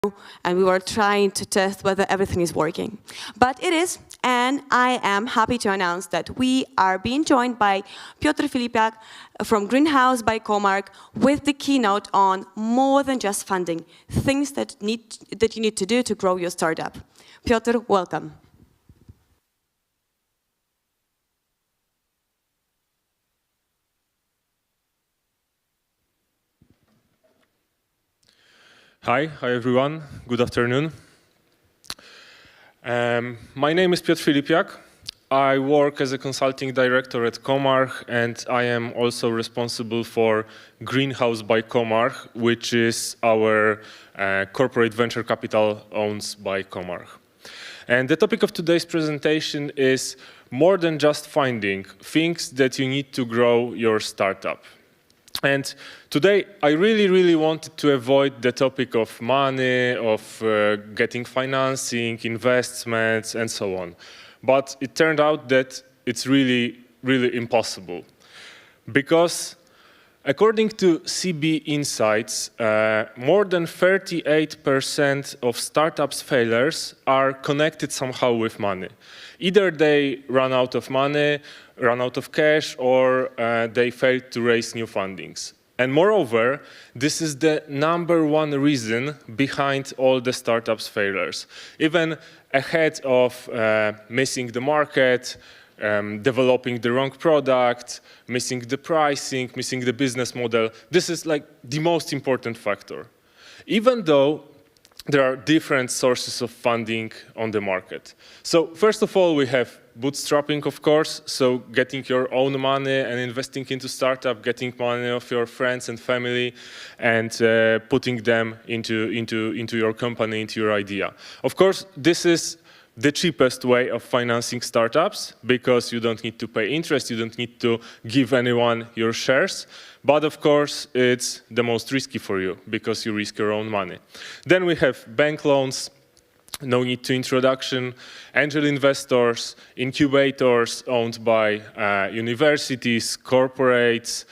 and we were trying to test whether everything is working. But it is, and I am happy to announce that we are being joined by Piotr Filipiak from Greenhouse by Comarch with the keynote on more than just funding, things that you need to do to grow your startup. Piotr, welcome. Hi everyone, good afternoon. My name is Piotr Filipiak. I work as a consulting director at Comarch, and I am also responsible for Greenhouse by Comarch, which is our corporate venture capital owned by Comarch. And the topic of today's presentation is more than just finding things that you need to grow your startup. And today, I really wanted to avoid the topic of money, of getting financing, investments, and so on. But it turned out that it's really impossible. Because according to CB Insights, more than 38% of startups' failures are connected somehow with money. Either they run out of money, run out of cash, or they failed to raise new fundings. And moreover, this is the #1 reason behind all the startups' failures. Even ahead of missing the market, developing the wrong product, missing the pricing, missing the business model, this is like the most important factor. Even though there are different sources of funding on the market. So first of all, we have bootstrapping, of course, so getting your own money and investing into startup, getting money of your friends and family, and putting them into your company, into your idea. Of course, this is the cheapest way of financing startups, because you don't need to pay interest, you don't need to give anyone your shares. But of course, it's the most risky for you, because you risk your own money. Then we have bank loans, no need to introduction, angel investors, incubators owned by universities, corporates,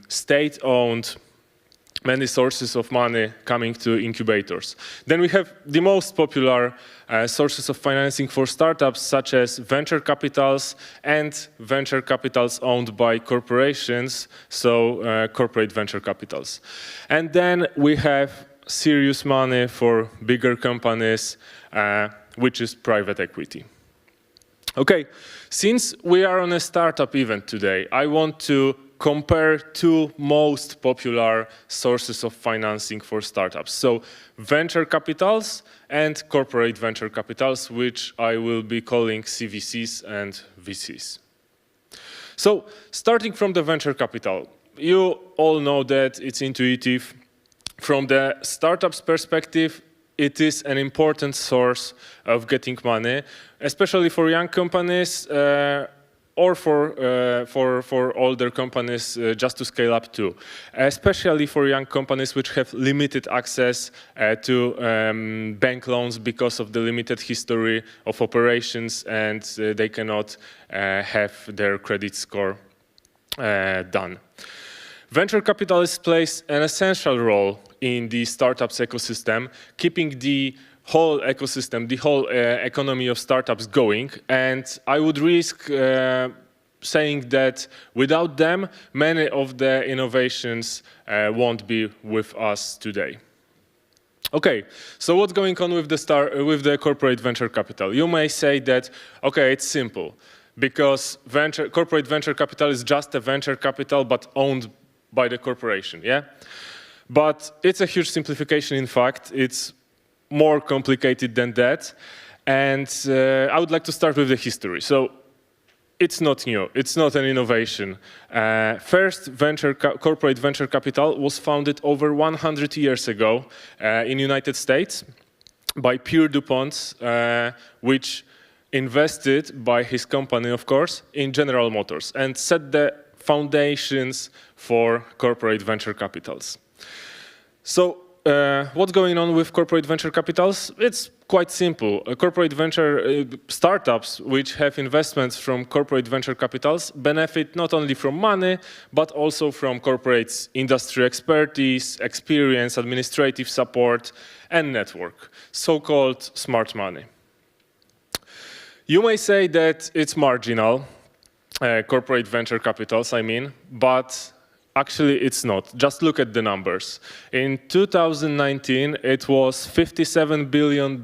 state-owned, many sources of money coming to incubators. Then we have the most popular sources of financing for startups, such as venture capitals and venture capitals owned by corporations, so corporate venture capitals. And then we have serious money for bigger companies, which is private equity. Okay, since we are on a startup event today, I want to compare two most popular sources of financing for startups. So venture capitals and corporate venture capitals, which I will be calling CVCs and VCs. So starting from the venture capital, you all know that it's intuitive. From the startup's perspective, it is an important source of getting money, especially for young companies, or for older companies just to scale up too. Especially for young companies which have limited access to bank loans because of the limited history of operations, and they cannot have their credit score done. Venture capitalists plays an essential role in the startups ecosystem, keeping the whole ecosystem, the whole economy of startups going. And I would risk saying that without them, many of the innovations won't be with us today. Okay, so what's going on with the corporate venture capital? You may say that, okay, it's simple, because corporate venture capital is just a venture capital, but owned by the corporation, yeah? But it's a huge simplification, in fact. It's more complicated than that. And I would like to start with the history. So it's not new. It's not an innovation. First corporate venture capital was founded over 100 years ago in the United States by Pierre DuPont, which invested by his company, of course, in General Motors and set the foundations for corporate venture capitals. So what's going on with corporate venture capitals? It's quite simple. Corporate venture startups which have investments from corporate venture capitals benefit not only from money, but also from corporates' industry expertise, experience, administrative support, and network, so-called smart money. You may say that it's marginal, corporate venture capitals, I mean, but actually it's not. Just look at the numbers. In 2019, it was $57 billion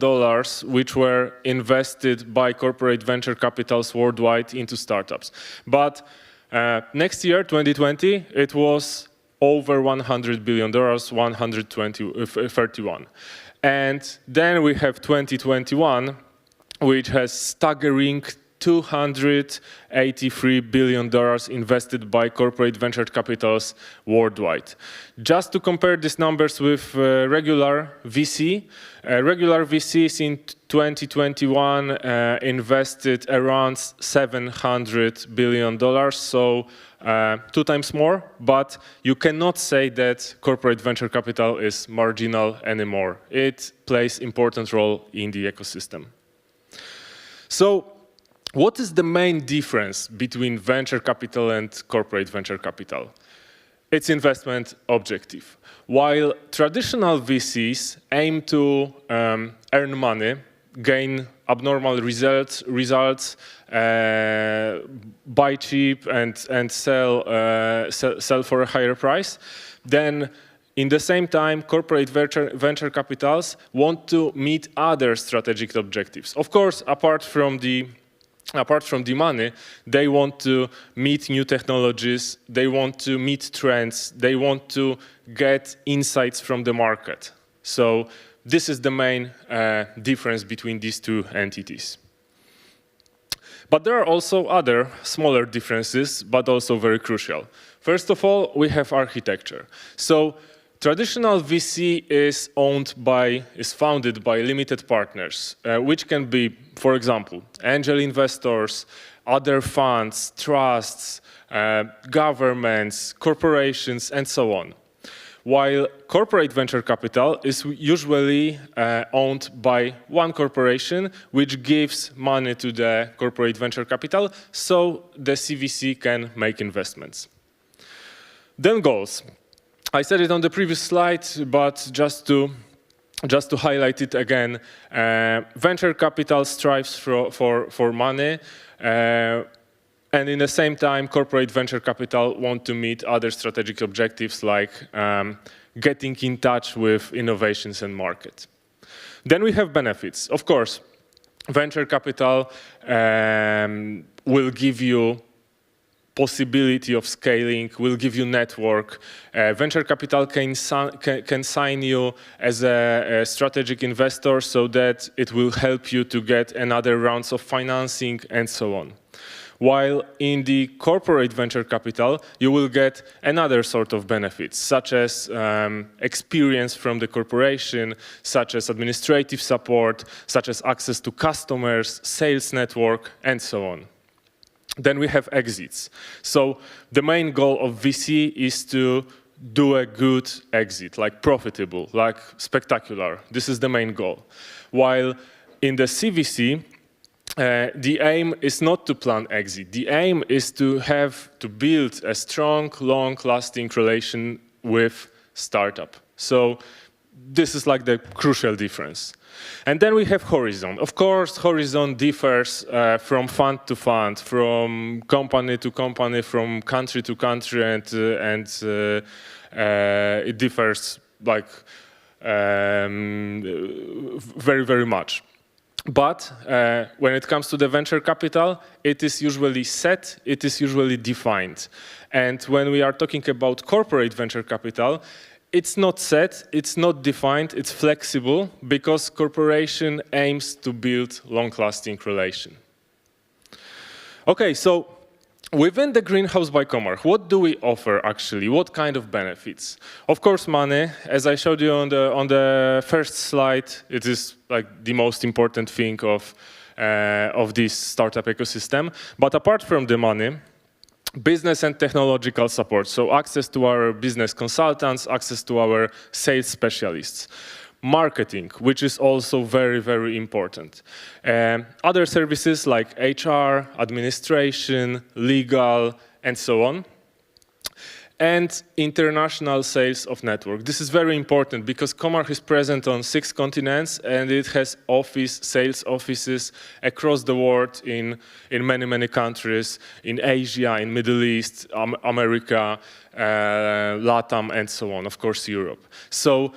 which were invested by corporate venture capitals worldwide into startups. But next year, 2020, it was over $100 billion, 131. And then we have 2021, which has staggering $283 billion invested by corporate venture capitals worldwide. Just to compare these numbers with regular VC, regular VCs in 2021 invested around $700 billion, so 2 times more, but you cannot say that corporate venture capital is marginal anymore. It plays an important role in the ecosystem. So, what is the main difference between venture capital and corporate venture capital? It's investment objective. While traditional VCs aim to earn money, gain abnormal results, buy cheap and sell for a higher price, then in the same time, corporate venture capitals want to meet other strategic objectives. Of course, apart from the money, they want to meet new technologies, they want to meet trends, they want to get insights from the market. So this is the main difference between these two entities. But there are also other smaller differences, but also very crucial. First of all, we have architecture. So traditional VC is founded by limited partners, which can be, for example, angel investors, other funds, trusts, governments, corporations, and so on. While corporate venture capital is usually owned by one corporation, which gives money to the corporate venture capital, so the CVC can make investments. Then goals. I said it on the previous slide, but just to highlight it again, venture capital strives for money, and in the same time, corporate venture capital want to meet other strategic objectives like getting in touch with innovations and market. Then we have benefits. Of course, venture capital will give you possibility of scaling, will give you network. Venture capital can sign you as a strategic investor so that it will help you to get another rounds of financing and so on. While in the corporate venture capital, you will get another sort of benefits, such as experience from the corporation, such as administrative support, such as access to customers, sales network, and so on. Then we have exits. So the main goal of VC is to do a good exit, like profitable, like spectacular. This is the main goal. While in the CVC, the aim is not to plan exit. The aim is to build a strong, long-lasting relation with startup. So this is like the crucial difference. And then we have horizon. Of course, horizon differs from fund to fund, from company to company, from country to country, and it differs like very, very much. But when it comes to the venture capital, it is usually set, it is usually defined. And when we are talking about corporate venture capital, it's not set, it's not defined, it's flexible because corporation aims to build long-lasting relation. Okay, so within the Greenhouse by Comarch, what do we offer actually? What kind of benefits? Of course, money. As I showed you on the first slide, it is like the most important thing of this startup ecosystem. But apart from the money, business and technological support, so access to our business consultants, access to our sales specialists. marketing, which is also very, very important. Other services like HR, administration, legal, and so on. And international sales of network. This is very important because Comarch is present on 6 continents and it has sales offices across the world in many, many countries, in Asia, in Middle East, America, LATAM, and so on, of course, Europe. So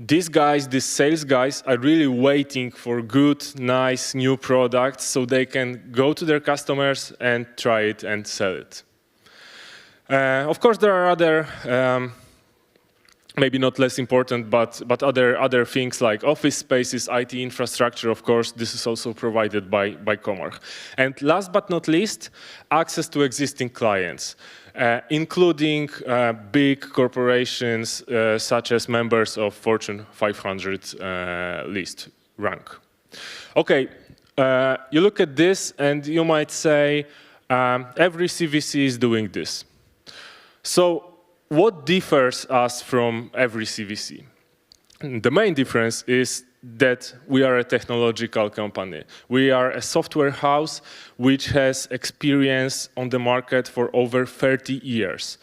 these guys, these sales guys, are really waiting for good, nice, new products so they can go to their customers and try it and sell it. Of course, there are other, maybe not less important, but other things like office spaces, IT infrastructure, of course, this is also provided by Comarch. And last but not least, access to existing clients, including big corporations such as members of Fortune 500 list rank. Okay, you look at this and you might say, every CVC is doing this. So what differs us from every CVC? The main difference is that we are a technological company. We are a software house which has experience on the market for over 30 years.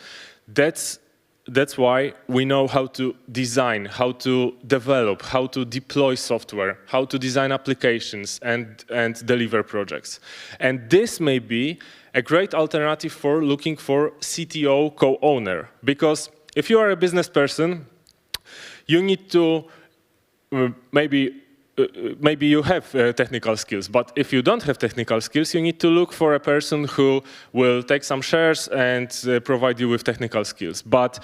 That's why we know how to design, how to develop, how to deploy software, how to design applications and deliver projects. And this may be a great alternative for looking for CTO co-owner. Because if you are a business person, you need to, maybe you have technical skills, but if you don't have technical skills, you need to look for a person who will take some shares and provide you with technical skills. But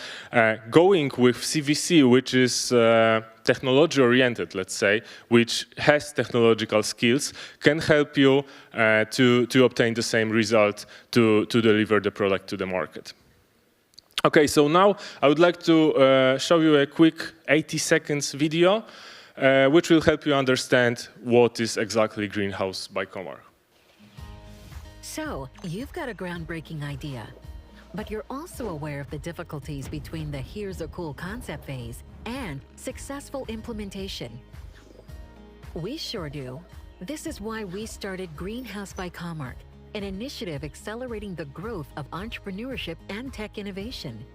going with CVC, which is technology-oriented, let's say, which has technological skills, can help you to obtain the same result to deliver the product to the market. Okay, so now I would like to show you a quick 80 seconds video which will help you understand what is exactly Greenhouse by Comarch. So, you've got a groundbreaking idea, but you're also aware of the difficulties between the here's a cool concept phase and successful implementation. We sure do. This is why we started Greenhouse by Comarch, an initiative accelerating the growth of entrepreneurship and tech innovation.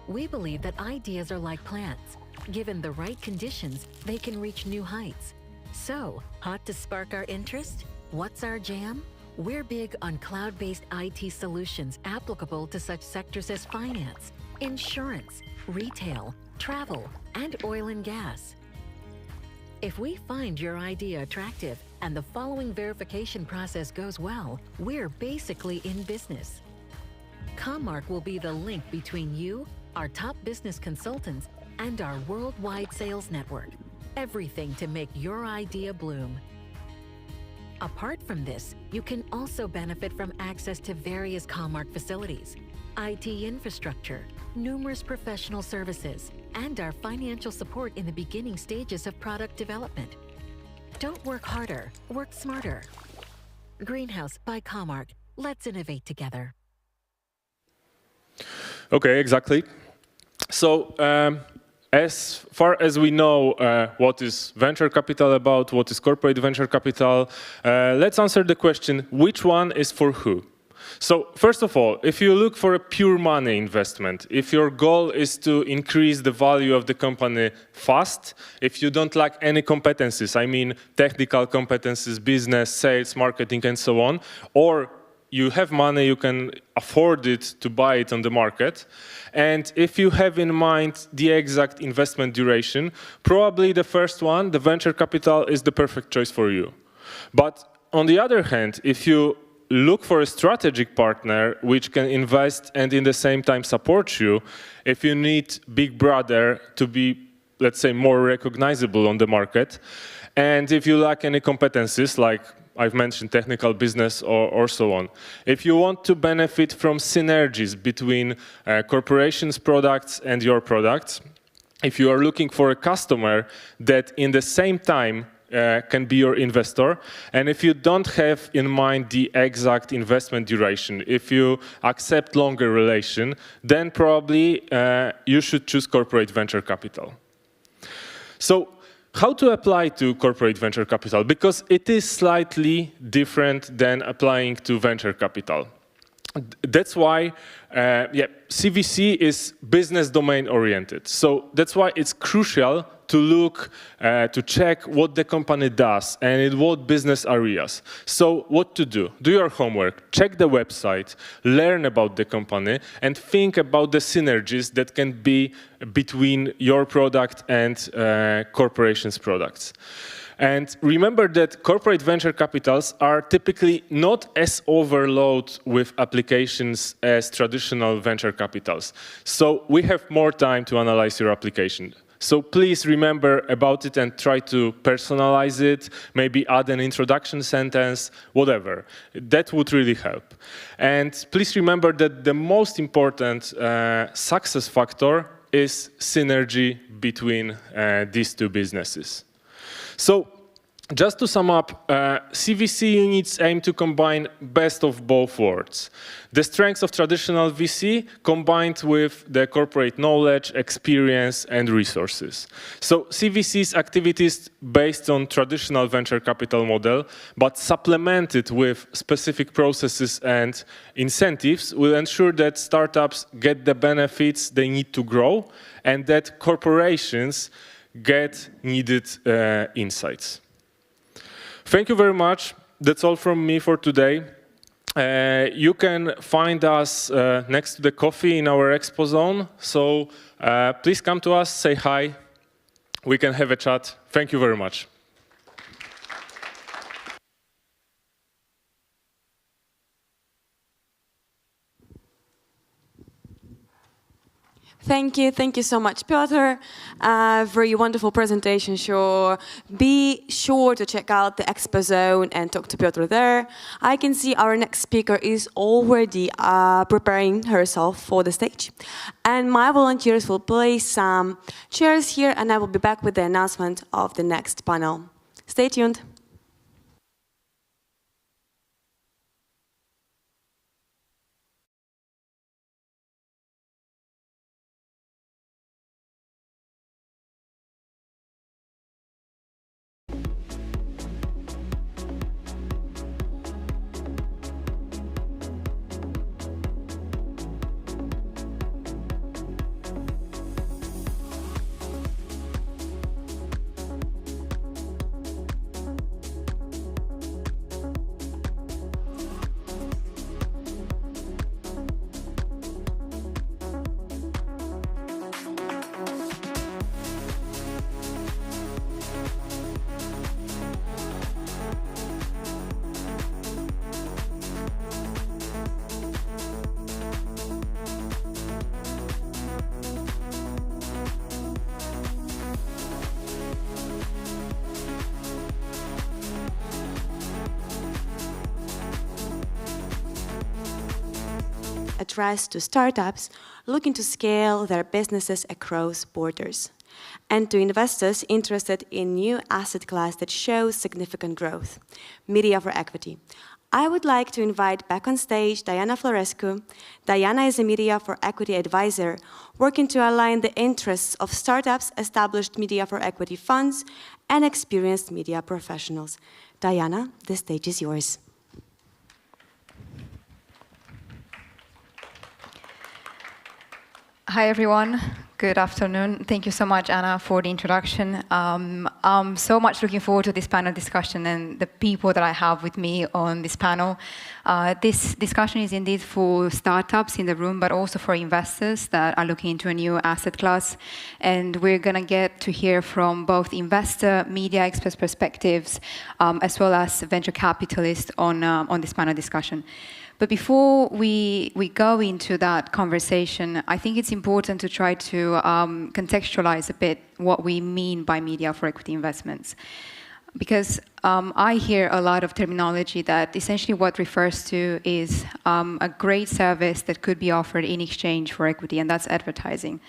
We believe that ideas are like plants. Given the right conditions, they can reach new heights. So, hot to spark our interest? What's our jam? We're big on cloud-based IT solutions applicable to such sectors as finance, insurance, retail, travel, and oil and gas. If we find your idea attractive and the following verification process goes well, we're basically in business. Comarch will be the link between you, our top business consultants, and our worldwide sales network. Everything to make your idea bloom. Apart from this, you can also benefit from access to various Comarch facilities, IT infrastructure, numerous professional services, and our financial support in the beginning stages of product development. Don't work harder, work smarter. Greenhouse by Comarch. Let's innovate together. Okay, exactly. So, as far as we know what is venture capital about, what is corporate venture capital, let's answer the question, which one is for who? So, first of all, if you look for a pure money investment, if your goal is to increase the value of the company fast, if you don't lack any competencies, I mean technical competencies, business, sales, marketing, and so on, or you have money, you can afford it to buy it on the market. And if you have in mind the exact investment duration, probably the first one, the venture capital, is the perfect choice for you. But on the other hand, if you look for a strategic partner which can invest and in the same time support you, if you need Big Brother to be, let's say, more recognizable on the market, and if you lack any competencies like I've mentioned technical business or so on. If you want to benefit from synergies between corporations' products and your products, if you are looking for a customer that in the same time can be your investor, and if you don't have in mind the exact investment duration, if you accept longer relation, then probably you should choose corporate venture capital. So How to apply to corporate venture capital? Because it is slightly different than applying to venture capital. That's why, CVC is business domain oriented. So that's why it's crucial to look, to check what the company does and in what business areas. So what to do? Do your homework, check the website, learn about the company, and think about the synergies that can be between your product and corporation's products. And remember that corporate venture capitals are typically not as overloaded with applications as traditional venture capitals. So we have more time to analyze your application. So please remember about it and try to personalize it, maybe add an introduction sentence, whatever. That would really help. And please remember that the most important success factor is synergy between these two businesses. So, just to sum up, CVC units aim to combine best of both worlds. The strengths of traditional VC combined with the corporate knowledge, experience, and resources. So CVC's activities based on traditional venture capital model, but supplemented with specific processes and incentives will ensure that startups get the benefits they need to grow and that corporations get needed insights. Thank you very much. That's all from me for today. You can find us next to the coffee in our expo zone. So please come to us, say hi. We can have a chat. Thank you very much. Thank you so much, Piotr, for your wonderful presentation. Be sure to check out the Expo Zone and talk to Piotr there. I can see our next speaker is already preparing herself for the stage. And my volunteers will place some chairs here, and I will be back with the announcement of the next panel. Stay tuned. Addressed to startups looking to scale their businesses across borders, and to investors interested in new asset class that shows significant growth, media for equity. I would like to invite back on stage Diana Florescu. Diana is a media for equity advisor working to align the interests of startups, established media for equity funds, and experienced media professionals. Diana, the stage is yours. Hi, everyone. Good afternoon. Thank you so much, Anna, for the introduction. I'm so much looking forward to this panel discussion and the people that I have with me on this panel. This discussion is indeed for startups in the room, but also for investors that are looking into a new asset class. And we're going to get to hear from both investor, media experts' perspectives, as well as venture capitalists on this panel discussion. But before we go into that conversation, I think it's important to try to contextualize a bit what we mean by media for equity investments. Because I hear a lot of terminology that essentially what refers to is a great service that could be offered in exchange for equity, and that's advertising.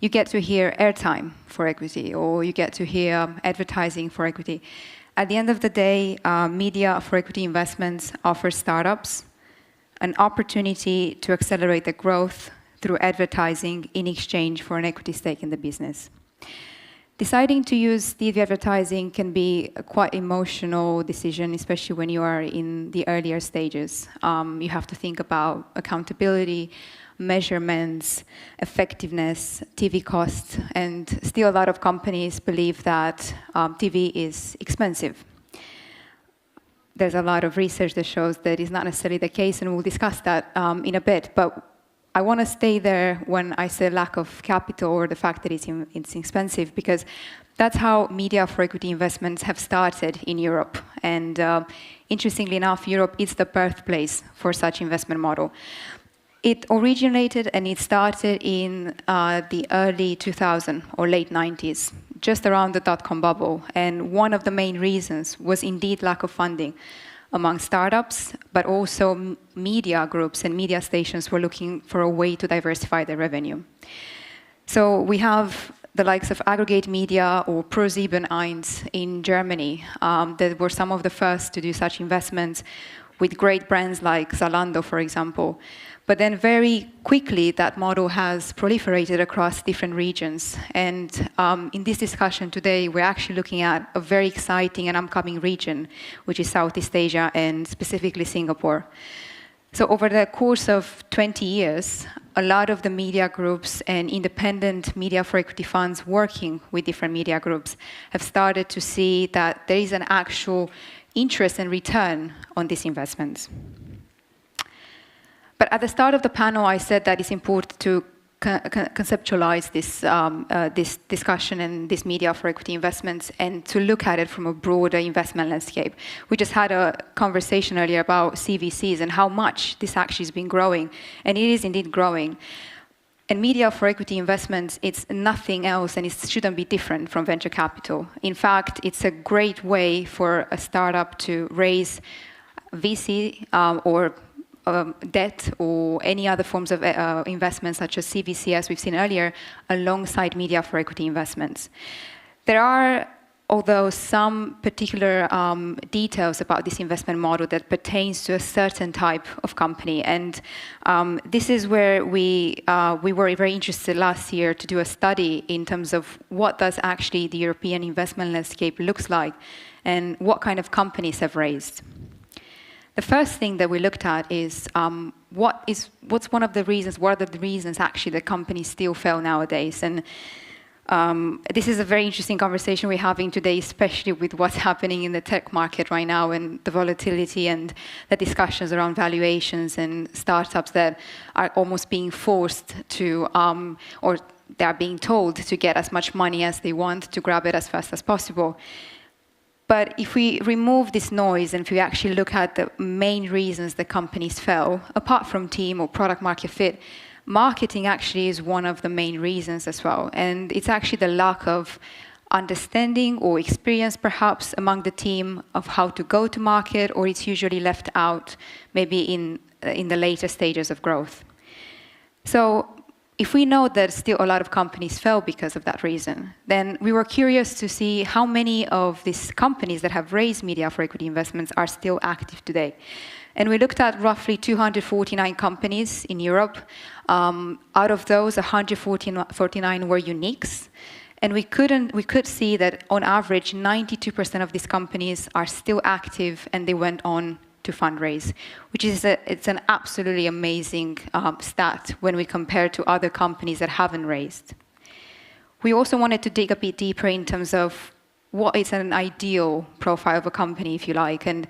You get to hear airtime for equity, or you get to hear advertising for equity. At the end of the day, media for equity investments offer startups an opportunity to accelerate the growth through advertising in exchange for an equity stake in the business. Deciding to use TV advertising can be a quite emotional decision, especially when you are in the earlier stages. You have to think about accountability, measurements, effectiveness, TV costs, and still a lot of companies believe that TV is expensive. There's a lot of research that shows that is not necessarily the case, and we'll discuss that in a bit. But I want to stay there when I say lack of capital or the fact that it's expensive, because that's how media for equity investments have started in Europe. And interestingly enough, Europe is the birthplace for such investment model. It originated and it started in the early 2000s or late 90s, just around the dot-com bubble. And one of the main reasons was indeed lack of funding among startups, but also media groups and media stations were looking for a way to diversify their revenue. So we have the likes of Aggregate Media or ProSiebenSat.1 in Germany that were some of the first to do such investments with great brands like Zalando, for example. But then very quickly, that model has proliferated across different regions. And in this discussion today, we're actually looking at a very exciting and upcoming region, which is Southeast Asia and specifically Singapore. So over the course of 20 years, a lot of the media groups and independent media for equity funds working with different media groups have started to see that there is an actual interest and return on these investments. But at the start of the panel, I said that it's important to conceptualize this discussion and this media for equity investments and to look at it from a broader investment landscape. We just had a conversation earlier about CVCs and how much this actually has been growing, and it is indeed growing. And media for equity investments, it's nothing else, and it shouldn't be different from venture capital. In fact, it's a great way for a startup to raise VC or debt or any other forms of investment, such as CVC, as we've seen earlier, alongside media for equity investments. There are, although, some particular details about this investment model that pertains to a certain type of company. And this is where we were very interested last year to do a study in terms of what does actually the European investment landscape looks like and what kind of companies have raised. The first thing that we looked at is what's one of the reasons, what are the reasons actually that companies still fail nowadays? And this is a very interesting conversation we're having today, especially with what's happening in the tech market right now and the volatility and the discussions around valuations and startups that are almost being forced to, or they're being told to get as much money as they want to grab it as fast as possible. But if we remove this noise and if we actually look at the main reasons that companies fail, apart from team or product market fit, marketing actually is one of the main reasons as well. And it's actually the lack of understanding or experience perhaps among the team of how to go to market, or it's usually left out maybe in the later stages of growth. So if we know that still a lot of companies fail because of that reason, then we were curious to see how many of these companies that have raised media for equity investments are still active today. And we looked at roughly 249 companies in Europe. Out of those, 149 were uniques. And we could see that on average, 92% of these companies are still active and they went on to fundraise, which is it's an absolutely amazing stat when we compare to other companies that haven't raised. We also wanted to dig a bit deeper in terms of what is an ideal profile of a company, if you like. And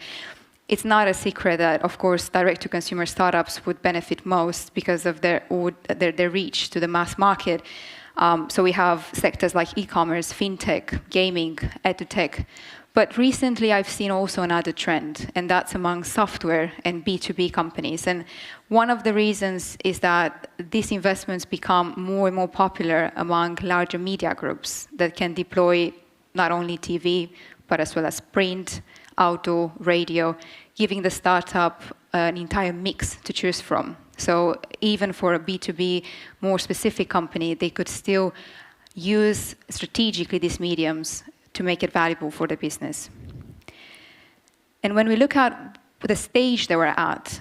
it's not a secret that, of course, direct-to-consumer startups would benefit most because of their reach to the mass market. So we have sectors like e-commerce, fintech, gaming, edutech. But recently, I've seen also another trend, and that's among software and B2B companies. And one of the reasons is that these investments become more and more popular among larger media groups that can deploy not only TV, but as well as print, auto, radio, giving the startup an entire mix to choose from. So even for a B2B, more specific company, they could still use strategically these mediums to make it valuable for the business. And when we look at the stage that we're at,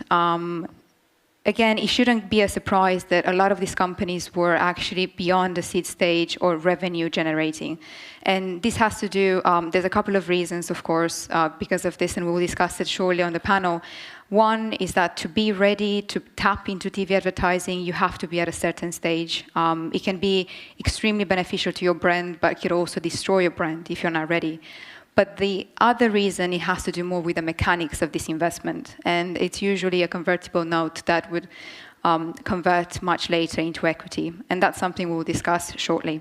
again, it shouldn't be a surprise that a lot of these companies were actually beyond the seed stage or revenue generating. And this has to do, there's a couple of reasons, of course, because of this, and we'll discuss it shortly on the panel. One is that to be ready to tap into TV advertising, you have to be at a certain stage. It can be extremely beneficial to your brand, but it could also destroy your brand if you're not ready. But the other reason, it has to do more with the mechanics of this investment. And it's usually a convertible note that would convert much later into equity. And that's something we'll discuss shortly.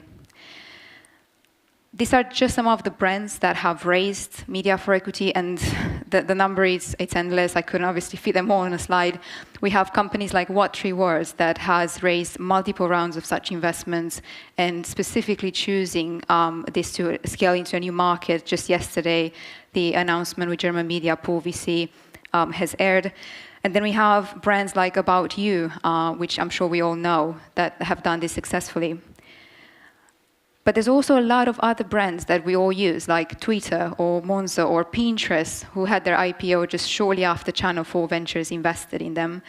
These are just some of the brands that have raised media for equity, and the number is, it's endless. I couldn't obviously fit them all on a slide. We have companies like What Three Words that has raised multiple rounds of such investments, and specifically choosing this to scale into a new market. Just yesterday, the announcement with German media Pool VC has aired. And then we have brands like About You, which I'm sure we all know, that have done this successfully. But there's also a lot of other brands that we all use, like Twitter or Monzo or Pinterest, who had their IPO just shortly after Channel 4 Ventures invested in them,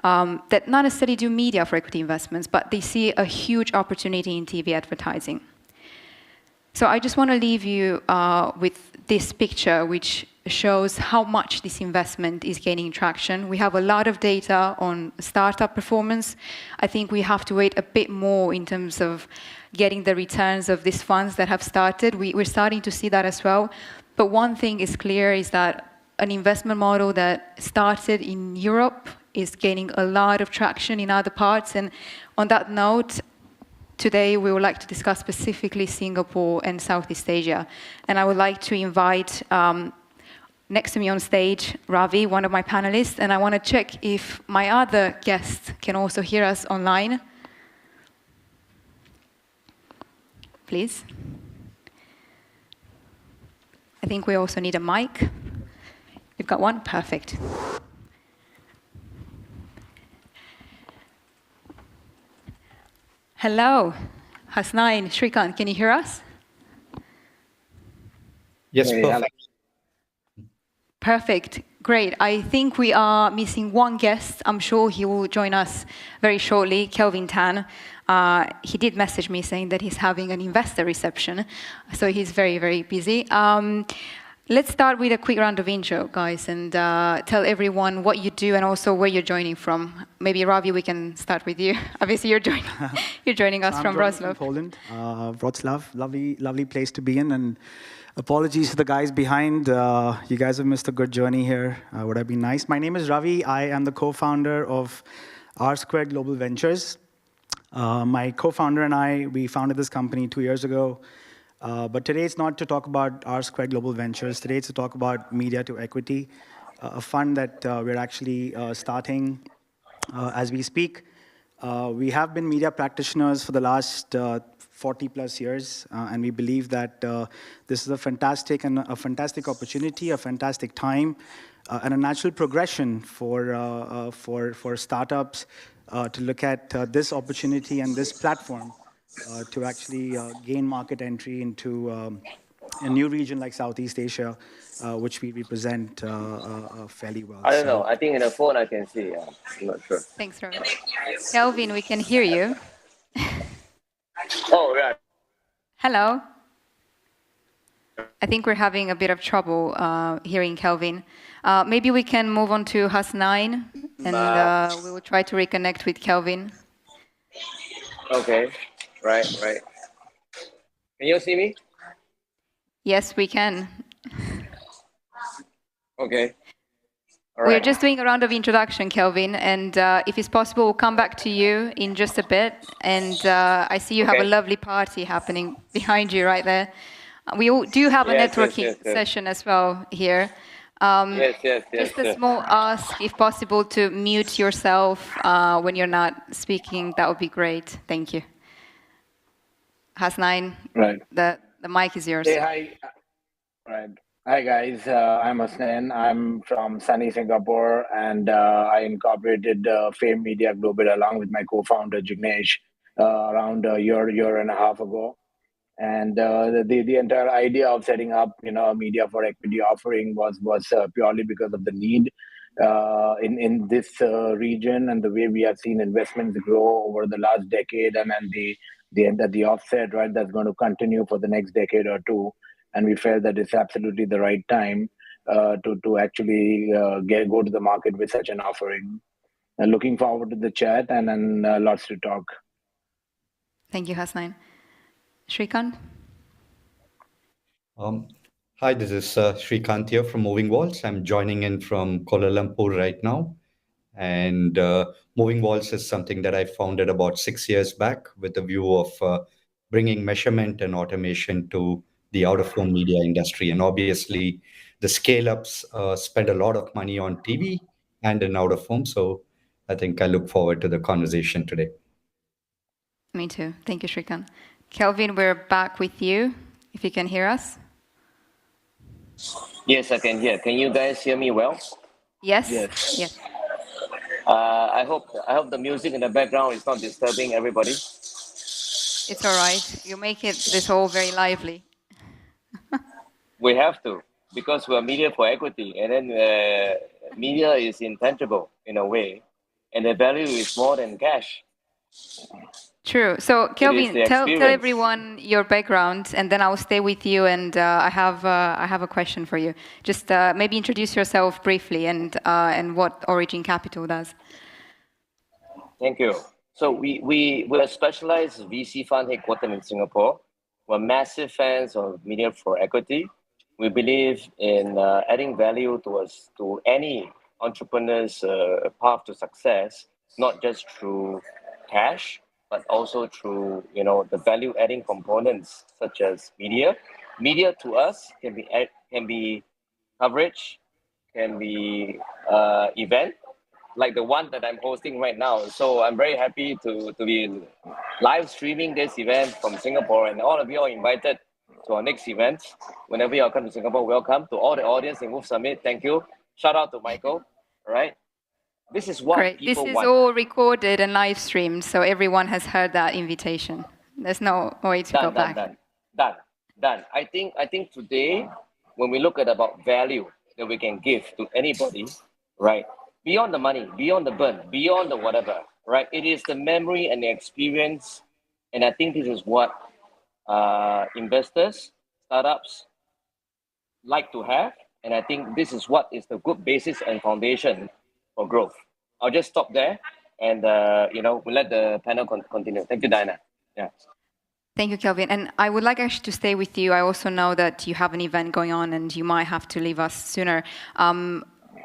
that not necessarily do media for equity investments, but they see a huge opportunity in TV advertising. So I just want to leave you with this picture, which shows how much this investment is gaining traction. We have a lot of data on startup performance. I think we have to wait a bit more in terms of getting the returns of these funds that have started. We're starting to see that as well. But one thing is clear is that an investment model that started in Europe is gaining a lot of traction in other parts. And on that note, today we would like to discuss specifically Singapore and Southeast Asia. And I would like to invite next to me on stage, Ravi, one of my panelists, and I want to check if my other guests can also hear us online. Please. I think we also need a mic. You've got one? Perfect. Hello, Hasnain, Shrikant, can you hear us? Yes, perfect. Perfect, great. I think we are missing one guest. I'm sure he will join us very shortly, Kelvin Tan. He did message me saying that he's having an investor reception, so he's very, very busy. Let's start with a quick round of intro, guys, and tell everyone what you do and also where you're joining from. Maybe, Ravi, we can start with you. Obviously, you're joining us from Wrocław. From Poland, Wrocław, lovely place to be in, and apologies to the guys behind. You guys have missed a good journey here. Would have been nice. My name is Ravi. I am the co-founder of R2 Global Ventures. My co-founder and I, we founded this company 2 years ago. But today it's not to talk about R2 Global Ventures. Today it's to talk about media to equity, a fund that we're actually starting as we speak. We have been media practitioners for the last 40 plus years, and we believe that this is a fantastic opportunity, a fantastic time, and a natural progression for startups to look at this opportunity and this platform to actually gain market entry into a new region like Southeast Asia, which we represent fairly well. I don't know. I think in a phone I can see. I'm not sure. Thanks, Robert. Kelvin, we can hear you. Oh, right. Hello. I think we're having a bit of trouble hearing Kelvin. Maybe we can move on to Hasnain, and we will try to reconnect with Kelvin. Okay. Right. Can you see me? Yes, we can. Okay. All right. We're just doing a round of introduction, Kelvin, and if it's possible, we'll come back to you in just a bit. And I see you have a lovely party happening behind you right there. We do have a networking session as well here. Yes. Just a small ask, if possible, to mute yourself when you're not speaking. That would be great. Thank you. Hasnain, right. The mic is yours. Hey, hi. Right. Hi, guys. I'm Hasnain. I'm from sunny Singapore, and I incorporated Fame Media Global along with my co-founder, Jignesh, around a year and a half ago. And the entire idea of setting up, a media for equity offering was purely because of the need in this region, and the way we have seen investments grow over the last decade, and then the end at the offset, right? That's going to continue for the next decade or two, and we felt that it's absolutely the right time to actually go to the market with such an offering. Looking forward to the chat, and then lots to talk. Thank you, Hasnain. Shrikant? Hi, this is Shrikant here from Moving Walls. I'm joining in from Kuala Lumpur right now. And Moving Walls is something that I founded about 6 years back with the view of bringing measurement and automation to the out-of-home media industry. And obviously, the scale-ups spend a lot of money on TV and in out-of-home. So I think I look forward to the conversation today. Me too. Thank you, Shrikant. Kelvin, we're back with you, if you can hear us. Yes, I can hear. Can you guys hear me well? Yes? Yes. Yes. I hope the music in the background is not disturbing everybody. It's all right. You make this all very lively. We have to, because we're media for equity, and then media is intangible in a way, and the value is more than cash. True. So, Kelvin, tell experience. everyone your background, and then I'll stay with you. And I have a question for you. Just maybe introduce yourself briefly and what Origin Capital does. Thank you. So we're a specialized VC fund headquartered in Singapore. We're massive fans of media for equity. We believe in adding value to any entrepreneur's path to success, not just through cash, but also through the value-adding components such as media. Media to us can be coverage, can be event, like the one that I'm hosting right now. So I'm very happy to be live streaming this event from Singapore, and all of you are invited to our next event. Whenever you come to Singapore, welcome. To all the audience in Move Summit, thank you. Shout out to Michael. All right. This is what Great. people This is want. all recorded and live streamed, so everyone has heard that invitation. There's no way to go back. Done. I think today, when we look at about value that we can give to anybody, right? Beyond the money, beyond the burn, beyond the whatever, right? It is the memory and the experience, and I think this is what investors, startups like to have, and I think this is what is the good basis and foundation for growth. I'll just stop there, and we'll let the panel continue. Thank you, Diana. Yeah. Thank you, Kelvin. And I would like actually to stay with you. I also know that you have an event going on, and you might have to leave us sooner.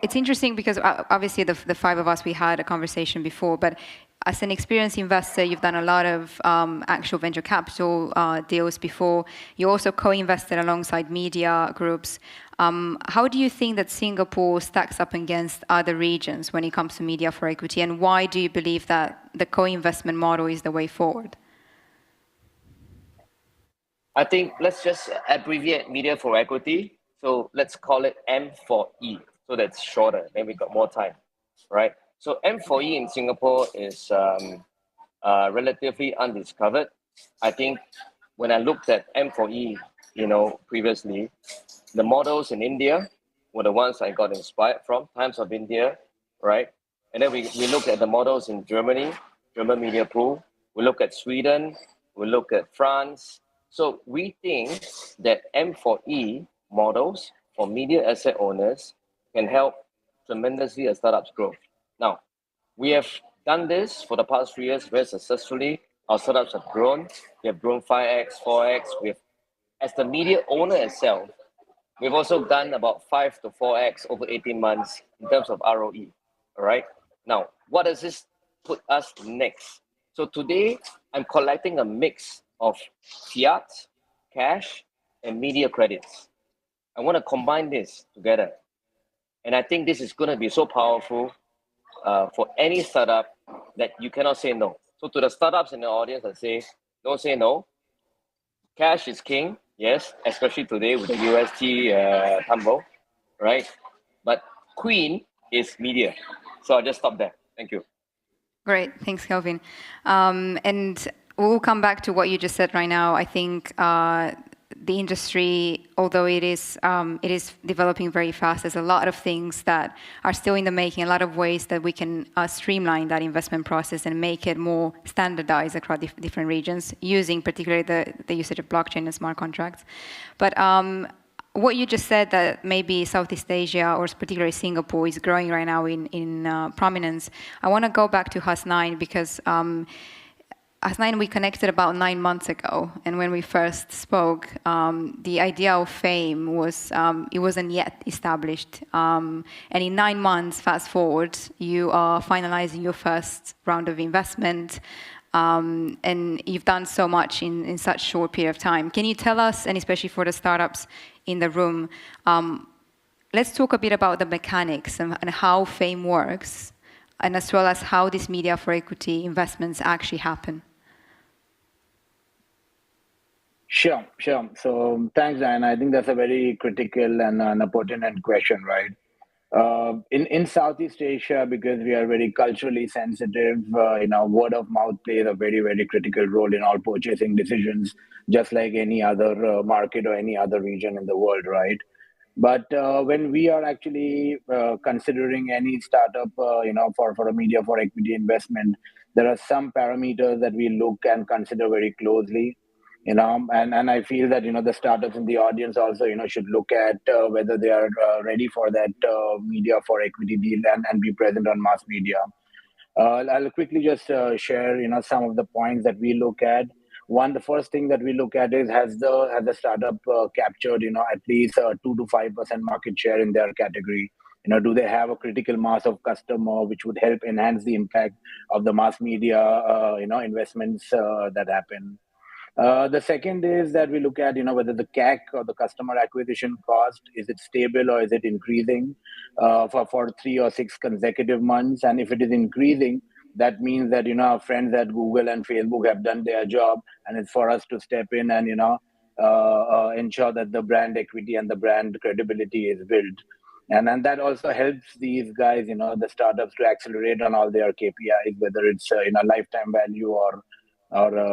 It's interesting because obviously the five of us, we had a conversation before, but as an experienced investor, you've done a lot of actual venture capital deals before. You also co-invested alongside media groups. How do you think that Singapore stacks up against other regions when it comes to media for equity? And why do you believe that the co-investment model is the way forward? I think let's just abbreviate media for equity. So let's call it M4E. So that's shorter. Then we got more time, right? So M4E in Singapore is relatively undiscovered. I think when I looked at M4E, previously, the models in India were the ones I got inspired from, Times of India, right? And then we looked at the models in Germany, German Media Pool. We look at Sweden, we look at France. So we think that M4E models for media asset owners can help tremendously as startups grow. Now, we have done this for the past 3 years very successfully. Our startups have grown. We have grown 5x, 4x. As the media owner itself, we've also done about 5 to 4x over 18 months in terms of ROE. All right. Now, what does this put us next? So today, I'm collecting a mix of fiat, cash, and media credits. I want to combine this together. And I think this is going to be so powerful for any startup that you cannot say no. So to the startups in the audience, I say, don't say no. Cash is king, yes, especially today with the UST tumble, right? But queen is media. So I'll just stop there. Thank you. Great. Thanks, Kelvin. And we'll come back to what you just said right now. I think the industry, although it is developing very fast, there's a lot of things that are still in the making, a lot of ways that we can streamline that investment process and make it more standardized across different regions, using particularly the usage of blockchain and smart contracts. But what you just said, that maybe Southeast Asia, or particularly Singapore, is growing right now in prominence. I want to go back to Hasnain, because Hasnain, we connected about 9 months ago, and when we first spoke, the idea of fame was, it wasn't yet established. And in 9 months, fast forward, you are finalizing your first round of investment, and you've done so much in such short period of time. Can you tell us, and especially for the startups in the room, let's talk a bit about the mechanics and how fame works, and as well as how these media for equity investments actually happen. Sure. So thanks, Diana. I think that's a very critical and an pertinent question, right? In Southeast Asia, because we are very culturally sensitive, word of mouth plays a very, very critical role in all purchasing decisions, just like any other market or any other region in the world, right? But when we are actually considering any startup, for a media for equity investment, there are some parameters that we look and consider very closely. And I feel that the startups in the audience also should look at whether they are ready for that media for equity deal and be present on mass media. I'll quickly just share some of the points that we look at. One, the first thing that we look at is, has the startup captured at least 2 to 5% market share in their category. Do they have a critical mass of customer which would help enhance the impact of the mass media investments that happen. The second is that we look at, whether the CAC, or the customer acquisition cost, is it stable or is it increasing for 3 or 6 consecutive months? And if it is increasing, that means that, our friends at Google and Facebook have done their job, and it's for us to step in and, ensure that the brand equity and the brand credibility is built. And then that also helps these guys, the startups, to accelerate on all their KPIs, whether it's, lifetime value or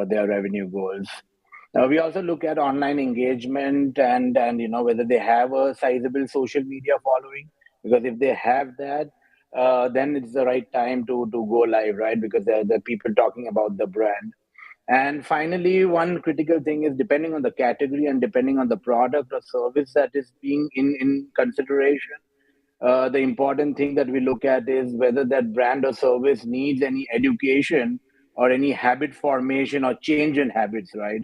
their revenue goals. We also look at online engagement and whether they have a sizable social media following, because if they have that, then it's the right time to go live, right? Because there are people talking about the brand. And finally, one critical thing is, depending on the category and depending on the product or service that is being in consideration, the important thing that we look at is whether that brand or service needs any education or any habit formation or change in habits, right?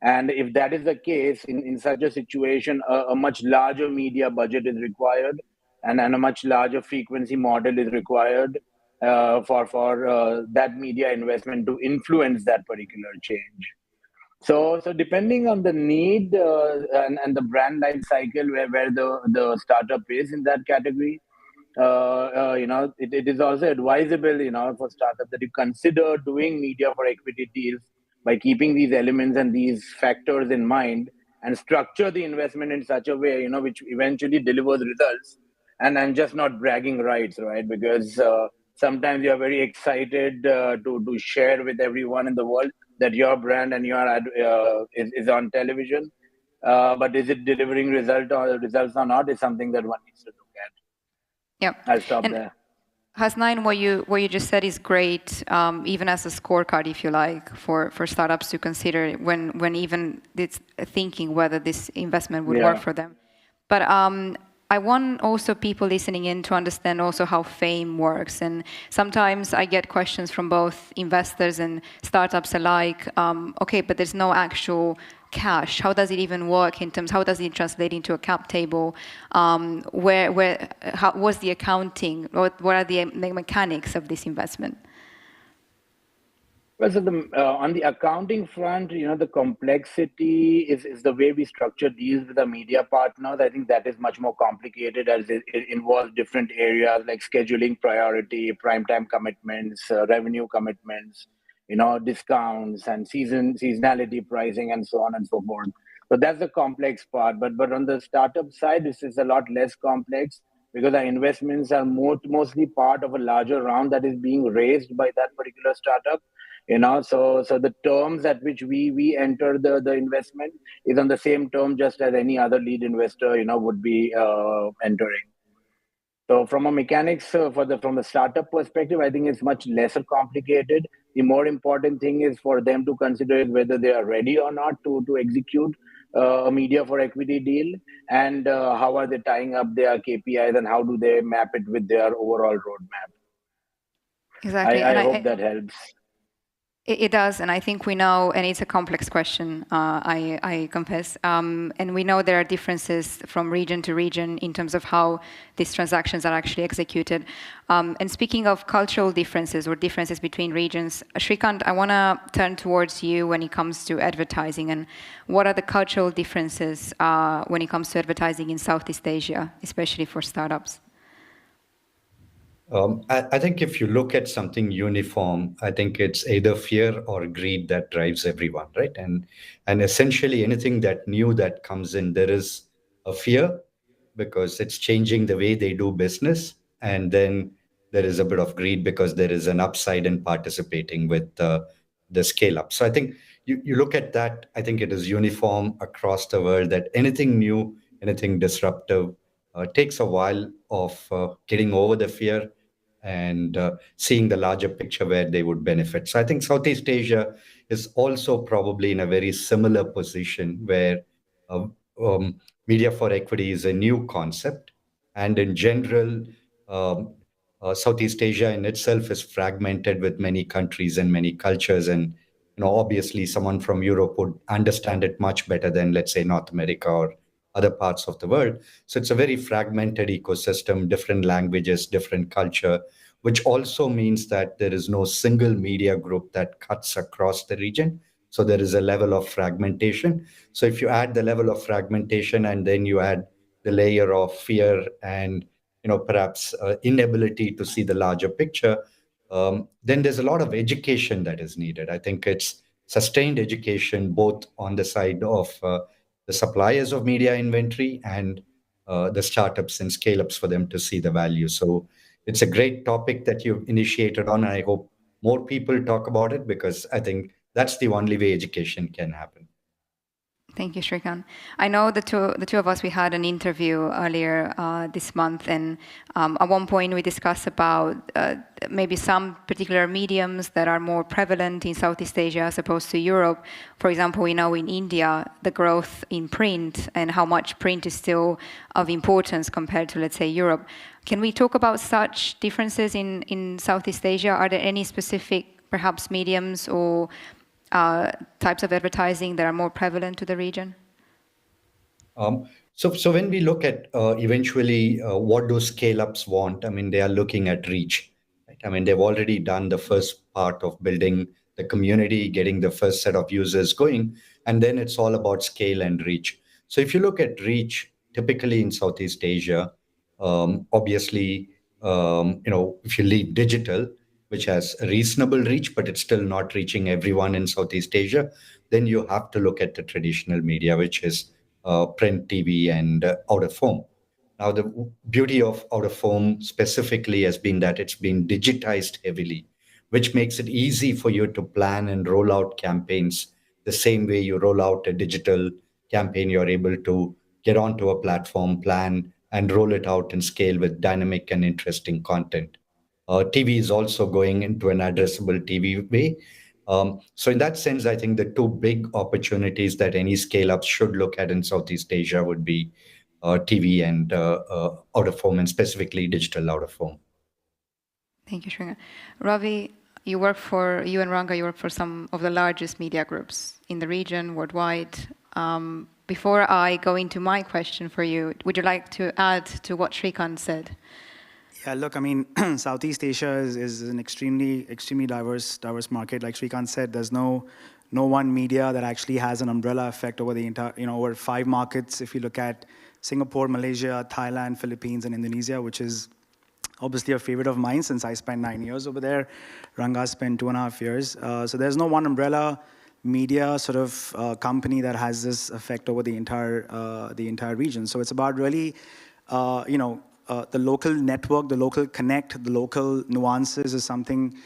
And if that is the case, in such a situation, a much larger media budget is required, and a much larger frequency model is required for that media investment to influence that particular change. So depending on the need and the brand life cycle where the startup is in that category, it is also advisable, for startups, that you consider doing media for equity deals by keeping these elements and these factors in mind, and structure the investment in such a way, which eventually delivers results, and just not bragging rights, right? Because sometimes you are very excited to share with everyone in the world that your brand and your ad is on television, but is it delivering results or not, is something that one needs to look at. Yeah, I'll stop there. Hasnain, what you just said is great, even as a scorecard, if you like, for startups to consider when even it's thinking whether this investment would work for them. But I want also people listening in to understand also how fame works. And sometimes I get questions from both investors and startups alike. Okay, but there's no actual cash. How does it even work in terms? How does it translate into a cap table? What's the accounting? What are the mechanics of this investment? Well, so on the accounting front, the complexity is the way we structure deals with the media partners. I think that is much more complicated, as it involves different areas like scheduling priority, primetime commitments, revenue commitments, discounts and seasonality pricing, and so on and so forth. So that's the complex part. But on the startup side, this is a lot less complex, because our investments are mostly part of a larger round that is being raised by that particular startup. So the terms at which we enter the investment is on the same term just as any other lead investor would be entering. So from a mechanics from the startup perspective, I think it's much lesser complicated. The more important thing is for them to consider whether they are ready or not to execute a media for equity deal, and how are they tying up their KPIs and how do they map it with their overall roadmap. Exactly. I hope that helps. It does, and I think we know, and it's a complex question, I confess, and we know there are differences from region to region in terms of how these transactions are actually executed. And speaking of cultural differences or differences between regions, Shrikant, I want to turn towards you when it comes to advertising, and what are the cultural differences when it comes to advertising in Southeast Asia, especially for startups? I think if you look at something uniform, I think it's either fear or greed that drives everyone, right? And essentially anything that new that comes in, there is a fear because it's changing the way they do business. And then there is a bit of greed because there is an upside in participating with the scale up. So I think you look at that, I think it is uniform across the world that anything new, anything disruptive takes a while of getting over the fear and seeing the larger picture where they would benefit. So I think Southeast Asia is also probably in a very similar position where uh, media for equity is a new concept. And in general, Southeast Asia in itself is fragmented with many countries and many cultures. And obviously, someone from Europe would understand it much better than, let's say, North America or other parts of the world. So it's a very fragmented ecosystem, different languages, different culture, which also means that there is no single media group that cuts across the region. So there is a level of fragmentation. So if you add the level of fragmentation and then you add the layer of fear and perhaps inability to see the larger picture, then there's a lot of education that is needed. I think it's sustained education both on the side of the suppliers of media inventory and the startups and scale-ups for them to see the value. So it's a great topic that you've initiated on. And I hope more people talk about it because I think that's the only way education can happen. Thank you, Shrikant. I know the two of us, we had an interview earlier this month, and at one point we discussed about maybe some particular mediums that are more prevalent in Southeast Asia as opposed to Europe. For example, we know in India, the growth in print and how much print is still of importance compared to, let's say, Europe. Can we talk about such differences in Southeast Asia? Are there any specific, perhaps, mediums or types of advertising that are more prevalent to the region? So when we look at eventually what do scale-ups want, I mean, they are looking at reach. Right? I mean, they've already done the first part of building the community, getting the first set of users going, and then it's all about scale and reach. So if you look at reach, typically in Southeast Asia, obviously, if you leave digital, which has a reasonable reach, but it's still not reaching everyone in Southeast Asia, then you have to look at the traditional media, which is print, TV, and out of home. Now, the beauty of out of home specifically has been that it's been digitized heavily, which makes it easy for you to plan and roll out campaigns the same way you roll out a digital campaign. You're able to get onto a platform, plan, and roll it out and scale with dynamic and interesting content. TV is also going into an addressable TV way. So in that sense, I think the two big opportunities that any scale-up should look at in Southeast Asia would be TV and out of home, and specifically digital out of home. Thank you, Shrikant. Ravi, you and Ranga, you work for some of the largest media groups in the region, worldwide. Before I go into my question for you, would you like to add to what Shrikant said? Yeah, look, I mean, Southeast Asia is an extremely diverse market. Like Shrikant said, there's no one media that actually has an umbrella effect over the entire, over 5 markets. If you look at Singapore, Malaysia, Thailand, Philippines, and Indonesia, which is obviously a favorite of mine since I spent 9 years over there. Ranga spent 2.5 years. So there's no one umbrella media sort of company that has this effect over the entire region. So it's about really, the local network, the local connect, the local nuances is something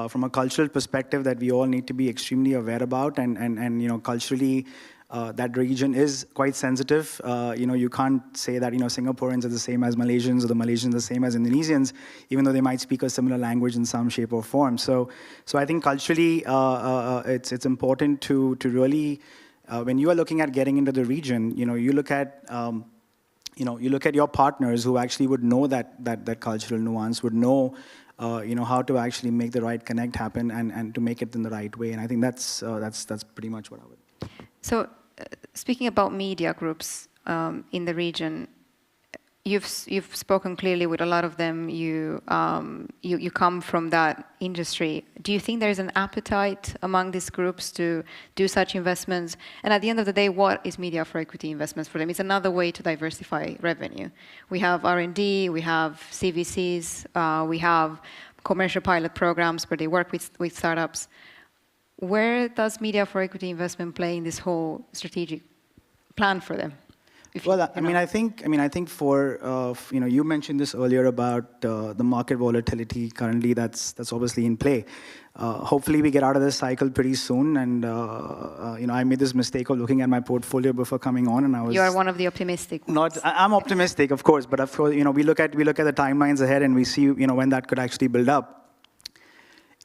from a cultural perspective that we all need to be extremely aware about, and culturally, that region is quite sensitive. You can't say that Singaporeans are the same as Malaysians or the Malaysians the same as Indonesians, even though they might speak a similar language in some shape or form. So I think culturally, it's important to really, when you are looking at getting into the region, you look at your partners who actually would know that cultural nuance, would know how to actually make the right connect happen and to make it in the right way. And I think that's pretty much what I would. So, speaking about media groups in the region, you've spoken clearly with a lot of them. You come from that industry. Do you think there is an appetite among these groups to do such investments? And at the end of the day, what is media for equity investments for them? It's another way to diversify revenue. We have R&D, we have CVCs, we have commercial pilot programs where they work with startups. Where does media for equity investment play in this whole strategic plan for them? I think for you mentioned this earlier about the market volatility currently that's obviously in play. Hopefully we get out of this cycle pretty soon. And I made this mistake of looking at my portfolio before coming on, and I was. You are one of the optimistic ones. I'm optimistic, of course, but of course, we look at the timelines ahead, and we see when that could actually build up.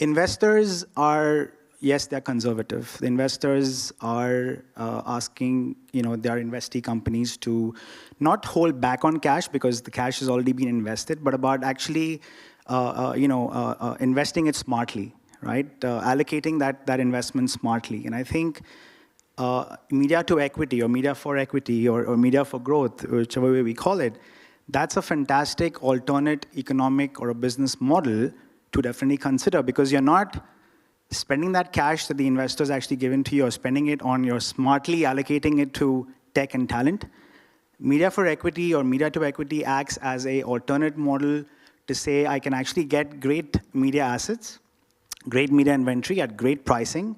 Investors are. Yes, they're conservative. The investors are asking, their investee companies to not hold back on cash because the cash has already been invested, but about actually, investing it smartly, right? Allocating that investment smartly. And I think media to equity or media for equity or media for growth, whichever way we call it, that's a fantastic alternate economic or a business model to definitely consider, because you're not spending that cash that the investors actually given to you, or spending it on, you're smartly allocating it to tech and talent. Media for equity or media to equity acts as a alternate model to say, I can actually get great media assets, great media inventory at great pricing.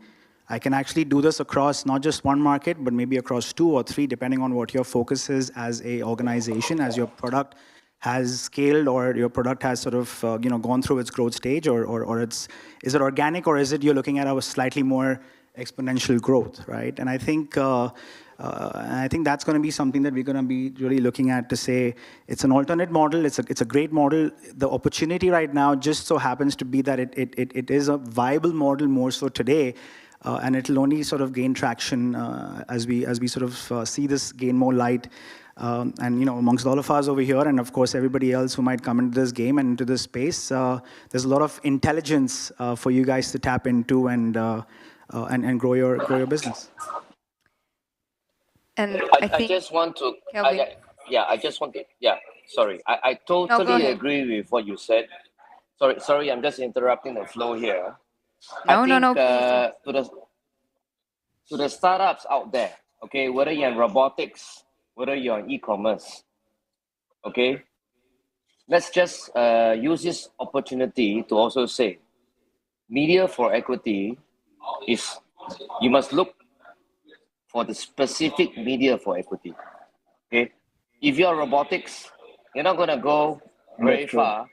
I can actually do this across not just one market, but maybe across 2 or 3, depending on what your focus is as a organization, as your product has scaled or your product has sort of gone through its growth stage, or is it organic, or is it you're looking at a slightly more exponential growth, right? And I think that's going to be something that we're going to be really looking at to say it's an alternate model. It's a great model. The opportunity right now just so happens to be that it is a viable model more so today, and it'll only sort of gain traction as we sort of see this gain more light. And amongst all of us over here, and of course everybody else who might come into this game and into this space, there's a lot of intelligence for you guys to tap into and grow your business. And I just want to. Sorry, I totally agree with what you said. Sorry, I'm just interrupting the flow here. No. To the startups out there, okay, whether you're in robotics, whether you're in e-commerce, okay, let's just use this opportunity to also say, media for equity is, you must look for the specific media for equity, okay? If you're robotics, you're not gonna go very far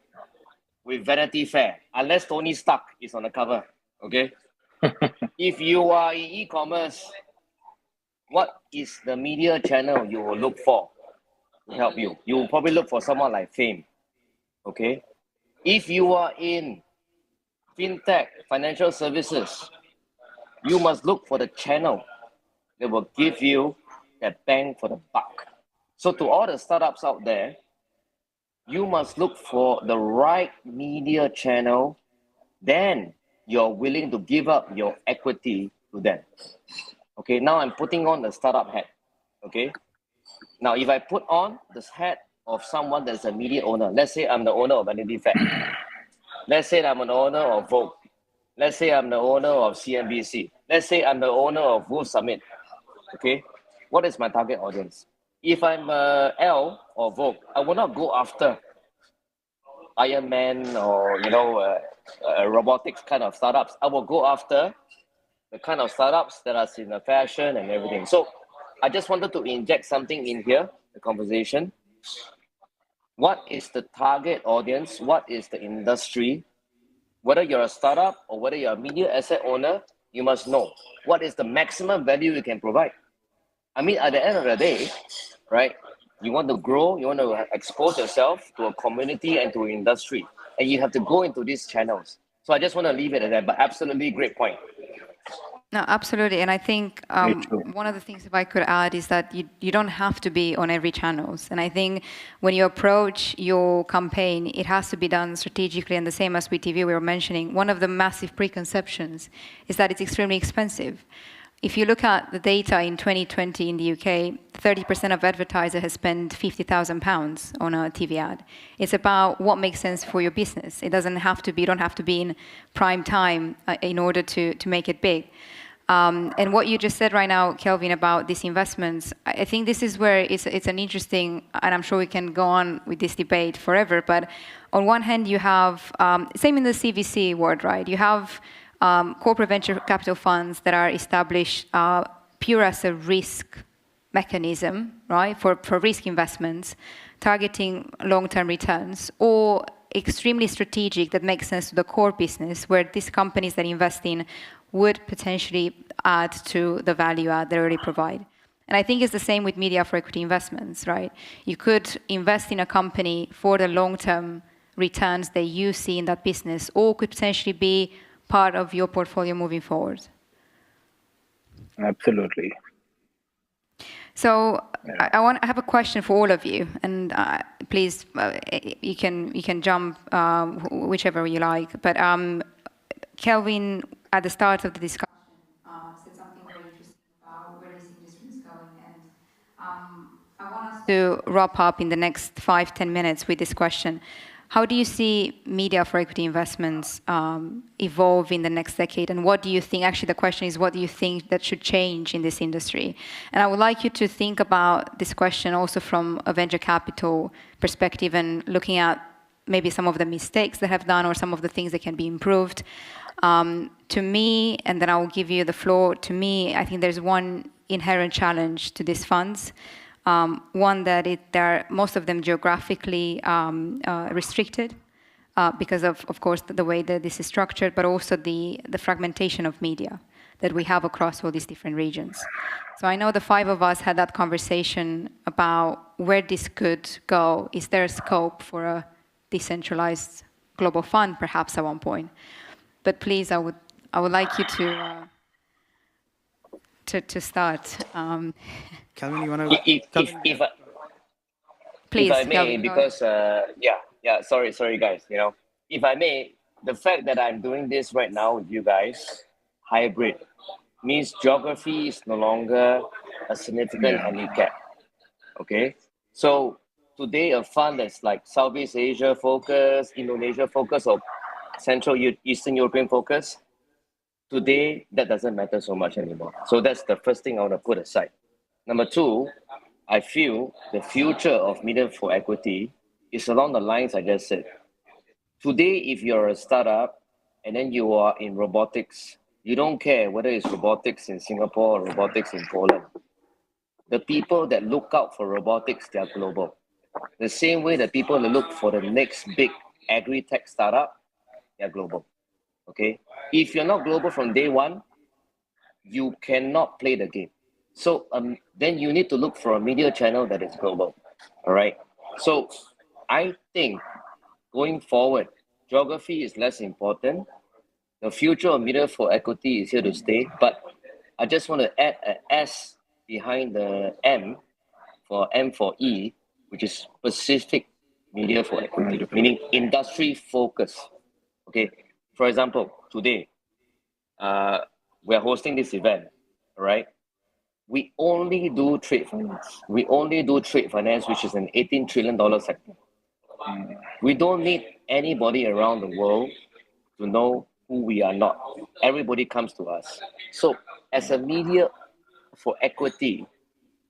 with Vanity Fair, unless Tony Stark is on the cover, okay? If you are in e-commerce, what is the media channel you will look for to help you? You will probably look for someone like Fame, okay? If you are in fintech, financial services, you must look for the channel that will give you that bang for the buck. So to all the startups out there, you must look for the right media channel, then you're willing to give up your equity to them. Okay, now I'm putting on the startup hat, okay? Now, if I put on this hat of someone that's a media owner, let's say I'm the owner of Vanity Fair. Let's say I'm an owner of Vogue. Let's say I'm the owner of CNBC. Let's say I'm the owner of Wolf Summit, okay? What is my target audience? If I'm L or Vogue, I will not go after Iron Man or, robotics kind of startups. I will go after the kind of startups that are in the fashion and everything. So I just wanted to inject something in here, the conversation. What is the target audience? What is the industry whether you're a startup or whether you're a media asset owner, you must know what is the maximum value you can provide. I mean, at the end of the day, right, you want to grow, you want to expose yourself to a community and to an industry, and you have to go into these channels. So I just want to leave it at that, but absolutely great point. No, absolutely. And I think one of the things, if I could add, is that you don't have to be on every channels. And I think when you approach your campaign, it has to be done strategically. And the same as with TV we were mentioning, one of the massive preconceptions is that it's extremely expensive. If you look at the data in 2020 in the UK, 30% of advertisers has spent £50,000 on a TV ad. It's about what makes sense for your business. It doesn't have to be, you don't have to be in prime time in order to make it big. And what you just said right now, Kelvin, about these investments, I think this is where it's an interesting, and I'm sure we can go on with this debate forever, but on one hand you have, same in the CVC world, right? You have corporate venture capital funds that are established pure as a risk mechanism, right, for risk investments, targeting long-term returns, or extremely strategic that makes sense to the core business, where these companies that invest in would potentially add to the value add they already provide. And I think it's the same with media for equity investments, right? You could invest in a company for the long-term returns that you see in that business, or could potentially be part of your portfolio moving forward. Absolutely. So I have a question for all of you, and please, you can jump whichever you like. But Kelvin, at the start of the discussion, said something very interesting about where this industry is going, and I want us to wrap up in the next 5-10 minutes with this question. How do you see media for equity investments evolve in the next decade? And what do you think, actually the question is, what do you think that should change in this industry? And I would like you to think about this question also from a venture capital perspective and looking at maybe some of the mistakes that have done or some of the things that can be improved. To me, and then I will give you the floor, to me, I think there's one inherent challenge to these funds. One that they're most of them geographically restricted because of course, the way that this is structured, but also the fragmentation of media that we have across all these different regions. So I know the five of us had that conversation about where this could go. Is there a scope for a decentralized global fund, perhaps at one point? But please, I would like you to start. Calvin, you want to? Please, if I may, Calvin, because sorry guys. You know, if I may, the fact that I'm doing this right now with you guys, hybrid, means geography is no longer a significant handicap. Okay, so today a fund that's like Southeast Asia focus, Indonesia focus, or Central Eastern European focus, today that doesn't matter so much anymore. So that's the first thing I want to put aside. Number two, I feel the future of media for equity is along the lines I just said. Today, if you're a startup and then you are in robotics, you don't care whether it's robotics in Singapore or robotics in Poland. The people that look out for robotics, they're global. The same way that people that look for the next big agri-tech startup, they're global. Okay? If you're not global from day one, you cannot play the game. So then you need to look for a media channel that is global. All right? So I think going forward, geography is less important. The future of media for equity is here to stay, but I just want to add an S behind the M for E, which is specific media for equity, meaning industry focus. Okay, for example, today, we're hosting this event, all right? We only do trade finance. We only do trade finance, which is an $18 trillion sector. We don't need anybody around the world to know who we are not. Everybody comes to us. So as a media for equity,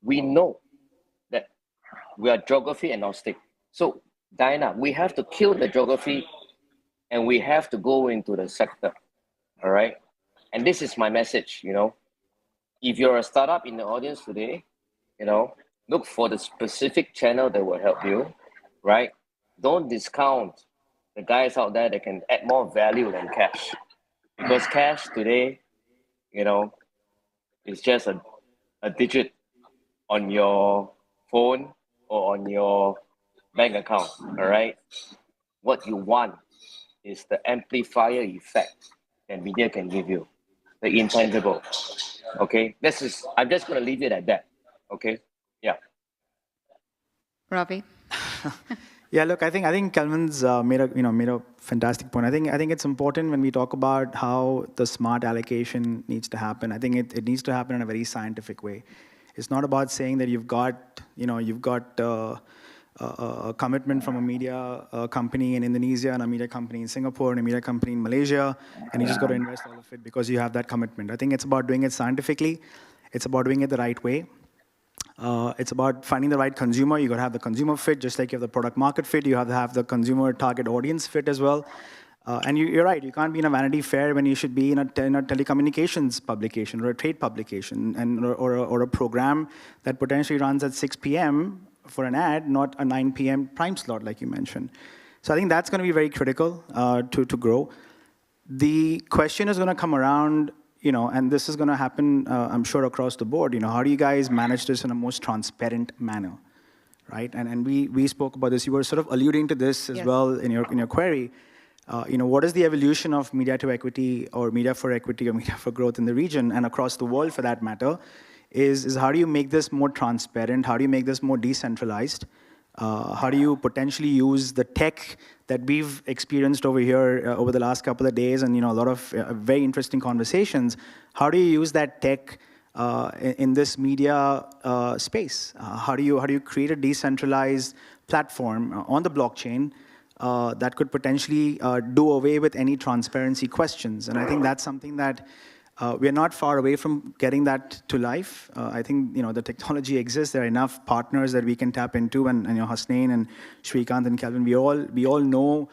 we know that we are geography agnostic. So Diana, we have to kill the geography and we have to go into the sector, all right? And this is my message, you know. If you're a startup in the audience today, you know, look for the specific channel that will help you, right? Don't discount the guys out there that can add more value than cash. Because cash today, is just a digit on your phone or on your bank account, all right? What you want is the amplifier effect that media can give you, the intangible, okay? I'm just gonna leave it at that, okay? Yeah. Ravi? Yeah, look, I think Kelvin's made a fantastic point. I think it's important when we talk about how the smart allocation needs to happen. I think it needs to happen in a very scientific way. It's not about saying that you've got a commitment from a media company in Indonesia and a media company in Singapore and a media company in Malaysia, and you just got to invest all of it because you have that commitment. I think it's about doing it scientifically. It's about doing it the right way. It's about finding the right consumer. You got to have the consumer fit, just like you have the product market fit. You have to have the consumer target audience fit as well. And you're right. You can't be in a Vanity Fair when you should be in a telecommunications publication or a trade publication or a program that potentially runs at 6 p.m. for an ad, not a 9 p.m. prime slot, like you mentioned. So I think that's going to be very critical to grow. The question is going to come around, and this is going to happen, I'm sure, across the board. How do you guys manage this in a most transparent manner, right? And we spoke about this. You were sort of alluding to this as well in your query. What is the evolution of media to equity or media for equity or media for growth in the region and across the world, for that matter? Is how do you make this more transparent? How do you make this more decentralized? How do you potentially use the tech that we've experienced over here over the last couple of days, and a lot of very interesting conversations? How do you use that tech in this media space? How do you create a decentralized platform on the blockchain that could potentially do away with any transparency questions? And I think that's something that we're not far away from getting that to life. I think the technology exists. There are enough partners that we can tap into, and Hasnain and Shrikant and Kelvin, we all know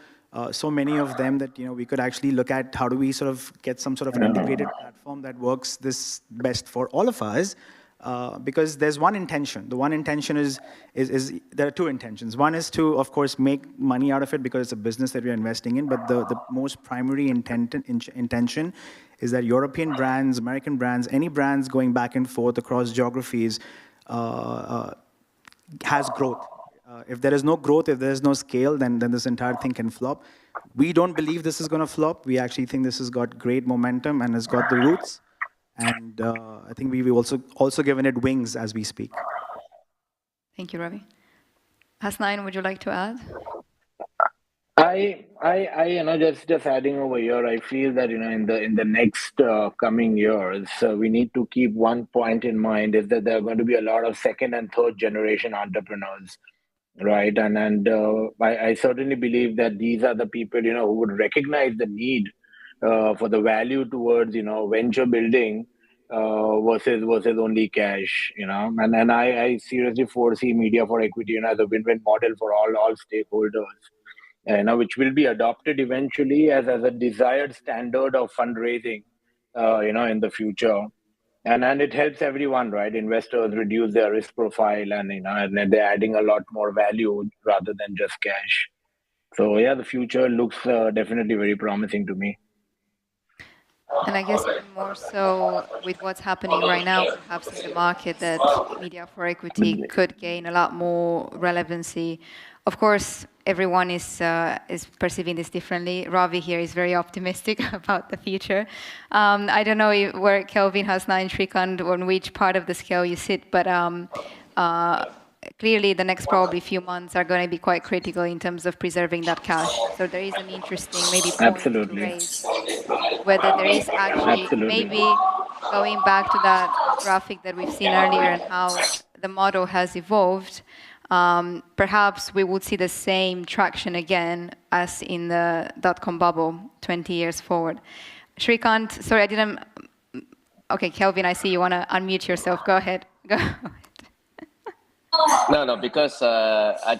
so many of them that we could actually look at how do we sort of get some sort of an integrated platform that works this best for all of us. Because there's one intention. The one intention is there are two intentions. One is to, of course, make money out of it because it's a business that we're investing in. But the most primary intention is that European brands, American brands, any brands going back and forth across geographies has growth. If there is no growth, if there is no scale, then this entire thing can flop. We don't believe this is going to flop. We actually think this has got great momentum and has got the roots. And I think we've also given it wings as we speak. Thank you, Ravi. Hasnain, would you like to add? Just adding over here, I feel that in the next coming years, we need to keep one point in mind, is that there are going to be a lot of second and third generation entrepreneurs, right? And I certainly believe that these are the people who would recognize the need for the value towards venture building versus only cash, and I seriously foresee media for equity as a win-win model for all stakeholders, which will be adopted eventually as a desired standard of fundraising, in the future. And it helps everyone, right? Investors reduce their risk profile, and they're adding a lot more value rather than just cash. So yeah, the future looks definitely very promising to me. And I guess even more so with what's happening right now, perhaps in the market, that media for equity could gain a lot more relevancy. Of course, everyone is perceiving this differently. Ravi here is very optimistic about the future. I don't know where Kelvin, Hasnain, Shrikant, on which part of the scale you sit, but clearly the next probably few months are going to be quite critical in terms of preserving that cash. So there is an interesting maybe point to raise, whether there is actually maybe going back to that graphic that we've seen earlier and how the model has evolved. Perhaps we would see the same traction again as in the dot-com bubble 20 years forward. Shrikant, sorry, I didn't. Okay, Kelvin, I see you want to unmute yourself. Go ahead. Go ahead. No, because sorry. I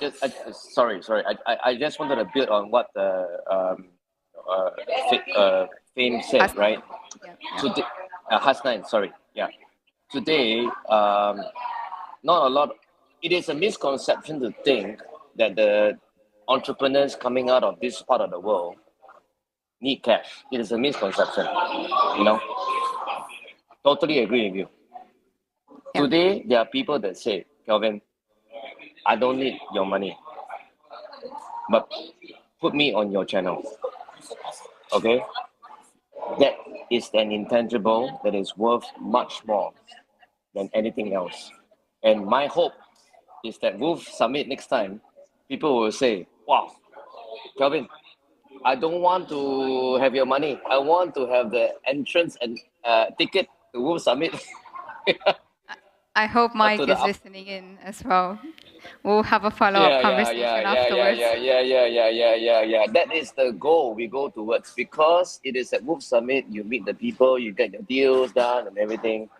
just wanted to build on what the Fame said, Hasnain. right? Yeah. Today, Hasnain, sorry. Yeah. Today, not a lot. It is a misconception to think that the entrepreneurs coming out of this part of the world need cash. It is a misconception, you know. Totally agree with you. Yeah. Today, there are people that say, Kelvin, I don't need your money, but put me on your channel. Okay? That is an intangible that is worth much more than anything else. And my hope is that Wolf Summit next time, people will say, wow, Kelvin, I don't want to have your money. I want to have the entrance and ticket to Wolf Summit. I hope Mike is listening in as well. We'll have a follow-up conversation afterwards. Yeah. That is the goal we go towards, because it is at Wolf Summit, you meet the people, you get your deals done and everything.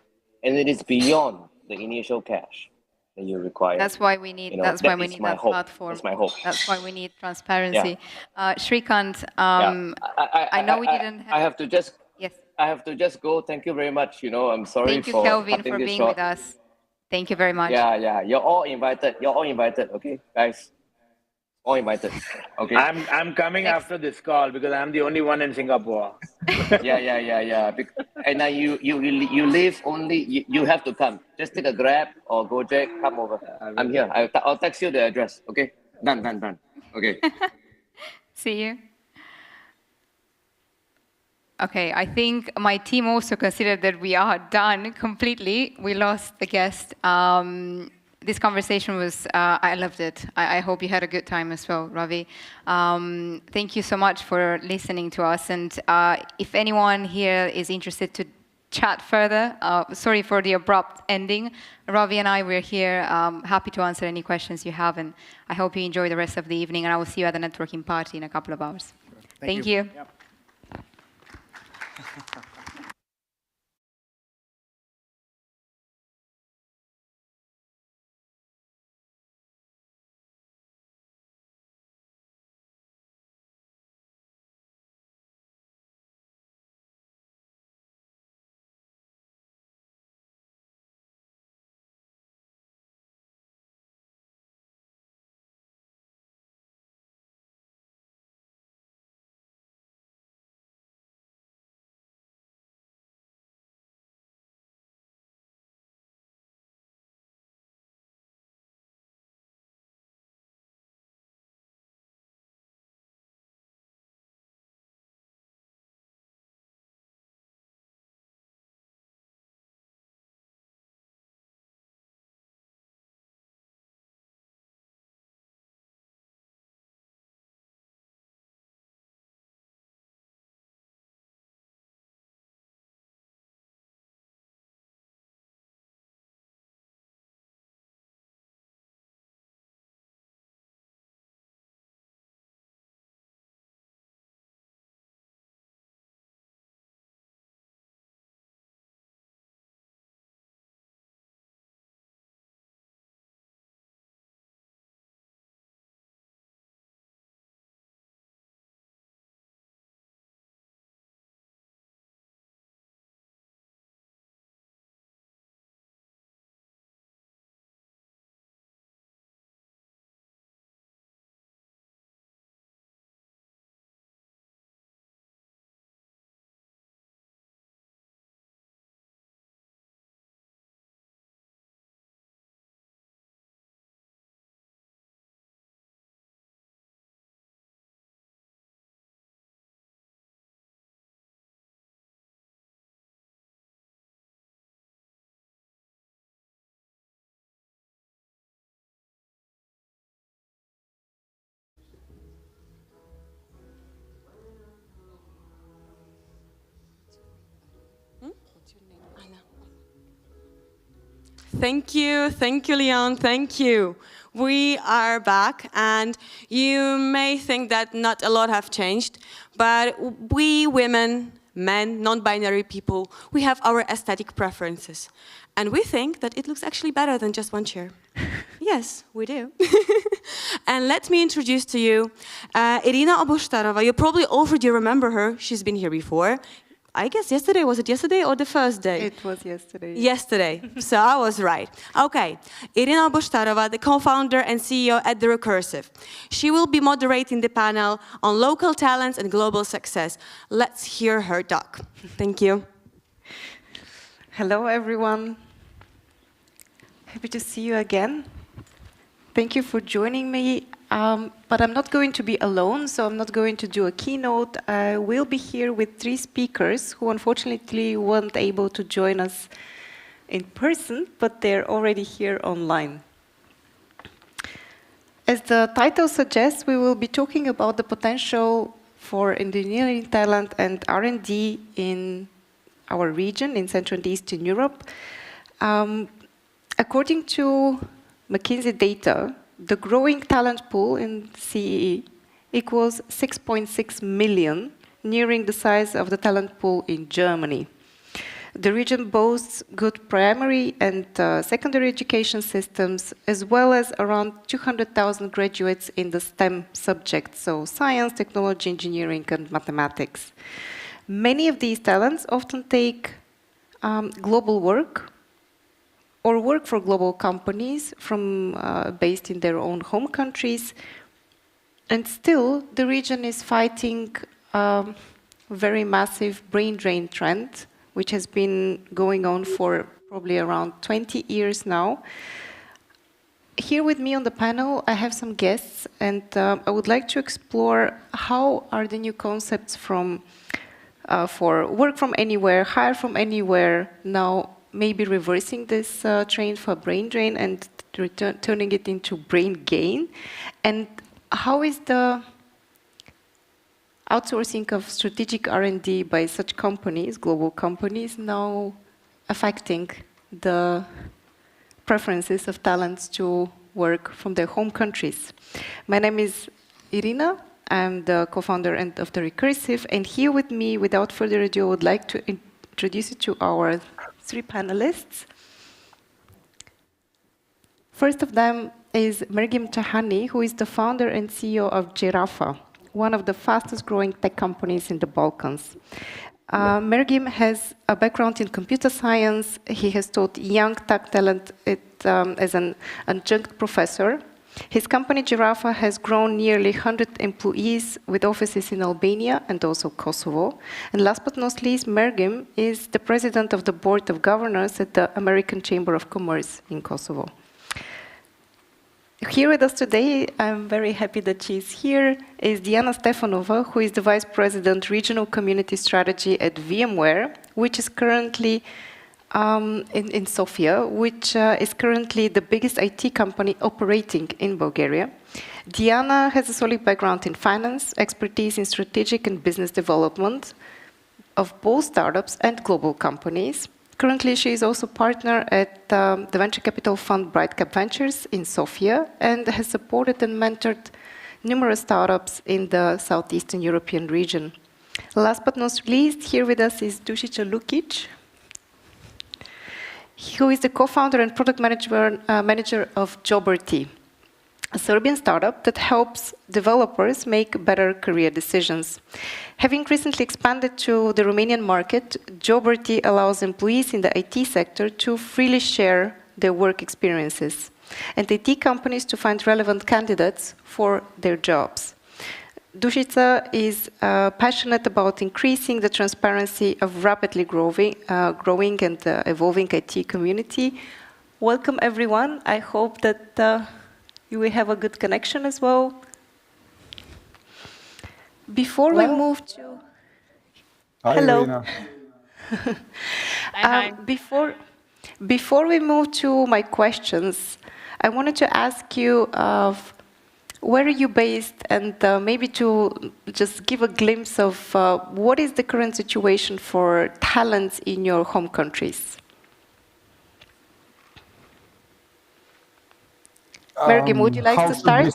And it is beyond the initial cash that you require. That's why we need. That's why we need that platform. That's my hope. That's why we need transparency. Shrikant, I know we didn't. I have to just. Yes. I have to just go. Thank you very much. I'm sorry Thank you, for Kelvin, cutting for this being short. with us. Thank you very much. Yeah. You're all invited. Okay, guys. All invited. Okay. I'm coming after this call because I'm the only one in Singapore. Yeah. And now you live only. You have to come. Just take a Grab or Gojek. Come over. I'm here. I'll text you the address. Okay. Done. Okay. See you. Okay, I think my team also considered that we are done completely. We lost the guest. This conversation was, I loved it. I hope you had a good time as well, Ravi. Thank you so much for listening to us. And if anyone here is interested to chat further, sorry for the abrupt ending. Ravi and I, we're here, happy to answer any questions you have. And I hope you enjoy the rest of the evening. And I will see you at the networking party in a couple of hours. Thank you. Yep. Thank you, Leon, thank you. We are back, and you may think that not a lot have changed, but we women, men, non-binary people, we have our aesthetic preferences. And we think that it looks actually better than just one chair. Yes, we do. And let me introduce to you Irina Oboshtarova. You probably already remember her. She's been here before. I guess yesterday, was it yesterday or the first day? It was yesterday. Yesterday, so I was right. Okay, Irina Boshtarova, the co-founder and CEO at The Recursive. She will be moderating the panel on local talents and global success. Let's hear her talk. Thank you. Hello, everyone. Happy to see you again. Thank you for joining me. But I'm not going to be alone, so I'm not going to do a keynote. I will be here with 3 speakers who unfortunately weren't able to join us in person, but they're already here online. As the title suggests, we will be talking about the potential for engineering talent and R&D in our region, in Central and Eastern Europe. According to McKinsey data, the growing talent pool in CEE equals 6.6 million, nearing the size of the talent pool in Germany. The region boasts good primary and secondary education systems, as well as around 200,000 graduates in the STEM subjects, so science, technology, engineering, and mathematics. Many of these talents often take global work or work for global companies based in their own home countries. And still, the region is fighting a very massive brain drain trend, which has been going on for probably around 20 years now. Here with me on the panel, I have some guests, and I would like to explore how are the new concepts for work from anywhere, hire from anywhere, now maybe reversing this trend for brain drain and turning it into brain gain. And how is the outsourcing of strategic R&D by such companies, global companies, now affecting the preferences of talents to work from their home countries? My name is Irina. I'm the co-founder of The Recursive. And here with me, without further ado, I would like to introduce you to our 3 panelists. First of them is Mergim Tahani, who is the founder and CEO of Giraffa, one of the fastest growing tech companies in the Balkans. Mergim has a background in computer science. He has taught young tech talent as an adjunct professor. His company Giraffa has grown nearly 100 employees with offices in Albania and also Kosovo. And last but not least, Mergim is the president of the board of governors at the American Chamber of Commerce in Kosovo. Here with us today, I'm very happy that she's here, is Diana Stefanova, who is the vice president regional community strategy at VMware, which is currently in Sofia, which is currently the biggest IT company operating in Bulgaria. Diana has a solid background in finance, expertise in strategic and business development of both startups and global companies. Currently, she is also partner at the venture capital fund Brightcap Ventures in Sofia and has supported and mentored numerous startups in the Southeastern European region. Last but not least, here with us is Dušica Lukic, who is the co-founder and product manager of Joberty, a Serbian startup that helps developers make better career decisions. Having recently expanded to the Romanian market, Joberty allows employees in the IT sector to freely share their work experiences and IT companies to find relevant candidates for their jobs. Dušica is passionate about increasing the transparency of rapidly growing and evolving IT community. Welcome, everyone. I hope that you will have a good connection as well. Before we move to... Hi, Hello. Irina. Before we move to my questions, I wanted to ask you where are you based, and maybe to just give a glimpse of what is the current situation for talents in your home countries? Mergim, would you like to start?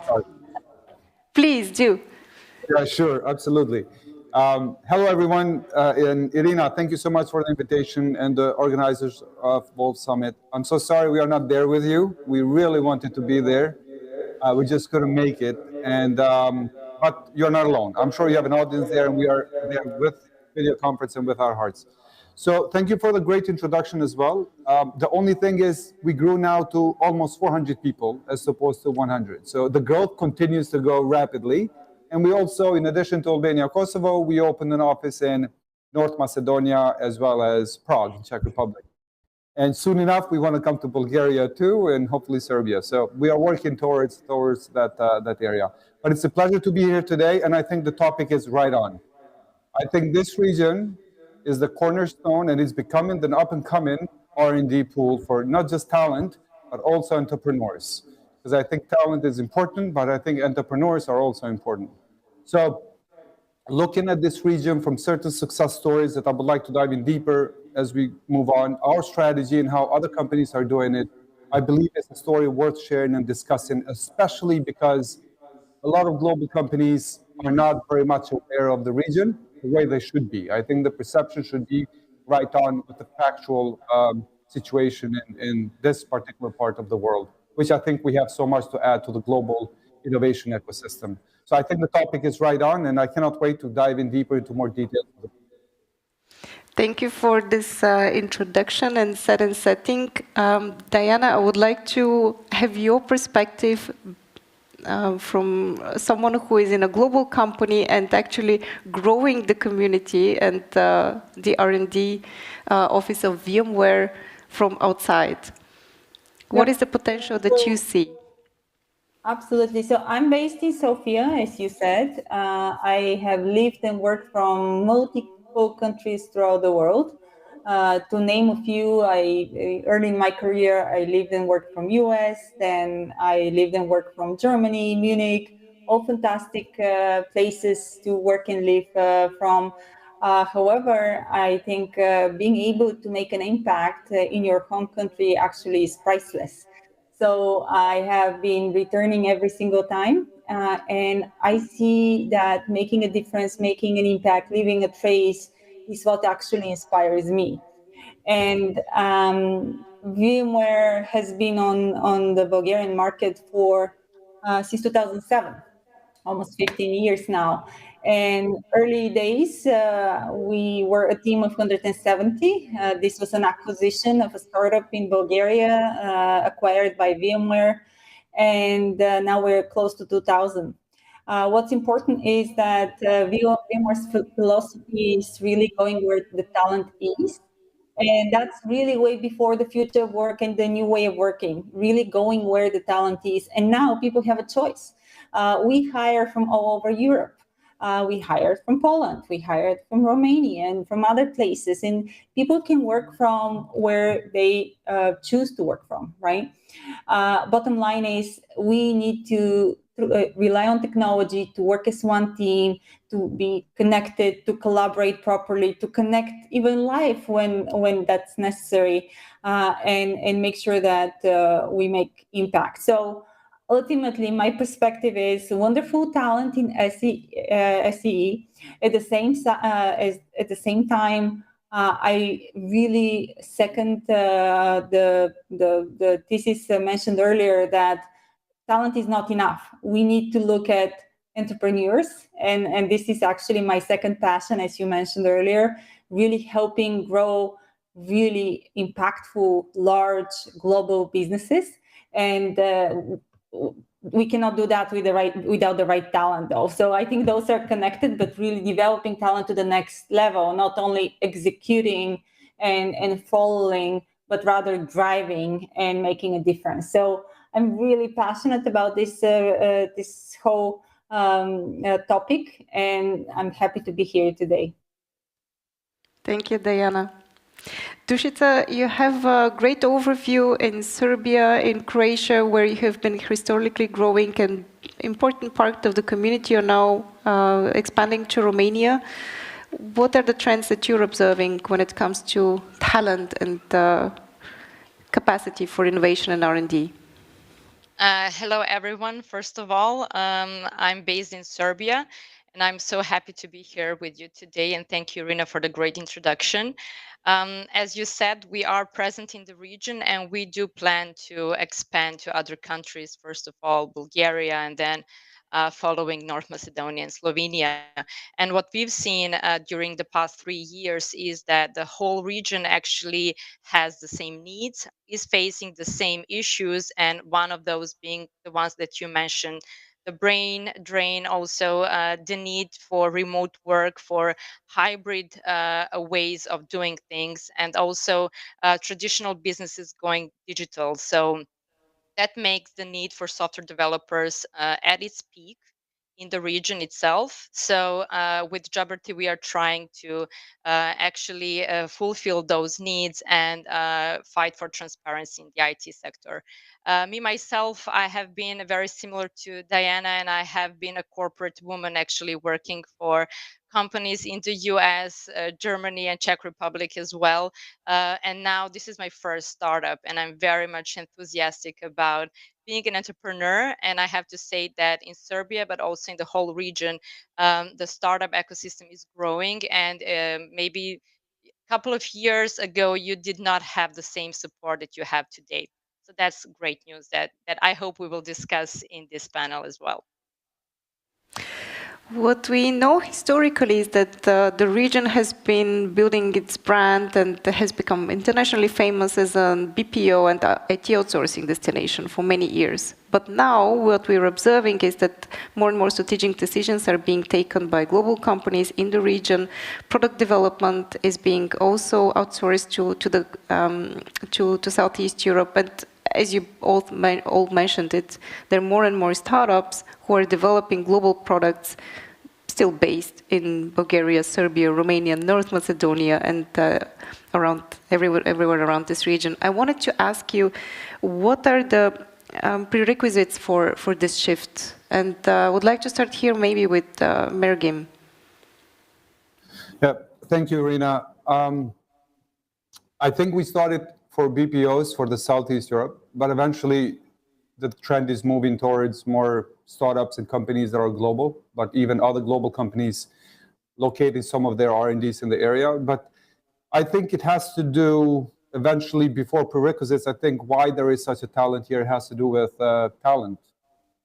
Please do. Yeah, sure, absolutely. Hello, everyone. And Irina, thank you so much for the invitation and the organizers of Wolf Summit. I'm so sorry we are not there with you. We really wanted to be there. We just couldn't make it. And but you're not alone. I'm sure you have an audience there, and we are there with video conference and with our hearts. So thank you for the great introduction as well. The only thing is we grew now to almost 400 people as opposed to 100. So the growth continues to go rapidly. And we also, in addition to Albania, Kosovo, we opened an office in North Macedonia as well as Prague in Czech Republic. And soon enough, we want to come to Bulgaria too, and hopefully Serbia. So we are working towards that area. But it's a pleasure to be here today, and I think the topic is right on. I think this region is the cornerstone, and it's becoming an up-and-coming R&D pool for not just talent, but also entrepreneurs. Because I think talent is important, but I think entrepreneurs are also important. So looking at this region from certain success stories that I would like to dive in deeper as we move on, our strategy and how other companies are doing it, I believe it's a story worth sharing and discussing, especially because a lot of global companies are not very much aware of the region the way they should be. I think the perception should be right on with the factual situation in this particular part of the world, which I think we have so much to add to the global innovation ecosystem. So I think the topic is right on, and I cannot wait to dive in deeper into more details. Thank you for this introduction and setting. Diana, I would like to have your perspective from someone who is in a global company and actually growing the community and the R&D office of VMware from outside. What is the potential that you see? Absolutely. So I'm based in Sofia, as you said. I have lived and worked from multiple countries throughout the world. To name a few, early in my career, I lived and worked from US, then I lived and worked from Germany, Munich, all fantastic places to work and live from. However, I think being able to make an impact in your home country actually is priceless. So I have been returning every single time, and I see that making a difference, making an impact, leaving a trace is what actually inspires me. And VMware has been on the Bulgarian market for since 2007, almost 15 years now. And early days, we were a team of 170. This was an acquisition of a startup in Bulgaria, acquired by VMware. And now we're close to 2,000. What's important is that VMware's philosophy is really going where the talent is. And that's really way before the future of work and the new way of working, really going where the talent is. And now people have a choice. We hire from all over Europe. We hired from Poland, we hired from Romania and from other places. And people can work from where they choose to work from, right? Bottom line is we need to rely on technology to work as one team, to be connected, to collaborate properly, to connect even live when that's necessary, and make sure that we make impact. So ultimately, my perspective is wonderful talent in SCE. At the same time, I really second the thesis mentioned earlier that talent is not enough. We need to look at entrepreneurs, and this is actually my second passion, as you mentioned earlier, really helping grow really impactful, large global businesses. And we cannot do that without the right talent, though. So I think those are connected, but really developing talent to the next level, not only executing and following, but rather driving and making a difference. So I'm really passionate about this this whole topic, and I'm happy to be here today. Thank you, Diana. Dušica, you have a great overview in Serbia, in Croatia, where you have been historically growing, and important part of the community are now expanding to Romania. What are the trends that you're observing when it comes to talent and capacity for innovation and R&D? Hello, everyone. First of all, I'm based in Serbia, and I'm so happy to be here with you today. And thank you, Irina, for the great introduction. As you said, we are present in the region, and we do plan to expand to other countries. First of all, Bulgaria, and then following North Macedonia and Slovenia. And what we've seen during the past 3 years is that the whole region actually has the same needs, is facing the same issues, and one of those being the ones that you mentioned, the brain drain, also the need for remote work, for hybrid ways of doing things, and also traditional businesses going digital. So that makes the need for software developers at its peak in the region itself. So with Jabberty, we are trying to actually fulfill those needs and fight for transparency in the IT sector. Me, myself, I have been very similar to Diana, and I have been a corporate woman actually working for companies in the US, Germany, and Czech Republic as well. And now this is my first startup, and I'm very much enthusiastic about being an entrepreneur. And I have to say that in Serbia, but also in the whole region, the startup ecosystem is growing. And maybe a couple of years ago, you did not have the same support that you have today. So that's great news that I hope we will discuss in this panel as well. What we know historically is that the region has been building its brand and has become internationally famous as a BPO and IT outsourcing destination for many years. But now what we're observing is that more and more strategic decisions are being taken by global companies in the region. Product development is being also outsourced to Southeast Europe. And as you all mentioned it, there are more and more startups who are developing global products still based in Bulgaria, Serbia, Romania, North Macedonia, and around everywhere around this region. I wanted to ask you, what are the prerequisites for this shift? And I would like to start here maybe with Mergim. Yeah, thank you, Irina. I think we started for BPOs for the Southeast Europe, but eventually the trend is moving towards more startups and companies that are global, but even other global companies locating some of their R&Ds in the area. But I think it has to do eventually, before prerequisites, I think why there is such a talent here has to do with talent.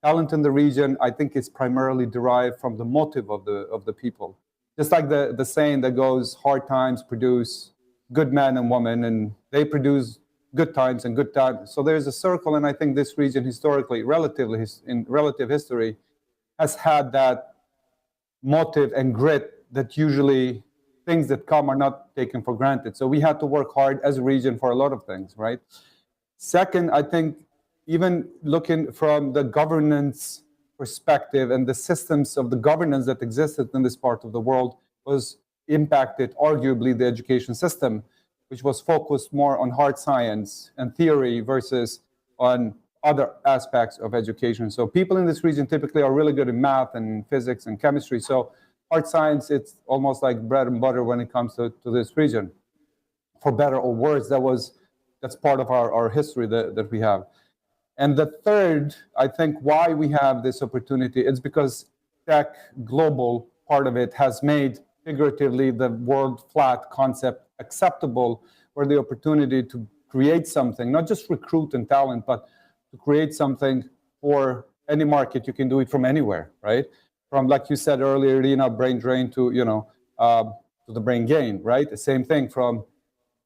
Talent in the region, I think, is primarily derived from the motive of the people. Just like the saying that goes, hard times produce good men and women, and they produce good times and good times. So there's a circle, and I think this region historically, in relative history, has had that motive and grit that usually things that come are not taken for granted. So we had to work hard as a region for a lot of things, right? Second, I think even looking from the governance perspective and the systems of the governance that existed in this part of the world was impacted, arguably, the education system, which was focused more on hard science and theory versus on other aspects of education. So people in this region typically are really good in math and physics and chemistry. So hard science, it's almost like bread and butter when it comes to this region. For better or worse, that's part of our history that we have. And the third, I think, why we have this opportunity, it's because tech global part of it has made figuratively the world flat concept acceptable, where the opportunity to create something, not just recruit and talent, but to create something for any market, you can do it from anywhere, right? From, like you said earlier, Irina, brain drain to, to the brain gain, right? The same thing, from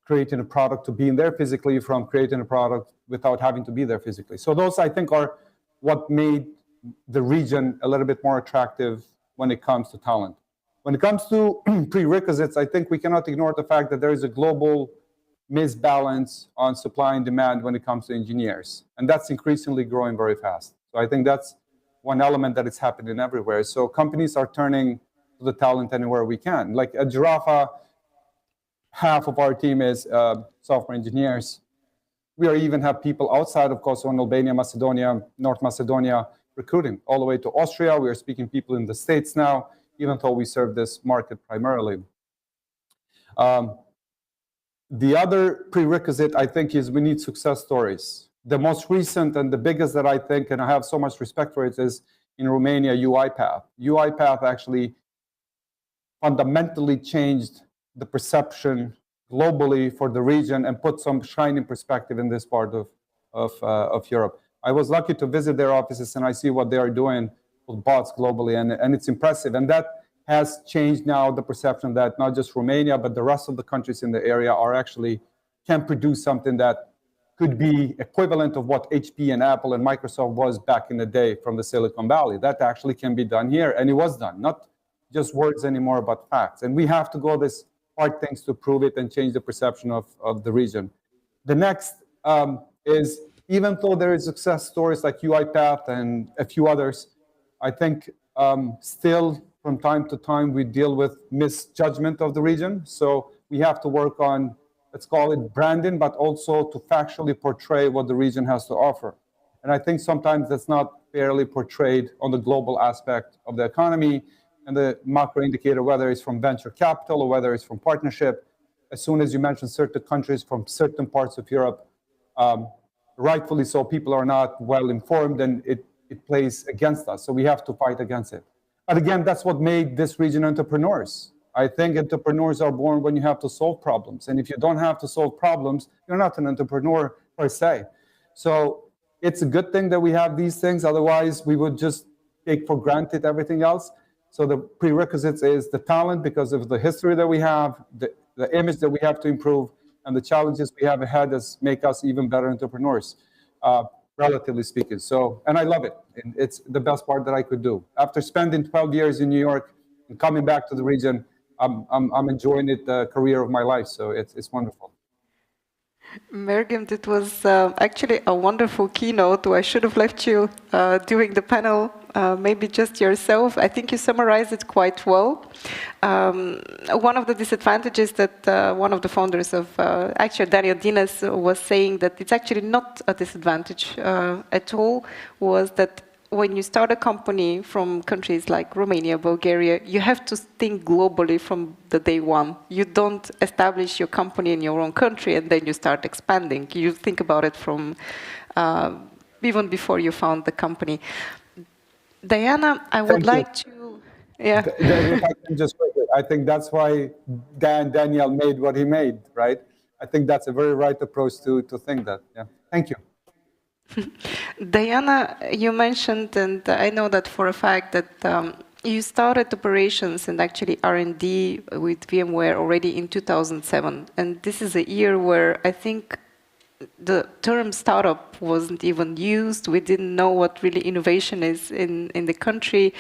creating a product to being there physically, from creating a product without having to be there physically. So those, I think, are what made the region a little bit more attractive when it comes to talent. When it comes to prerequisites, I think we cannot ignore the fact that there is a global misbalance on supply and demand when it comes to engineers. And that's increasingly growing very fast. So I think that's one element that is happening everywhere. So companies are turning to the talent anywhere we can. Like at Giraffa, half of our team is software engineers. We even have people outside of Kosovo and Albania, Macedonia, North Macedonia, recruiting all the way to Austria. We are speaking people in the States now, even though we serve this market primarily. The other prerequisite, I think, is we need success stories. The most recent and the biggest that I think, and I have so much respect for it, is in Romania, UiPath. UiPath actually fundamentally changed the perception globally for the region and put some shining perspective in this part of Europe. I was lucky to visit their offices, and I see what they are doing bots globally, and it's impressive. And that has changed now the perception that not just Romania, but the rest of the countries in the area are actually can produce something that could be equivalent of what HP and Apple and Microsoft was back in the day from the Silicon Valley. That actually can be done here, and it was done, not just words anymore, but facts. And we have to go this hard things to prove it and change the perception of the region. The next is, even though there is success stories like UiPath and a few others, I think still from time to time we deal with misjudgment of the region. So we have to work on, let's call it branding, but also to factually portray what the region has to offer. And I think sometimes that's not fairly portrayed on the global aspect of the economy and the macro indicator, whether it's from venture capital or whether it's from partnership. As soon as you mention certain countries from certain parts of Europe, rightfully so, people are not well informed, and it plays against us. So we have to fight against it. But again, that's what made this region entrepreneurs. I think entrepreneurs are born when you have to solve problems. And if you don't have to solve problems, you're not an entrepreneur per se. So it's a good thing that we have these things. Otherwise, we would just take for granted everything else. So the prerequisites is the talent, because of the history that we have, the image that we have to improve, and the challenges we have ahead us make us even better entrepreneurs, relatively speaking. So, and I love it. And it's the best part that I could do. After spending 12 years in New York and coming back to the region, I'm enjoying it, the career of my life. So it's wonderful. Mergim, it was actually a wonderful keynote. I should have left you during the panel, maybe just yourself. I think you summarized it quite well. One of the disadvantages that one of the founders of, actually Daniel Dines, was saying that it's actually not a disadvantage at all, was that when you start a company from countries like Romania, Bulgaria, you have to think globally from the day one. You don't establish your company in your own country and then you start expanding. You think about it from even before you found the company. Diana, I would like to... Yeah. I think that's why Daniel made what he made, right? I think that's a very right approach to think that. Yeah. Thank you. Diana, you mentioned, and I know that for a fact, that you started operations and actually R&D with VMware already in 2007. And this is a year where I think the term startup wasn't even used. We didn't know what really innovation is in the country.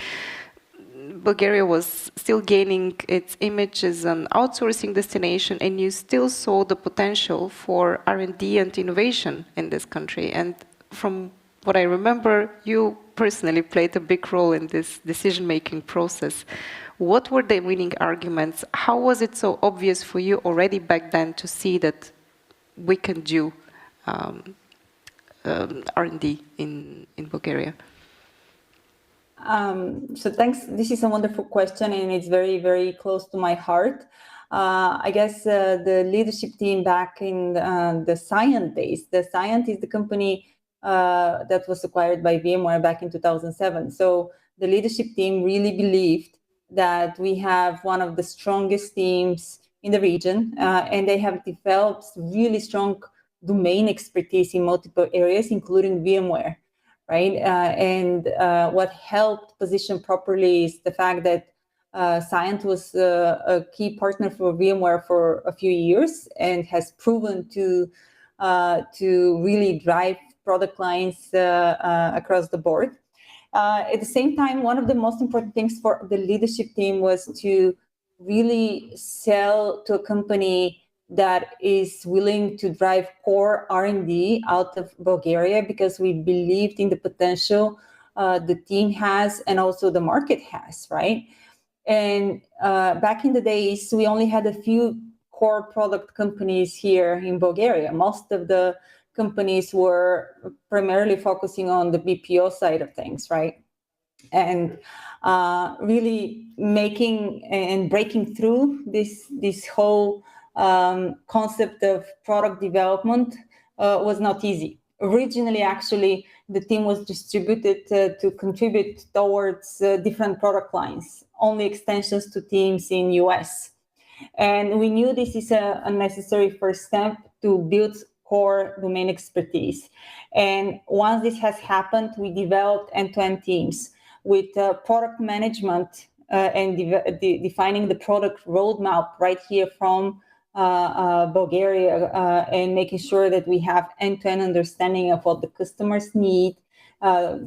Bulgaria was still gaining its image as an outsourcing destination, and you still saw the potential for R&D and innovation in this country. And from what I remember, you personally played a big role in this decision-making process. What were the winning arguments? How was it so obvious for you already back then to see that we can do R&D in Bulgaria? So thanks. This is a wonderful question, and it's very, very close to my heart. I guess the leadership team back in the Scient days, the Scient is the company that was acquired by VMware back in 2007. So the leadership team really believed that we have one of the strongest teams in the region, and they have developed really strong domain expertise in multiple areas, including VMware, right? And what helped position properly is the fact that Scient was a key partner for VMware for a few years and has proven to really drive product lines across the board. At the same time, one of the most important things for the leadership team was to really sell to a company that is willing to drive core R&D out of Bulgaria, because we believed in the potential the team has and also the market has, right? And back in the days, we only had a few core product companies here in Bulgaria. Most of the companies were primarily focusing on the BPO side of things, right? And really making and breaking through this whole concept of product development was not easy. Originally, actually, the team was distributed to contribute towards different product lines, only extensions to teams in US. And we knew this is a necessary first step to build core domain expertise. And once this has happened, we developed end-to-end teams with product management and defining the product roadmap right here from Bulgaria, and making sure that we have end-to-end understanding of what the customers need,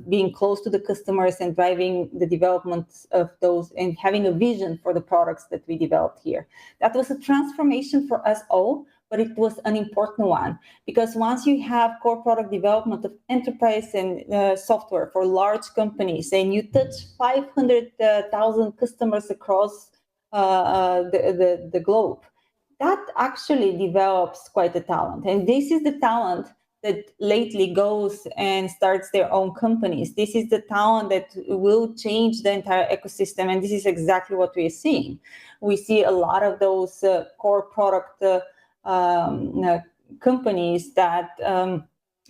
being close to the customers and driving the development of those and having a vision for the products that we developed here. That was a transformation for us all, but it was an important one, because once you have core product development of enterprise and software for large companies, and you touch 500,000 customers across the globe, that actually develops quite a talent. And this is the talent that lately goes and starts their own companies. This is the talent that will change the entire ecosystem, and this is exactly what we are seeing. We see a lot of those core product companies that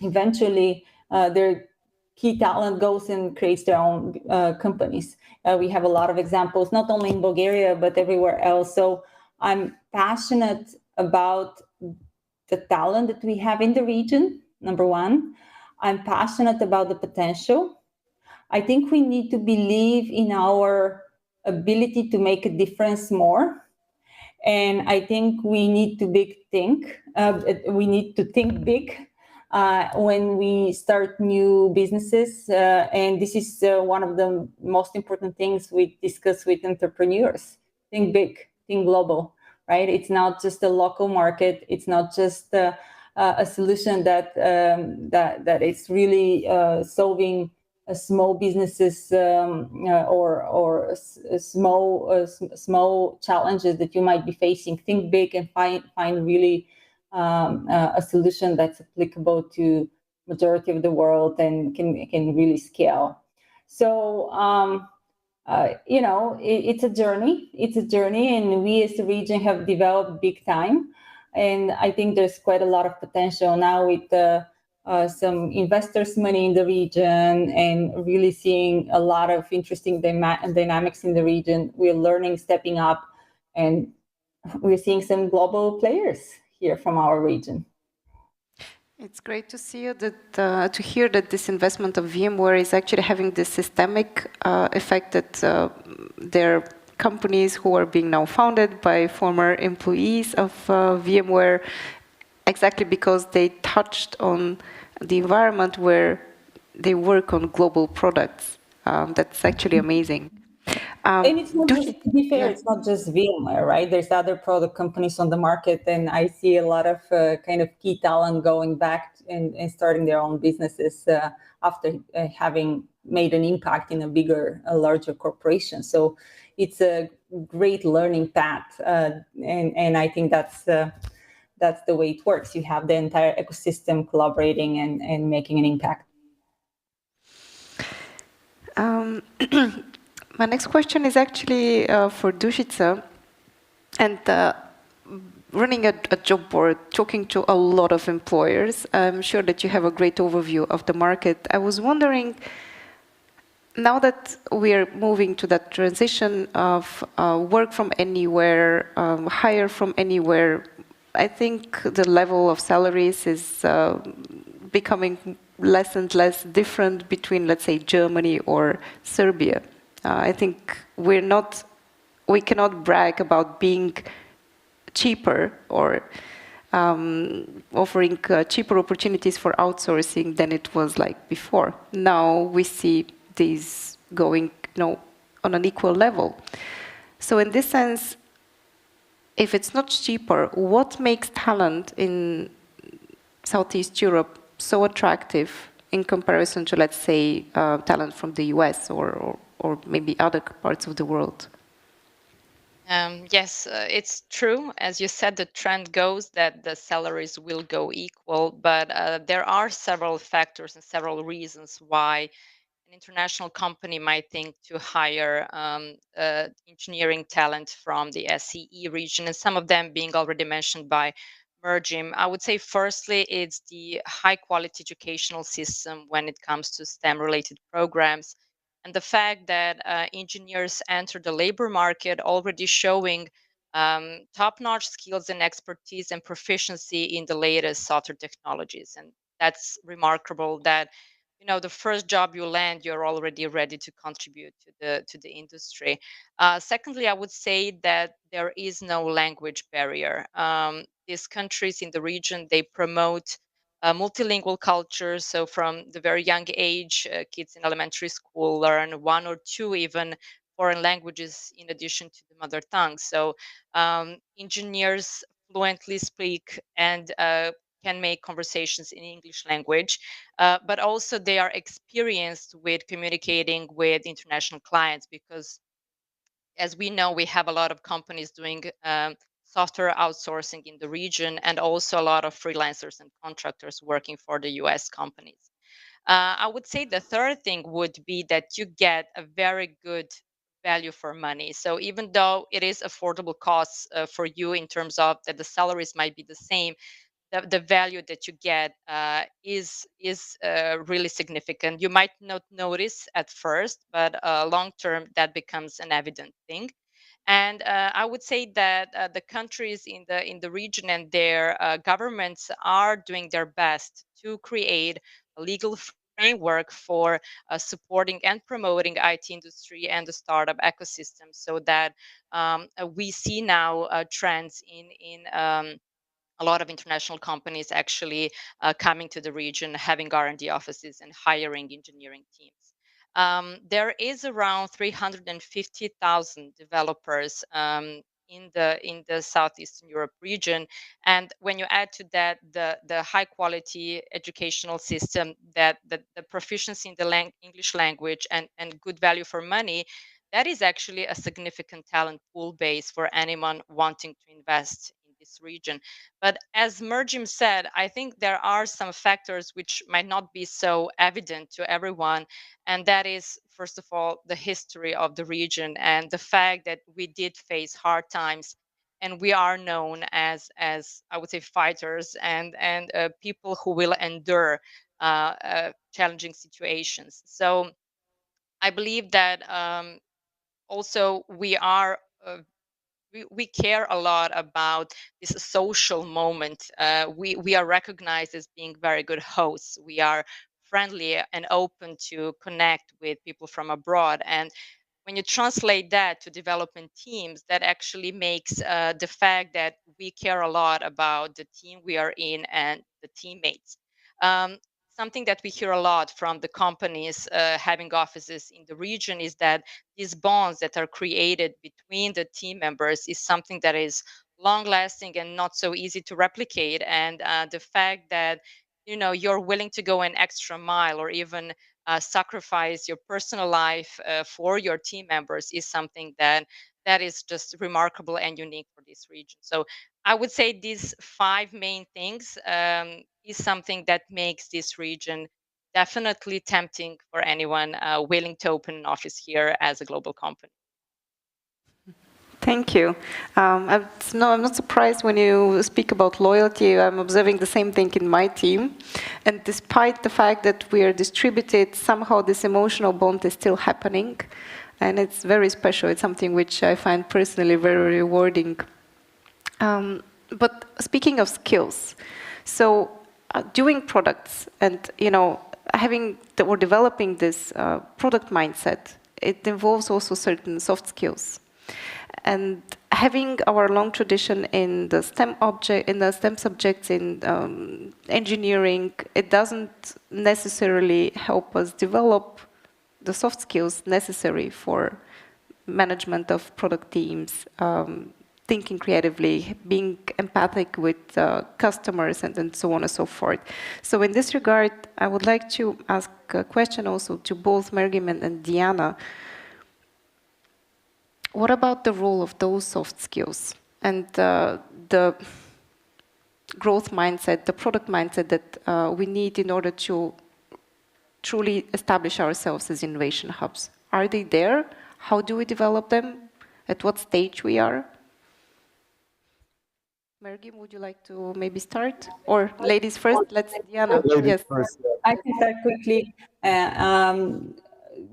eventually their key talent goes and creates their own companies. We have a lot of examples, not only in Bulgaria, but everywhere else. So I'm passionate about the talent that we have in the region, number one. I'm passionate about the potential. I think we need to believe in our ability to make a difference more. And I think we need to think big when we start new businesses. And this is one of the most important things we discuss with entrepreneurs. Think big, think global, right? It's not just a local market. It's not just a solution that is really solving small businesses or small challenges that you might be facing. Think big and find really a solution that's applicable to majority of the world and can really scale. So it's a journey. It's a journey, and we as a region have developed big time. And I think there's quite a lot of potential now with some investors' money in the region and really seeing a lot of interesting dynamics in the region. We're learning, stepping up, and we're seeing some global players here from our region. It's great to see you to hear that this investment of VMware is actually having this systemic effect, that there are companies who are being now founded by former employees of VMware, exactly because they touched on the environment where they work on global products. That's actually amazing. And it's not just, to be fair, it's not just VMware, right? There's other product companies on the market, and I see a lot of kind of key talent going back and starting their own businesses after having made an impact in a larger corporation. So it's a great learning path, and I think that's the way it works. You have the entire ecosystem collaborating and making an impact. My next question is actually for Dušica. And running a job board, talking to a lot of employers, I'm sure that you have a great overview of the market. I was wondering, now that we're moving to that transition of work from anywhere, hire from anywhere, I think the level of salaries is becoming less and less different between, let's say, Germany or Serbia. I think we cannot brag about being cheaper or offering cheaper opportunities for outsourcing than it was like before. Now we see these going, on an equal level. So in this sense, if it's not cheaper, what makes talent in Southeast Europe so attractive in comparison to, let's say, talent from the US or maybe other parts of the world? Yes, it's true. As you said, the trend goes that the salaries will go equal, but there are several factors and several reasons why an international company might think to hire engineering talent from the SEE region, and some of them being already mentioned by Merjim. I would say firstly, it's the high quality educational system when it comes to STEM related programs, and the fact that engineers enter the labor market already showing top-notch skills and expertise and proficiency in the latest software technologies. And that's remarkable that the first job you land, you're already ready to contribute to the industry. Secondly, I would say that there is no language barrier. These countries in the region, they promote multilingual culture. So from the very young age, kids in elementary school learn one or two even foreign languages in addition to the mother tongue. So engineers fluently speak and can make conversations in English language, but also they are experienced with communicating with international clients because, as we know, we have a lot of companies doing software outsourcing in the region and also a lot of freelancers and contractors working for the US companies. I would say the third thing would be that you get a very good value for money. So even though it is affordable costs for you in terms of that the salaries might be the same, the value that you get is really significant. You might not notice at first, but long term that becomes an evident thing. And I would say that the countries in the region and their governments are doing their best to create a legal framework for supporting and promoting IT industry and the startup ecosystem, so that we see now trends in a lot of international companies actually coming to the region, having R&D offices and hiring engineering teams. There is around 350,000 developers in the southeastern Europe region, and when you add to that the high quality educational system, that the proficiency in the English language and good value for money, that is actually a significant talent pool base for anyone wanting to invest in this region. But as Merjim said, I think there are some factors which might not be so evident to everyone. And that is, first of all, the history of the region and the fact that we did face hard times. And we are known as I would say, fighters and people who will endure challenging situations. So I believe that also we care a lot about this social moment. We are recognized as being very good hosts. We are friendly and open to connect with people from abroad. And when you translate that to development teams, that actually makes the fact that we care a lot about the team we are in and the teammates. Um, Something that we hear a lot from the companies having offices in the region is that these bonds that are created between the team members is something that is long lasting and not so easy to replicate. And the fact that you're willing to go an extra mile or even sacrifice your personal life for your team members is something that is just remarkable and unique for this region. So I would say these five main things is something that makes this region definitely tempting for anyone willing to open an office here as a global company. Thank you. I'm not surprised when you speak about loyalty. I'm observing the same thing in my team. And despite the fact that we are distributed, somehow this emotional bond is still happening. And it's very special. It's something which I find personally very rewarding. But speaking of skills, so doing products and, having or developing this product mindset, it involves also certain soft skills. And having our long tradition in the STEM subjects in engineering, it doesn't necessarily help us develop the soft skills necessary for management of product teams, thinking creatively, being empathic with customers, and so on and so forth. So in this regard, I would like to ask a question also to both Mergim and Diana. What about the role of those soft skills and the growth mindset, the product mindset that we need in order to truly establish ourselves as innovation hubs? Are they there? How do we develop them? At what stage we are? Mergim, would you like to maybe start? Or ladies first? Let's, Diana. Yes. First, I can start quickly.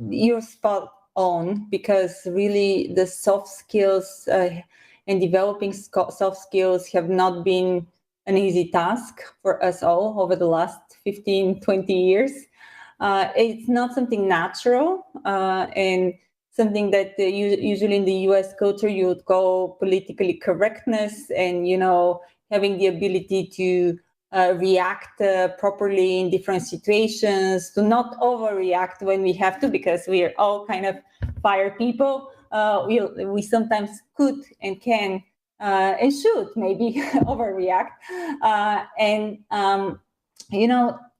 You're spot on, because really the soft skills and developing soft skills have not been an easy task for us all over the last 15, 20 years. It's not something natural, and something that usually in the US culture you would call politically correctness, and having the ability to react properly in different situations, to not overreact when we have to, because we are all kind of fire people. We sometimes could and can and should maybe overreact, and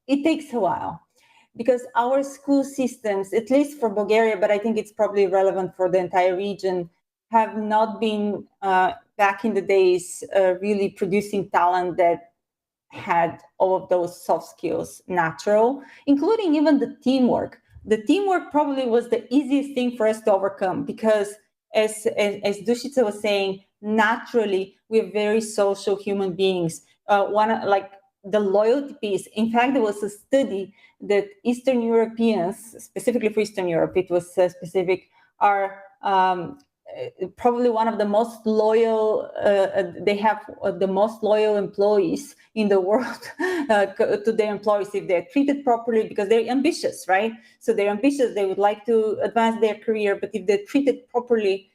it takes a while, because our school systems, at least for Bulgaria, but I think it's probably relevant for the entire region, have not been back in the days really producing talent that had all of those soft skills natural, including even the teamwork. The teamwork probably was the easiest thing for us to overcome, because as Dušica was saying, naturally we're very social human beings. The loyalty piece. In fact, there was a study that Eastern Europeans, specifically for Eastern Europe, it was specific, are probably one of the most loyal, they have the most loyal employees in the world to their employees if they're treated properly, because they're ambitious, right? So they're ambitious, they would like to advance their career, but if they're treated properly,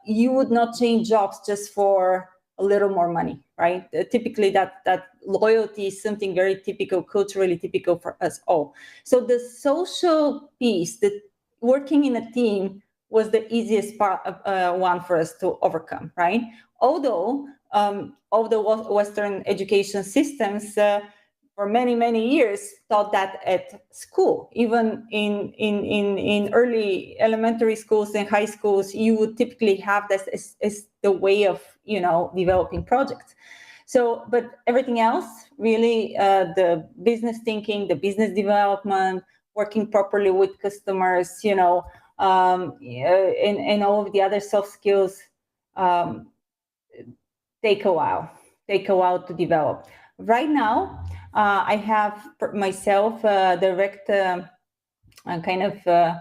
you would not change jobs just for a little more money, right? Typically that loyalty is something very typical, culturally typical for us all. So the social piece, the working in a team, was the easiest one for us to overcome, right? Although all the Western education systems for many, many years taught that at school. Even in early elementary schools and high schools, you would typically have this as the way of developing projects. So, but everything else, really, the business thinking, the business development, working properly with customers, and all of the other soft skills take a while to develop. Right now, I have myself direct kind of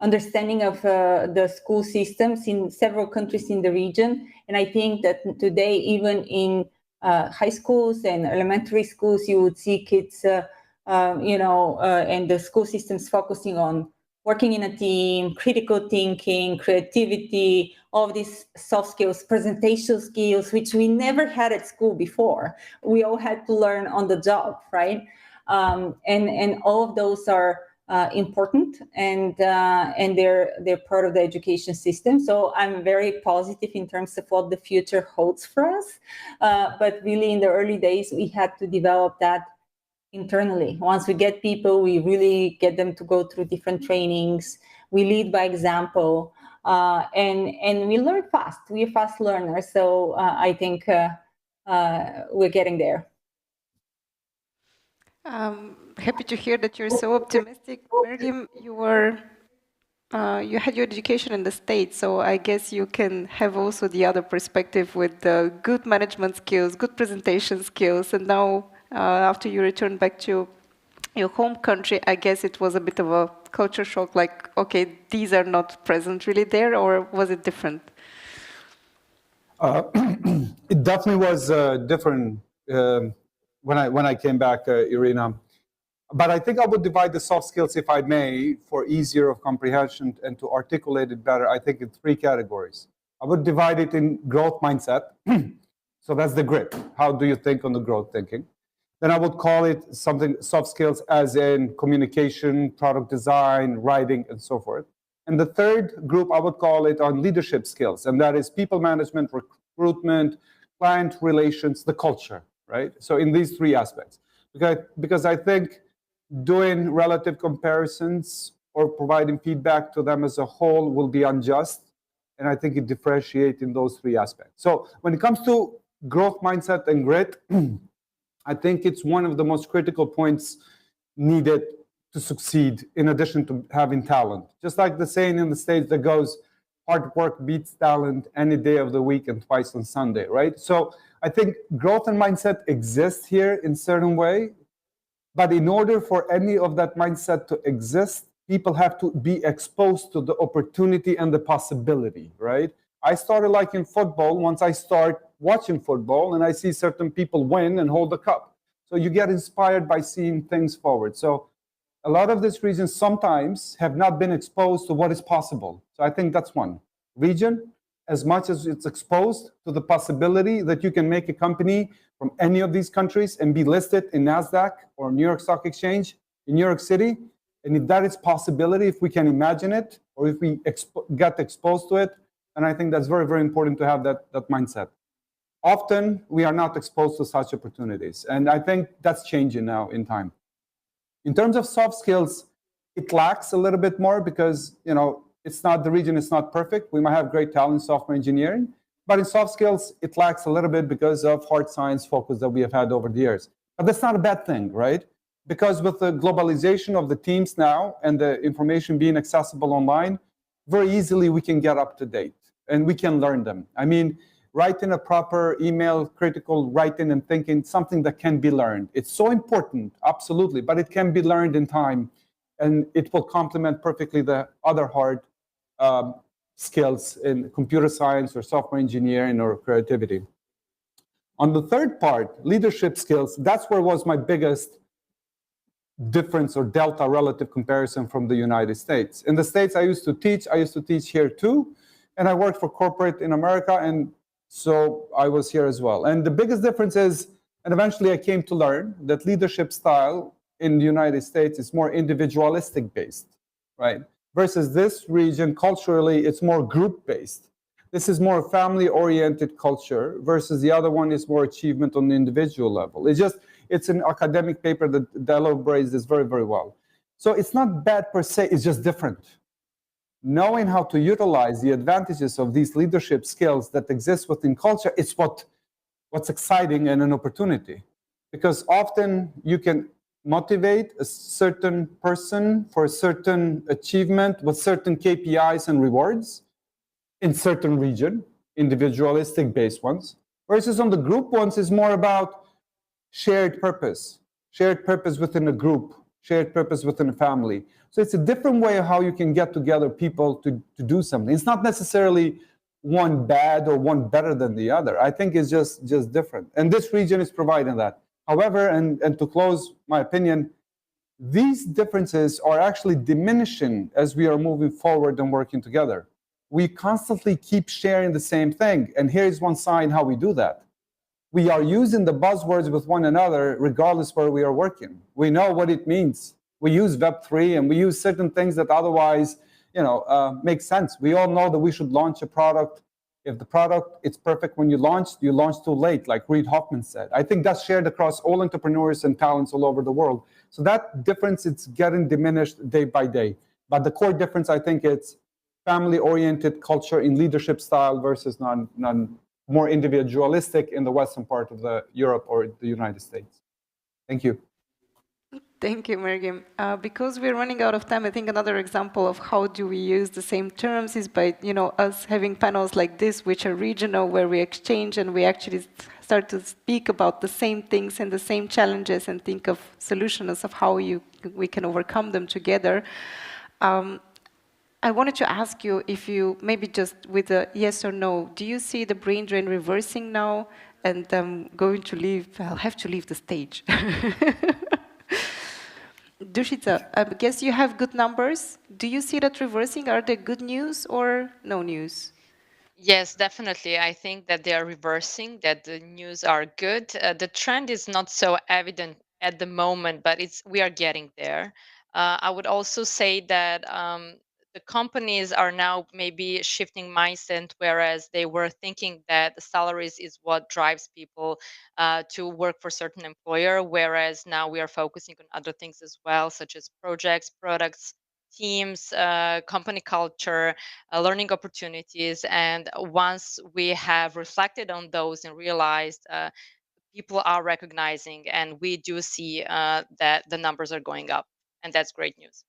understanding of the school systems in several countries in the region. And I think that today, even in high schools and elementary schools, you would see kids, and the school systems focusing on working in a team, critical thinking, creativity, all of these soft skills, presentation skills, which we never had at school before. We all had to learn on the job, right? And all of those are important, and they're part of the education system. So I'm very positive in terms of what the future holds for us. But really, in the early days, we had to develop that internally. Once we get people, we really get them to go through different trainings. We lead by example, and we learn fast. We're fast learners, so I think we're getting there. Happy to hear that you're so optimistic. Mergim, you had your education in the States, so I guess you can have also the other perspective with the good management skills, good presentation skills, and now after you returned back to your home country, I guess it was a bit of a culture shock, like, okay, these are not present really there, or was it different? It definitely was different when I came back, Irina. But I think I would divide the soft skills, if I may, for easier of comprehension and to articulate it better, I think in 3 categories. I would divide it in growth mindset. So that's the grit. How do you think on the growth thinking? Then I would call it something soft skills as in communication, product design, writing, and so forth. And the third group, I would call it on leadership skills, and that is people management, recruitment, client relations, the culture, right? So in these 3 aspects, because I think doing relative comparisons or providing feedback to them as a whole will be unjust, and I think it differentiates in those 3 aspects. So when it comes to growth mindset and grit, I think it's one of the most critical points needed to succeed, in addition to having talent. Just like the saying in the States that goes, hard work beats talent any day of the week and twice on Sunday, right? So I think growth and mindset exists here in a certain way, but in order for any of that mindset to exist, people have to be exposed to the opportunity and the possibility, right? I started liking football once I start watching football and I see certain people win and hold the cup. So you get inspired by seeing things forward. So A lot of these regions sometimes have not been exposed to what is possible. So I think that's one. Region, as much as it's exposed to the possibility that you can make a company from any of these countries and be listed in NASDAQ or New York Stock Exchange in New York City, and if that is possibility, if we can imagine it, or if we get exposed to it, and I think that's very, very important to have that mindset. Often, we are not exposed to such opportunities, and I think that's changing now in time. In terms of soft skills, it lacks a little bit more because, it's not, the region is not perfect. We might have great talent in software engineering, but in soft skills, it lacks a little bit because of hard science focus that we have had over the years. But that's not a bad thing, right? Because with the globalization of the teams now and the information being accessible online, very easily we can get up to date and we can learn them. I mean, writing a proper email, critical writing and thinking, something that can be learned. It's so important, absolutely, but it can be learned in time and it will complement perfectly the other hard skills in computer science or software engineering or creativity. On the third part, leadership skills, that's where was my biggest difference or delta relative comparison from the United States. In the States, I used to teach here too, and I worked for corporate in America, and so I was here as well. And the biggest difference is, and eventually I came to learn that leadership style in the United States is more individualistic based, right? Versus this region, culturally, it's more group based. This is more family-oriented culture versus the other one is more achievement on the individual level. It's an academic paper that elaborates this very, very well. So it's not bad per se, it's just different. Knowing how to utilize the advantages of these leadership skills that exist within culture, it's what's exciting and an opportunity. Because often you can motivate a certain person for a certain achievement with certain KPIs and rewards in certain region, individualistic based ones, versus on the group ones is more about shared purpose within a group, shared purpose within a family. So it's a different way of how you can get together people to do something. It's not necessarily one bad or one better than the other. I think it's just different. And this region is providing that. However, and to close my opinion, these differences are actually diminishing as we are moving forward and working together. We constantly keep sharing the same thing. And here's one sign how we do that. We are using the buzzwords with one another regardless where we are working. We know what it means. We use Web3 and we use certain things that otherwise, make sense. We all know that we should launch a product. If the product is perfect when you launch too late, like Reid Hoffman said. I think that's shared across all entrepreneurs and talents all over the world. So that difference, it's getting diminished day by day. But the core difference, I think it's family-oriented culture in leadership style versus more individualistic in the western part of Europe or the United States. Thank you. Thank you, Mergim. Because we're running out of time, I think another example of how do we use the same terms is by us having panels like this, which are regional, where we exchange and we actually start to speak about the same things and the same challenges and think of solutions of how we can overcome them together. I wanted to ask you if you, maybe just with a yes or no, do you see the brain drain reversing now? And I'm going to leave, I'll have to leave the stage. Dushita, I guess you have good numbers. Do you see that reversing? Are they good news or no news? Yes, definitely. I think that they are reversing, that the news are good. The trend is not so evident at the moment, but we are getting there. I would also say that the companies are now maybe shifting mindset, whereas they were thinking that the salaries is what drives people to work for certain employer, whereas now we are focusing on other things as well, such as projects, products, teams, company culture, learning opportunities. And once we have reflected on those and realized people are recognizing, and we do see that the numbers are going up, and that's great news.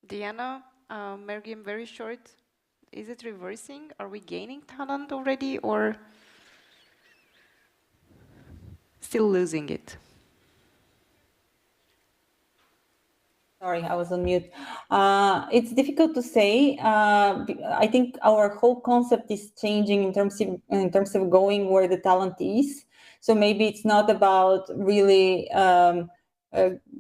Diana, Mergim, very short. Is it reversing? Are we gaining talent already or still losing it? Sorry, I was on mute. It's difficult to say. I think our whole concept is changing in terms of going where the talent is. So maybe it's not about really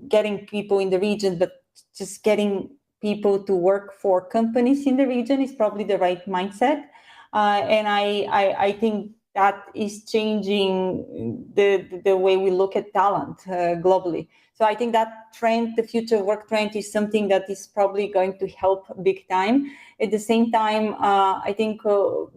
getting people in the region, but just getting people to work for companies in the region is probably the right mindset. And I think that is changing the way we look at talent globally. So I think that trend, the future work trend, is something that is probably going to help big time. At the same time, I think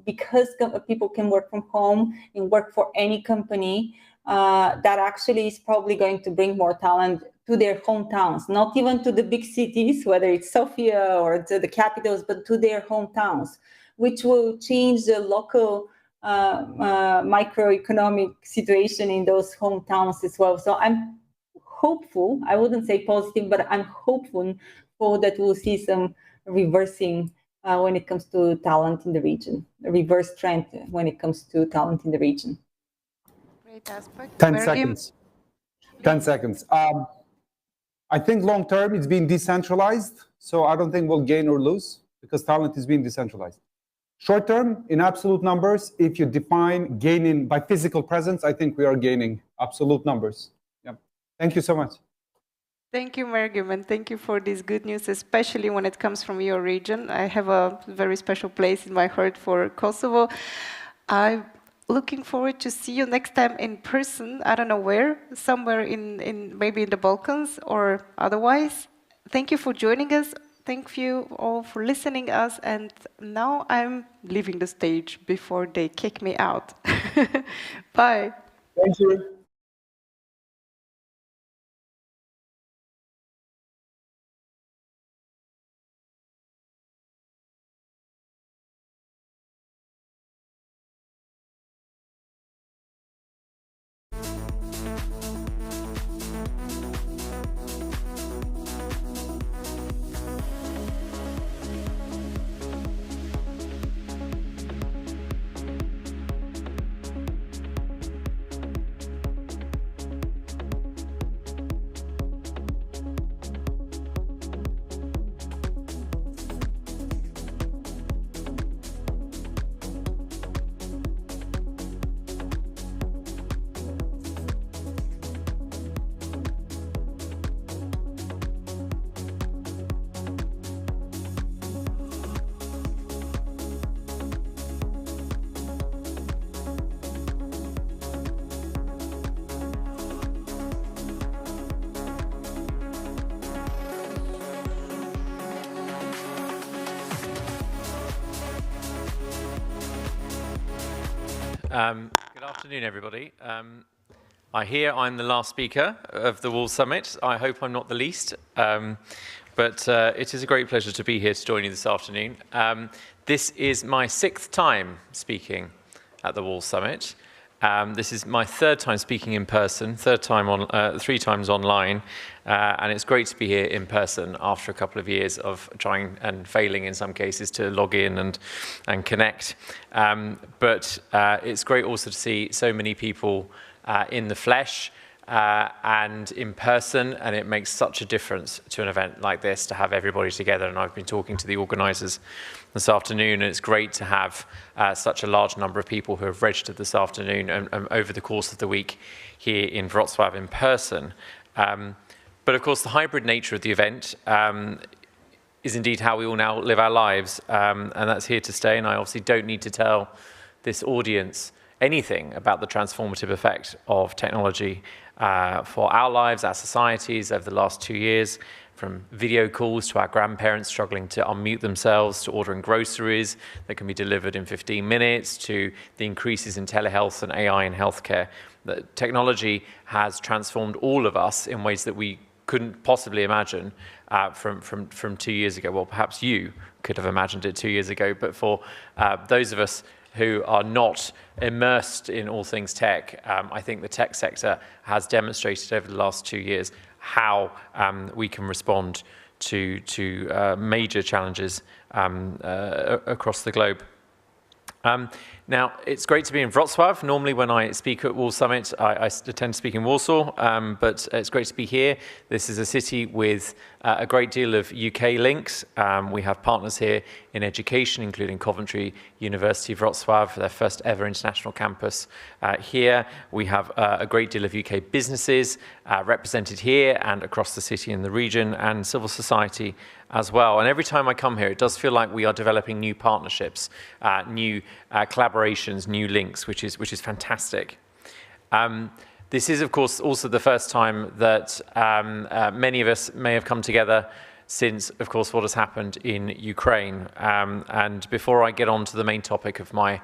because people can work from home and work for any company, that actually is probably going to bring more talent to their hometowns, not even to the big cities, whether it's Sofia or to the capitals, but to their hometowns, which will change the local microeconomic situation in those hometowns as well. So I'm hopeful, I wouldn't say positive, but I'm hopeful that we'll see some reversing when it comes to talent in the region, a reverse trend when it comes to talent in the region. Great aspect. 10 seconds. 10 seconds. I think long term it's being decentralized, so I don't think we'll gain or lose because talent is being decentralized. Short term, in absolute numbers, if you define gaining by physical presence, I think we are gaining absolute numbers. Yeah. Thank you so much. Thank you, Mergim, and thank you for this good news, especially when it comes from your region. I have a very special place in my heart for Kosovo. I'm looking forward to see you next time in person. I don't know where, somewhere in maybe in the Balkans or otherwise. Thank you for joining us. Thank you all for listening us. And now I'm leaving the stage before they kick me out. Bye. Thank you. Good afternoon, everybody. I hear I'm the last speaker of the Wall Summit. I hope I'm not the least, but it is a great pleasure to be here to join you this afternoon. This is my 6th time speaking at the Wall Summit. This is my 3rd time speaking in person, 3 times online, and it's great to be here in person after a couple of years of trying and failing in some cases to log in and connect. But it's great also to see so many people in the flesh and in person, and it makes such a difference to an event like this to have everybody together. And I've been talking to the organisers this afternoon, and it's great to have such a large number of people who have registered this afternoon and over the course of the week here in Wrocław in person. But of course, the hybrid nature of the event is indeed how we all now live our lives, and that's here to stay. And I obviously don't need to tell this audience anything about the transformative effect of technology for our lives, our societies over the last 2 years, from video calls to our grandparents struggling to unmute themselves, to ordering groceries that can be delivered in 15 minutes, to the increases in telehealth and AI in healthcare. The technology has transformed all of us in ways that we couldn't possibly imagine from 2 years ago. Well, perhaps you could have imagined it 2 years ago, but for those of us who are not immersed in all things tech, I think the tech sector has demonstrated over the last 2 years how we can respond to major challenges across the globe. Now, it's great to be in Wrocław. Normally when I speak at Wall Summit, I tend to speak in Warsaw, but it's great to be here. This is a city with a great deal of UK links. We have partners here in education, including Coventry University Wrocław, their first ever international campus here. We have a great deal of UK businesses represented here and across the city and the region, and civil society as well. And every time I come here, it does feel like we are developing new partnerships, new collaborations, new links, which is fantastic. This is, of course, also the first time that many of us may have come together since, of course, what has happened in Ukraine. And before I get on to the main topic of my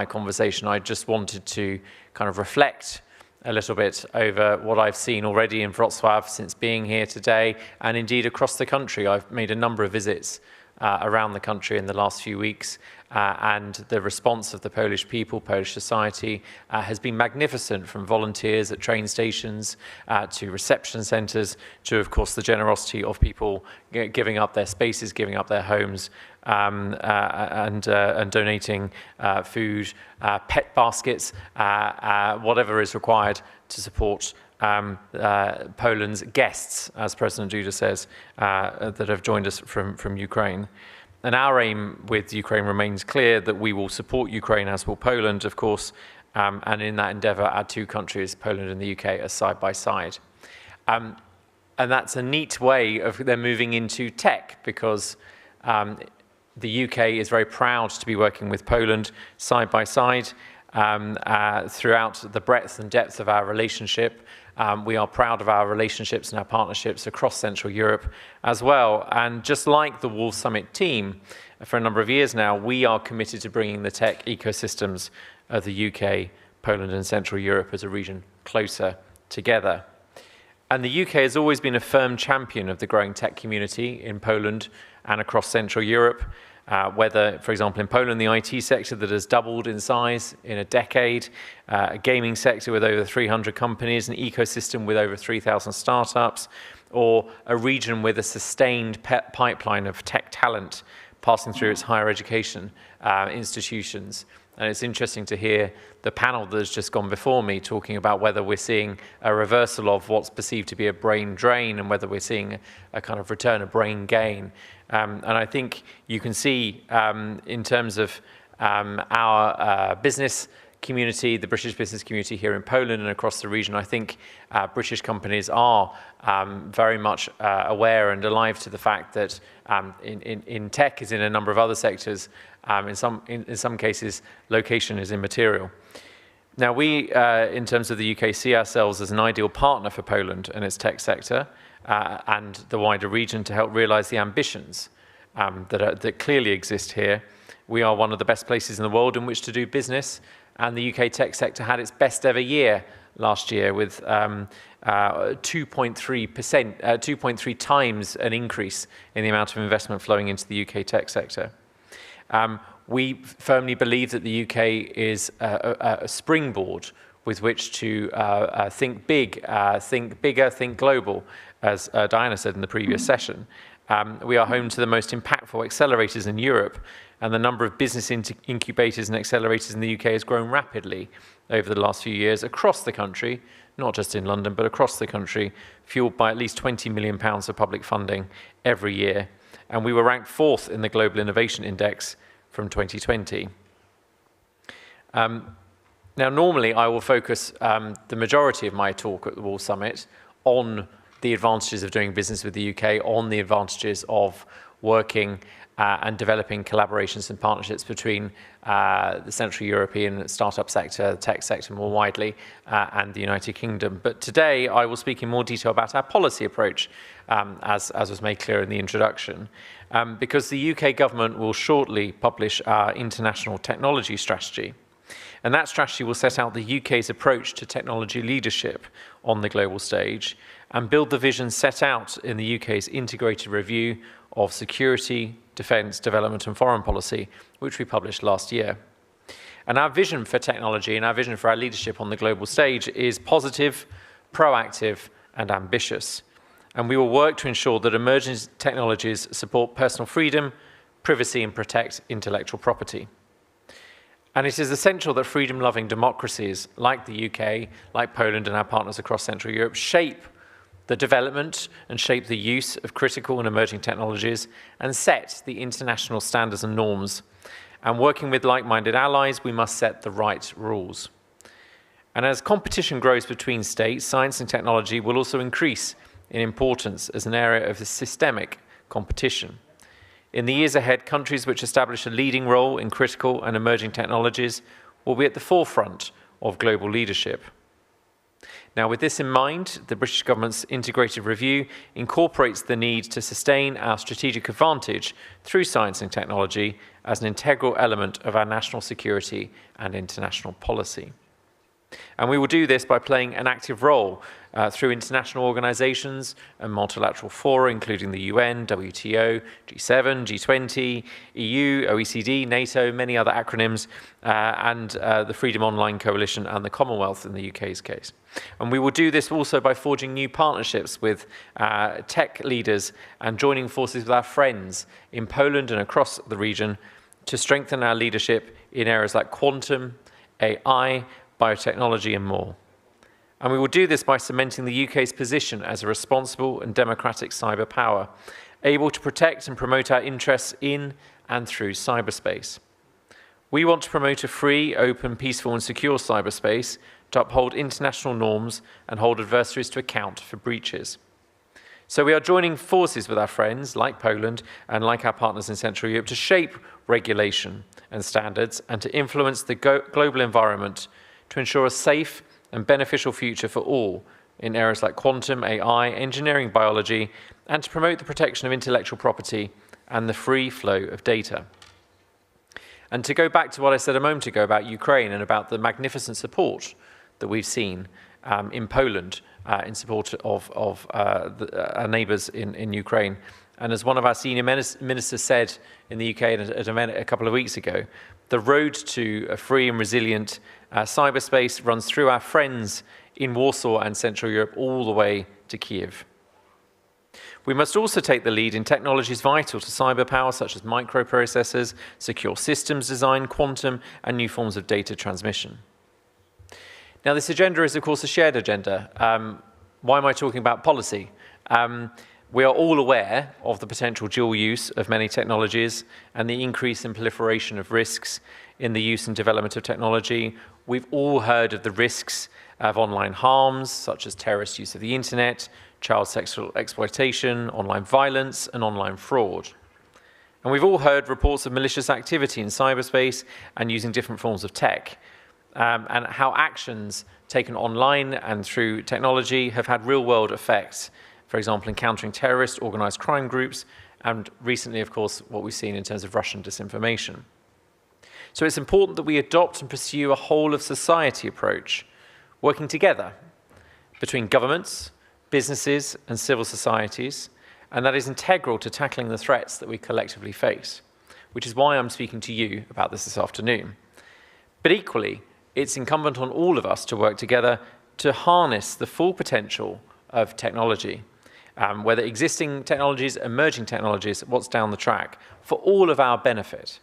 conversation, I just wanted to kind of reflect a little bit over what I've seen already in Wrocław since being here today, and indeed across the country. I've made a number of visits around the country in the last few weeks, and the response of the Polish people, Polish society, has been magnificent, from volunteers at train stations to reception centres to, of course, the generosity of people giving up their spaces, giving up their homes, and donating food, pet baskets, whatever is required to support Poland's guests, as President Duda says, that have joined us from Ukraine. And our aim with Ukraine remains clear, that we will support Ukraine, as will Poland, of course, and in that endeavour, our two countries, Poland and the UK, are side by side. And that's a neat way of them moving into tech, because the UK is very proud to be working with Poland side by side throughout the breadth and depth of our relationship. We are proud of our relationships and our partnerships across Central Europe as well. And just like the Wall Summit team, for a number of years now, we are committed to bringing the tech ecosystems of the UK, Poland and Central Europe as a region closer together. And the UK has always been a firm champion of the growing tech community in Poland and across Central Europe, whether, for example, in Poland, the IT sector that has doubled in size in a decade, a gaming sector with over 300 companies, an ecosystem with over 3,000 startups, or a region with a sustained pipeline of tech talent passing through its higher education institutions. And it's interesting to hear the panel that has just gone before me talking about whether we're seeing a reversal of what's perceived to be a brain drain, and whether we're seeing a kind of return of brain gain. And I think you can see in terms of our business community, the British business community here in Poland and across the region, I think British companies are very much aware and alive to the fact that in tech, as in a number of other sectors, in some cases, location is immaterial. Now, we, in terms of the UK, see ourselves as an ideal partner for Poland and its tech sector and the wider region to help realise the ambitions that clearly exist here. We are one of the best places in the world in which to do business, and the UK tech sector had its best ever year last year with 2.3 times an increase in the amount of investment flowing into the UK tech sector. We firmly believe that the UK is a springboard with which to think big, think bigger, think global, as Diana said in the previous session. We are home to the most impactful accelerators in Europe, and the number of business incubators and accelerators in the UK has grown rapidly over the last few years across the country, not just in London, but across the country, fueled by at least £20 million of public funding every year. And we were ranked 4th in the Global Innovation Index from 2020. Now, normally I will focus the majority of my talk at the Wall Summit on the advantages of doing business with the UK, on the advantages of working and developing collaborations and partnerships between the Central European startup sector, the tech sector more widely, and the United Kingdom. But today I will speak in more detail about our policy approach, as was made clear in the introduction, because the UK government will shortly publish our international technology strategy. And that strategy will set out the UK's approach to technology leadership on the global stage and build the vision set out in the UK's integrated review of security, defence, development and foreign policy, which we published last year. And our vision for technology and our vision for our leadership on the global stage is positive, proactive and ambitious. And we will work to ensure that emerging technologies support personal freedom, privacy and protect intellectual property. And it is essential that freedom-loving democracies like the UK, like Poland and our partners across Central Europe shape the development and shape the use of critical and emerging technologies and set the international standards and norms. And working with like-minded allies, we must set the right rules. And as competition grows between states, science and technology will also increase in importance as an area of systemic competition. In the years ahead, countries which establish a leading role in critical and emerging technologies will be at the forefront of global leadership. Now, with this in mind, the British government's integrated review incorporates the need to sustain our strategic advantage through science and technology as an integral element of our national security and international policy. And we will do this by playing an active role through international organizations and multilateral fora, including the UN, WTO, G7, G20, EU, OECD, NATO, many other acronyms, and the Freedom Online Coalition and the Commonwealth in the UK's case. And we will do this also by forging new partnerships with tech leaders and joining forces with our friends in Poland and across the region to strengthen our leadership in areas like quantum, AI, biotechnology and more. And we will do this by cementing the UK's position as a responsible and democratic cyber power, able to protect and promote our interests in and through cyberspace. We want to promote a free, open, peaceful and secure cyberspace to uphold international norms and hold adversaries to account for breaches. So we are joining forces with our friends like Poland and like our partners in Central Europe to shape regulation and standards and to influence the global environment to ensure a safe and beneficial future for all in areas like quantum, AI, engineering, biology, and to promote the protection of intellectual property and the free flow of data. And to go back to what I said a moment ago about Ukraine and about the magnificent support that we've seen in Poland in support of our neighbours in Ukraine. And as one of our senior ministers said in the UK at an event a couple of weeks ago, the road to a free and resilient cyberspace runs through our friends in Warsaw and Central Europe all the way to Kiev. We must also take the lead in technologies vital to cyber power, such as microprocessors, secure systems design, quantum, and new forms of data transmission. Now, this agenda is, of course, a shared agenda. Why am I talking about policy? We are all aware of the potential dual use of many technologies and the increase in proliferation of risks in the use and development of technology. We've all heard of the risks of online harms, such as terrorist use of the internet, child sexual exploitation, online violence, and online fraud. And we've all heard reports of malicious activity in cyberspace and using different forms of tech, and how actions taken online and through technology have had real-world effects. For example, encountering terrorist, organized crime groups, and recently, of course, what we've seen in terms of Russian disinformation. So it's important that we adopt and pursue a whole-of-society approach, working together between governments, businesses, and civil societies, and that is integral to tackling the threats that we collectively face, which is why I'm speaking to you about this afternoon. But equally, it's incumbent on all of us to work together to harness the full potential of technology, whether existing technologies, emerging technologies, what's down the track, for all of our benefit.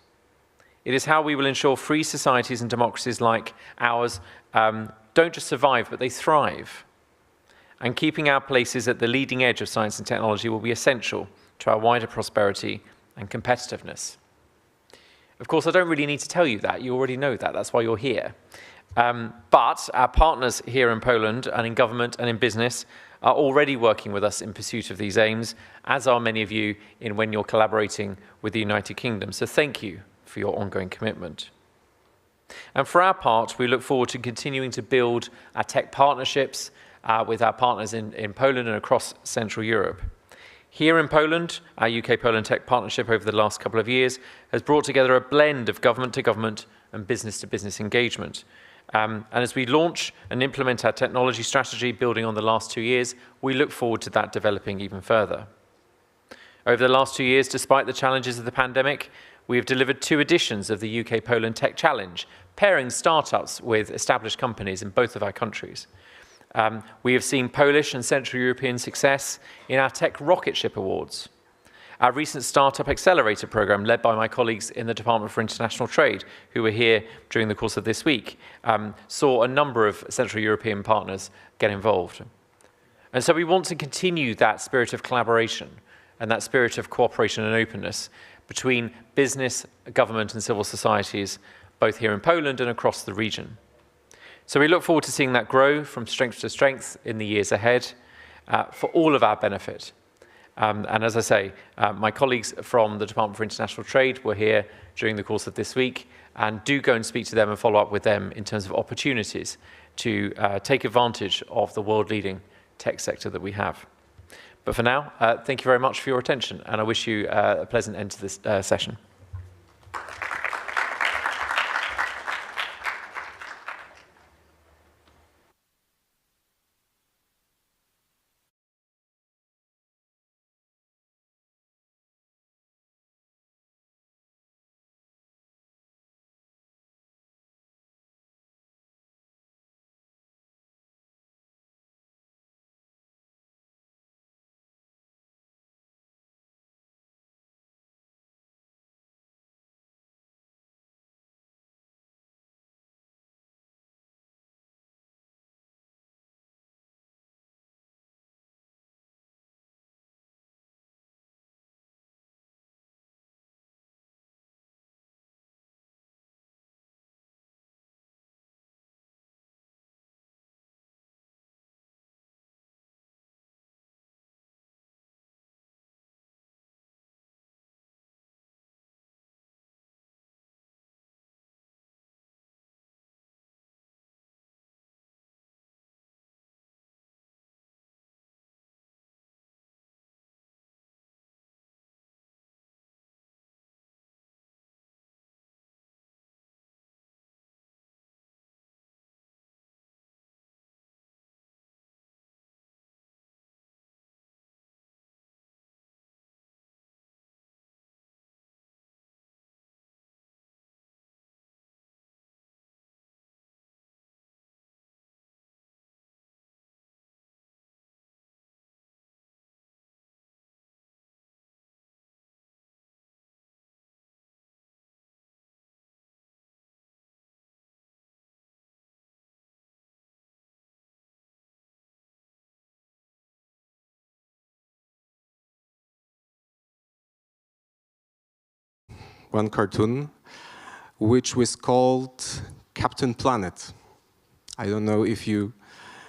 It is how we will ensure free societies and democracies like ours don't just survive, but they thrive. And keeping our places at the leading edge of science and technology will be essential to our wider prosperity and competitiveness. Of course, I don't really need to tell you that. You already know that. That's why you're here. But our partners here in Poland and in government and in business are already working with us in pursuit of these aims, as are many of you in when you're collaborating with the United Kingdom. So thank you for your ongoing commitment. And for our part, we look forward to continuing to build our tech partnerships with our partners in Poland and across Central Europe. Here in Poland, our UK-Poland Tech Partnership over the last couple of years has brought together a blend of government-to-government and business-to-business engagement. And as we launch and implement our technology strategy building on the last 2 years, we look forward to that developing even further. Over the last 2 years, despite the challenges of the pandemic, we have delivered 2 editions of the UK-Poland Tech Challenge, pairing startups with established companies in both of our countries. We have seen Polish and Central European success in our Tech Rocket Ship Awards. Our recent Startup Accelerator program, led by my colleagues in the Department for International Trade, who were here during the course of this week, saw a number of Central European partners get involved. And so we want to continue that spirit of collaboration and that spirit of cooperation and openness between business, government, and civil societies, both here in Poland and across the region. So we look forward to seeing that grow from strength to strength in the years ahead for all of our benefit. And as I say, my colleagues from the Department for International Trade were here during the course of this week, and do go and speak to them and follow up with them in terms of opportunities to take advantage of the world-leading tech sector that we have. But for now, thank you very much for your attention, and I wish you a pleasant end to this session. One cartoon, which was called Captain Planet. I don't know if you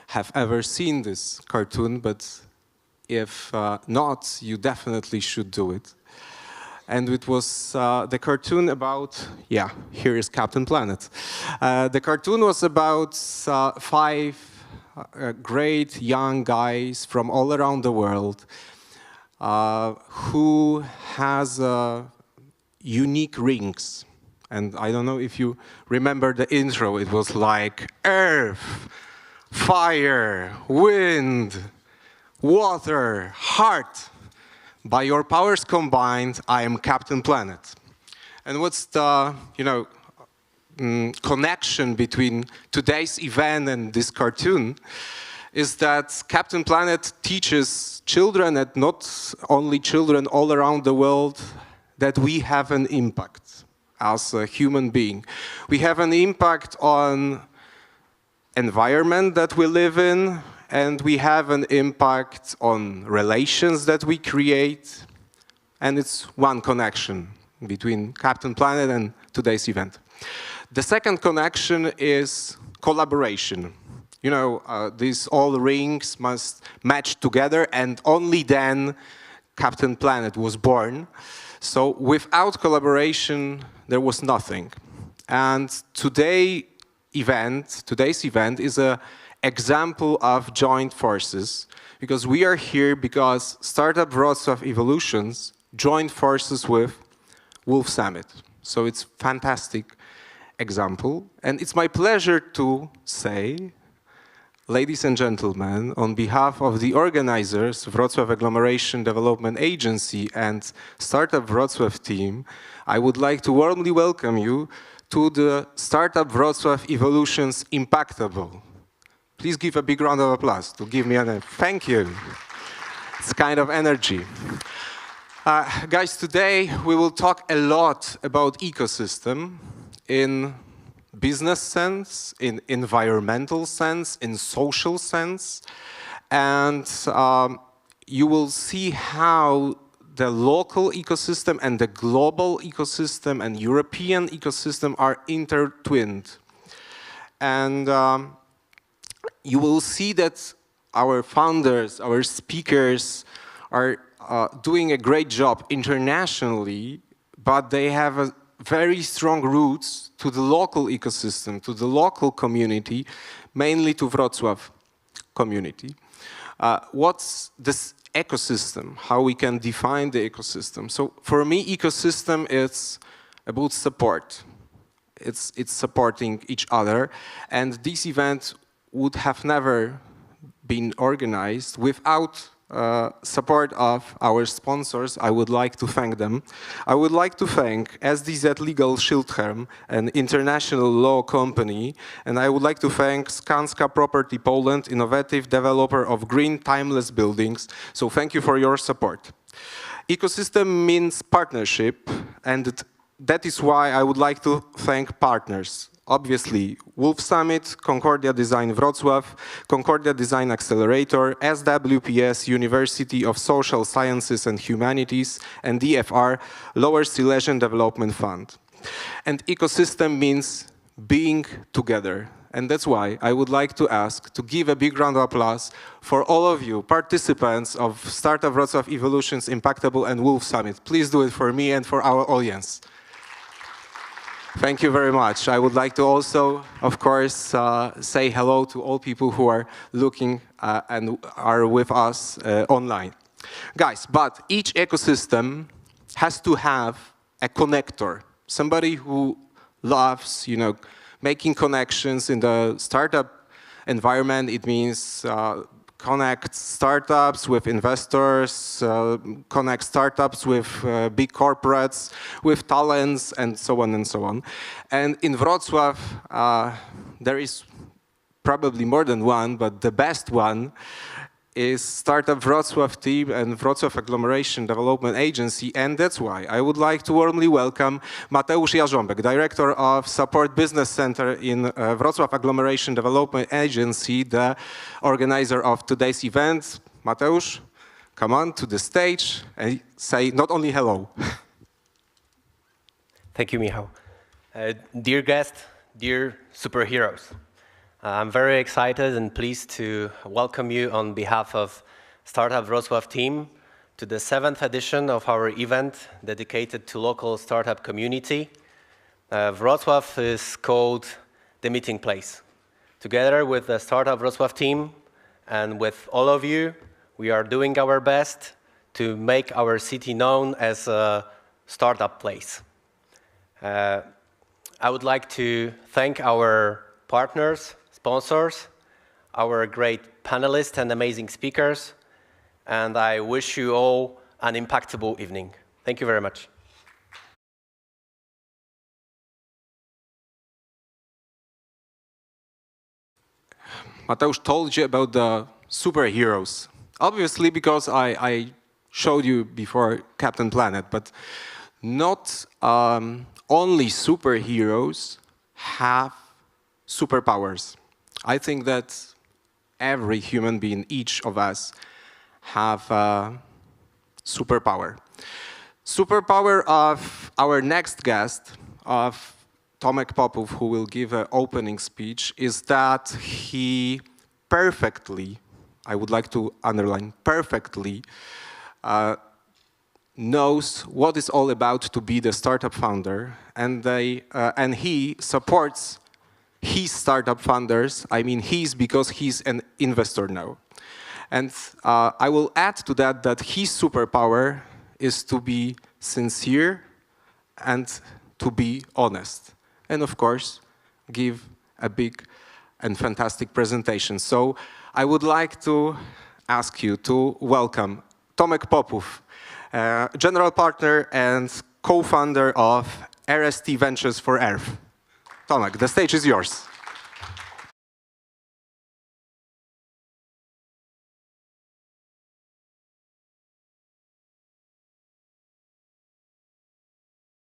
have ever seen this cartoon, but if not, you definitely should do it. And it was the cartoon about, yeah, here is Captain Planet. The cartoon was about 5 great young guys from all around the world who has unique rings. And I don't know if you remember the intro. It was like earth, fire, wind, water, heart. By your powers combined, I am Captain Planet. And what's the, connection between today's event and this cartoon is that Captain Planet teaches children, and not only children all around the world, that we have an impact as a human being. We have an impact on environment that we live in, and we have an impact on relations that we create, and it's one connection between Captain Planet and today's event. The second connection is collaboration. These all rings must match together, and only then Captain Planet was born. So without collaboration, there was nothing. And today's event is an example of joint forces, because we are here because Startup Wrocław Evolutions joined forces with Wolf Summit. So it's a fantastic example. And it's my pleasure to say, ladies and gentlemen, on behalf of the organizers, Wrocław Agglomeration Development Agency and Startup Wrocław team, I would like to warmly welcome you to the Startup Wrocław Evolutions Impactable. Please give a big round of applause to give me a thank you. It's kind of energy. Guys, today we will talk a lot about ecosystem in business sense, in environmental sense, in social sense, and you will see how the local ecosystem and the global ecosystem and European ecosystem are intertwined. And you will see that our founders, our speakers are doing a great job internationally, but they have a very strong roots to the local ecosystem, to the local community, mainly to Wrocław community. What's this ecosystem? How we can define the ecosystem? So for me, ecosystem is about support. It's supporting each other, and this event would have never been organized without support of our sponsors. I would like to thank them. I would like to thank SDZ Legal Schildherm, an international law company, and I would like to thank Skanska Property Poland, innovative developer of green timeless buildings. So thank you for your support. Ecosystem means partnership, and that is why I would like to thank partners. Obviously, Wolf Summit, Concordia Design Wrocław, Concordia Design Accelerator, SWPS, University of Social Sciences and Humanities, and DFR, Lower Silesian Development Fund. And ecosystem means being together. And that's why I would like to ask to give a big round of applause for all of you participants of Startup Wrocław Evolutions, Impactable and Wolf Summit. Please do it for me and for our audience. Thank you very much. I would like to also, of course, say hello to all people who are looking and are with us online. Guys, but each ecosystem has to have a connector, somebody who loves, making connections in the startup environment. It means connect startups with investors, connect startups with big corporates, with talents, and so on and so on. And in Wrocław, there is probably more than one, but the best one is Startup Wrocław team and Wrocław Agglomeration Development Agency, and that's why I would like to warmly welcome Mateusz Jarząbek, Director of Support Business Center in Wrocław Agglomeration Development Agency, the organizer of today's event. Mateusz, come on to the stage and say not only hello. Thank you, Michał. Dear guests, dear superheroes. I'm very excited and pleased to welcome you on behalf of Startup Wrocław team to the 7th edition of our event dedicated to local startup community. Wrocław is called the meeting place. Together with the Startup Wrocław team and with all of you, we are doing our best to make our city known as a startup place. I would like to thank our partners, sponsors, our great panelists and amazing speakers, and I wish you all an impactable evening. Thank you very much. Mateusz told you about the superheroes. Obviously, because I showed you before Captain Planet, but not only superheroes have superpowers. I think that every human being, each of us, have a superpower. Superpower of our next guest, of Tomek Popów, who will give an opening speech, is that he perfectly, I would like to underline, perfectly knows what it's all about to be the startup founder, and he supports his startup funders. I mean he's because he's an investor now. And I will add to that his superpower is to be sincere and to be honest. And of course, give a big and fantastic presentation. So I would like to ask you to welcome Tomek Popów, general partner and co-founder of RST Ventures for Earth. Tomek, the stage is yours.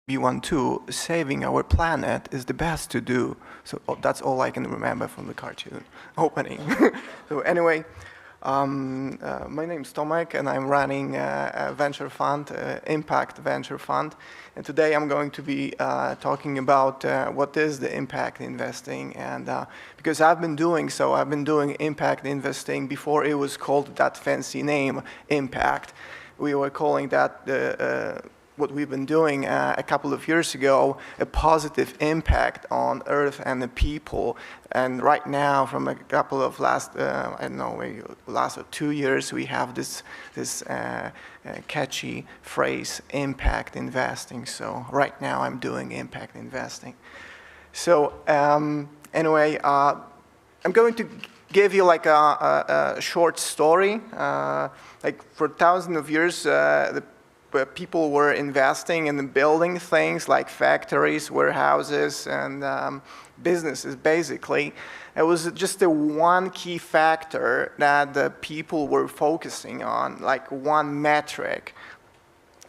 B12, saving our planet is the best to do. So that's all I can remember from the cartoon opening. So anyway, my name is Tomek, and I'm running a venture fund, impact venture fund. And today I'm going to be talking about what is the impact investing. And because I've been doing impact investing before it was called that fancy name, impact. We were calling that what we've been doing a couple of years ago, a positive impact on Earth and the people. And right now, from a couple of last 2 years, we have this catchy phrase, impact investing. So right now, I'm doing impact investing. So anyway, I'm going to give you like a short story. Like for thousands of years, people were investing in building things like factories, warehouses, and businesses, basically. It was just the one key factor that the people were focusing on, like one metric.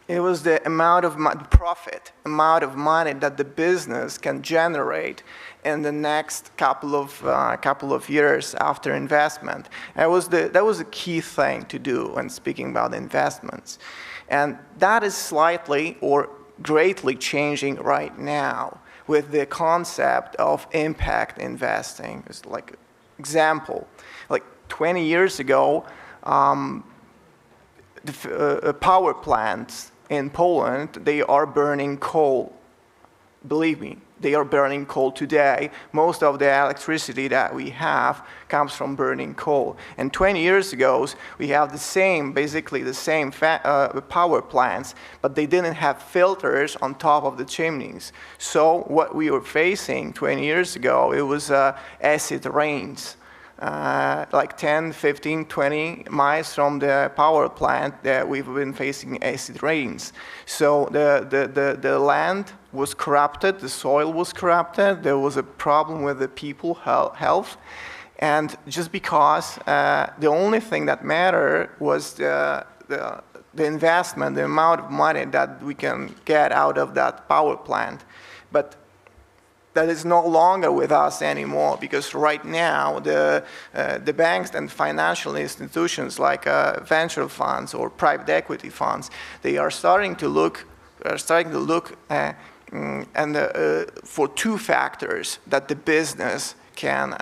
It was the amount of profit, amount of money that the business can generate in the next couple of years after investment. That was a key thing to do when speaking about investments. And that is slightly or greatly changing right now with the concept of impact investing. It's like example, like 20 years ago, the power plants in Poland, they are burning coal. Believe me, they are burning coal today. Most of the electricity that we have comes from burning coal. And 20 years ago, we have basically the same power plants, but they didn't have filters on top of the chimneys. So what we were facing 20 years ago, it was acid rains. Like 10, 15, 20 miles from the power plant that we've been facing acid rains. So the land was corrupted, the soil was corrupted, there was a problem with the people's health. And just because the only thing that mattered was the investment, the amount of money that we can get out of that power plant. But that is no longer with us anymore, because right now the banks and financial institutions like venture funds or private equity funds, they are starting to look for two factors that the business can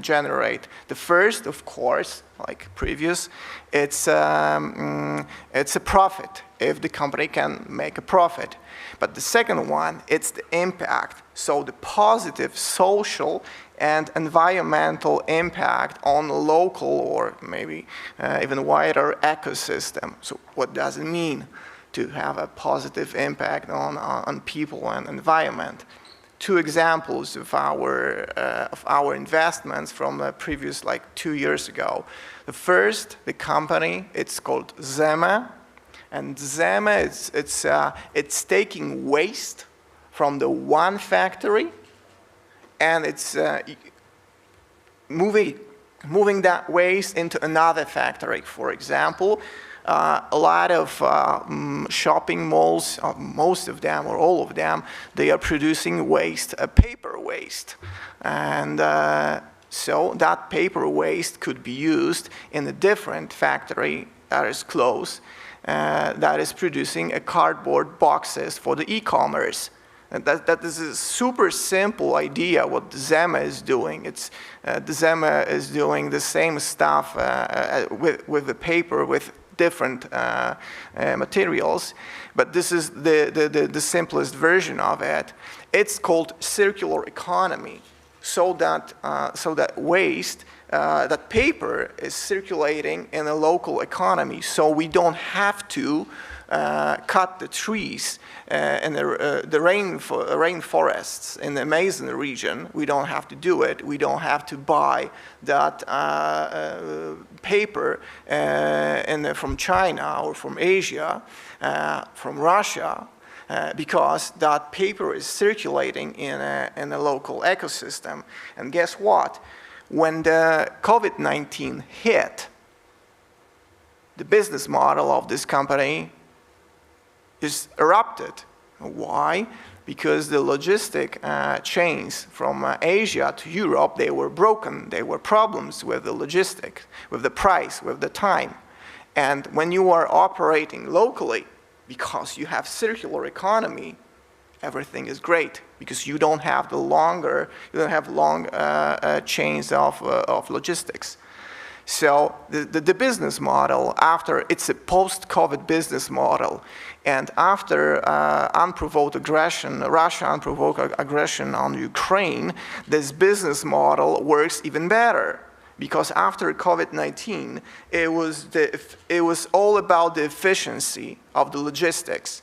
generate. The first, of course, like previous, it's a profit, if the company can make a profit. But the second one, it's the impact. So the positive social and environmental impact on the local or maybe even wider ecosystem. So what does it mean to have a positive impact on people and environment? Two examples of our investments from the previous, like 2 years ago. The first, the company, it's called Zema. And Zema, it's taking waste from the one factory, and it's moving that waste into another factory. For example, a lot of shopping malls, most of them or all of them, they are producing waste, paper waste. And so that paper waste could be used in a different factory that is close, that is producing cardboard boxes for the e-commerce. And that is a super simple idea what Zema is doing. The Zema is doing the same stuff with the paper, with different materials, but this is the simplest version of it. It's called circular economy, so that waste, that paper is circulating in a local economy, so we don't have to cut the trees in the rainforests in the Amazon region. We don't have to do it. We don't have to buy that paper from China or from Asia, from Russia, because that paper is circulating in a local ecosystem. And guess what? When the COVID-19 hit, the business model of this company is erupted. Why? Because the logistic chains from Asia to Europe, they were broken. There were problems with the logistics, with the price, with the time. And when you are operating locally, because you have circular economy, everything is great because you don't have long chains of logistics. So the business model, after it's a post-COVID business model, and after unprovoked aggression, Russia unprovoked aggression on Ukraine, this business model works even better. Because after COVID-19, it was all about the efficiency of the logistics.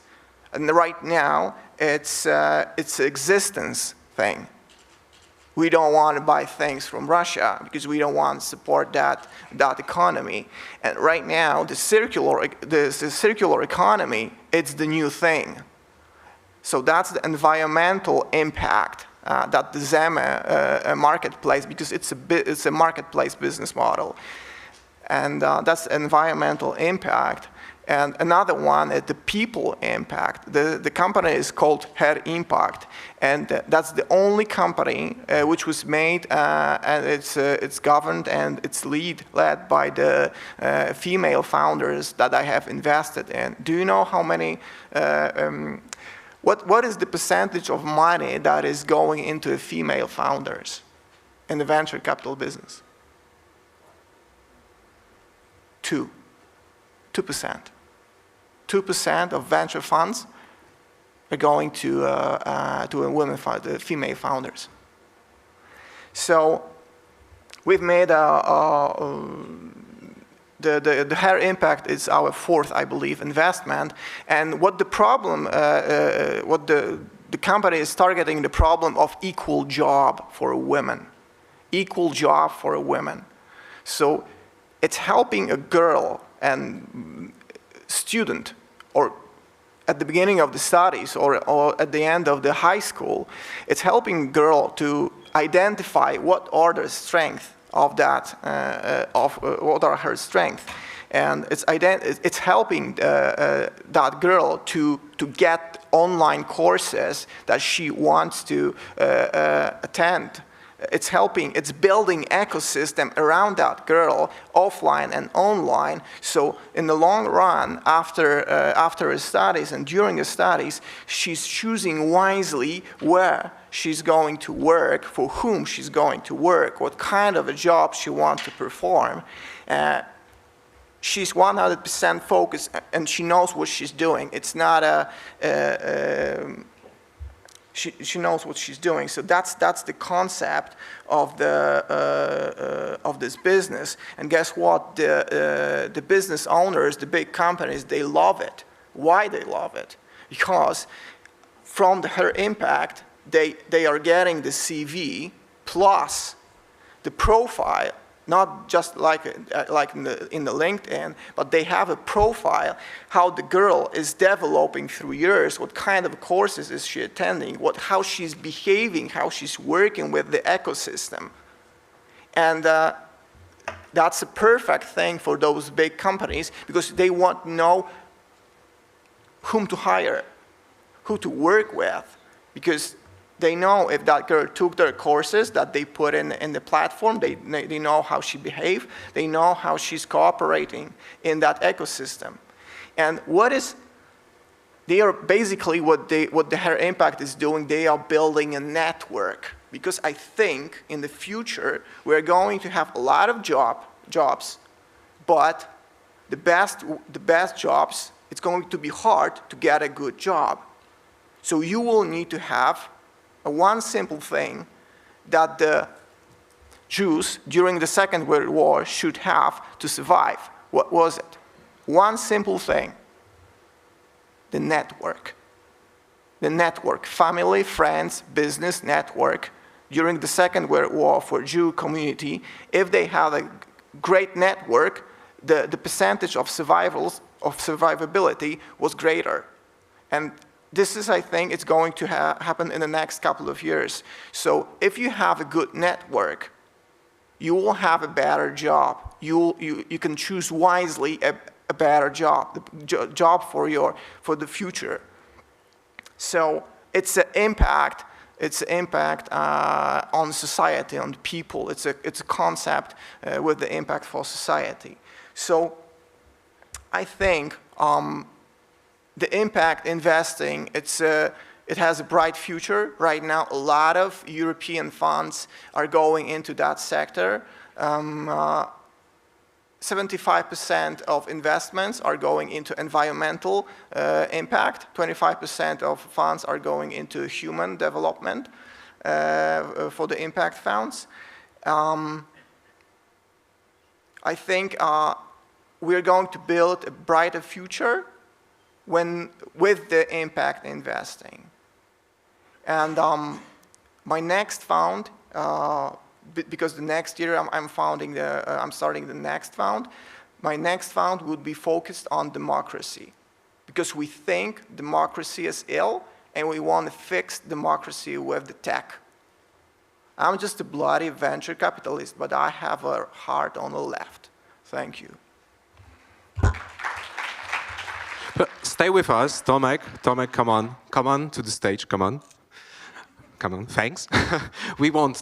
And right now, it's an existence thing. We don't want to buy things from Russia because we don't want to support that economy. And right now, the circular economy, it's the new thing. So that's the environmental impact that the Zeme marketplace, because it's a marketplace business model. And that's environmental impact. And another one is the people impact. The company is called Her Impact, and that's the only company which was made, and it's governed and it's led by the female founders that I have invested in. Do you know how many? What is the percentage of money that is going into female founders in the venture capital business? 2%. 2% of venture funds are going to women, the female founders. So we've made the Her Impact is our fourth, I believe, investment. And what the problem, what the company is targeting the problem of equal job for women. Equal job for women. So it's helping a girl and student, or at the beginning of the studies or at the end of the high school, it's helping girl to identify what are the strengths of that, what are her strengths. And it's helping that girl to get online courses that she wants to attend. It's building ecosystem around that girl, offline and online. So in the long run, after her studies and during her studies, she's choosing wisely where she's going to work, for whom she's going to work, what kind of a job she wants to perform. She's 100% focused, and she knows what she's doing. It's not she knows what she's doing. So that's the concept of this business. And guess what? The business owners, the big companies, they love it. Why they love it? Because from Her Impact, they are getting the CV plus the profile, not just like in the LinkedIn, but they have a profile, how the girl is developing through years, what kind of courses is she attending, how she's behaving, how she's working with the ecosystem. And that's a perfect thing for those big companies because they want to know whom to hire, who to work with, because they know if that girl took their courses that they put in the platform, they know how she behaves, they know how she's cooperating in that ecosystem. And they are basically what the Her Impact is doing, they are building a network. Because I think in the future, we're going to have a lot of jobs, but the best jobs, it's going to be hard to get a good job. So you will need to have one simple thing that the Jews during the Second World War should have to survive. What was it? One simple thing: the network. The network, family, friends, business network. During the Second World War for Jew community, if they have a great network, the percentage of survivability was greater. And this is, I think, it's going to happen in the next couple of years. So if you have a good network, you will have a better job. You can choose wisely a better job, the job for the future. So it's an impact. It's an impact on society, on people. It's a concept with the impact for society. So I think the impact investing, it has a bright future. Right now, a lot of European funds are going into that sector. 75% of investments are going into environmental impact. 25% of funds are going into human development for the impact funds. I think we're going to build a brighter future with the impact investing. And my next fund, because the next year I'm starting the next fund. My next fund would be focused on democracy, because we think democracy is ill, and we want to fix democracy with the tech. I'm just a bloody venture capitalist, but I have a heart on the left. Thank you. Stay with us, Tomek. Tomek, come on to the stage. Come on, thanks. We won't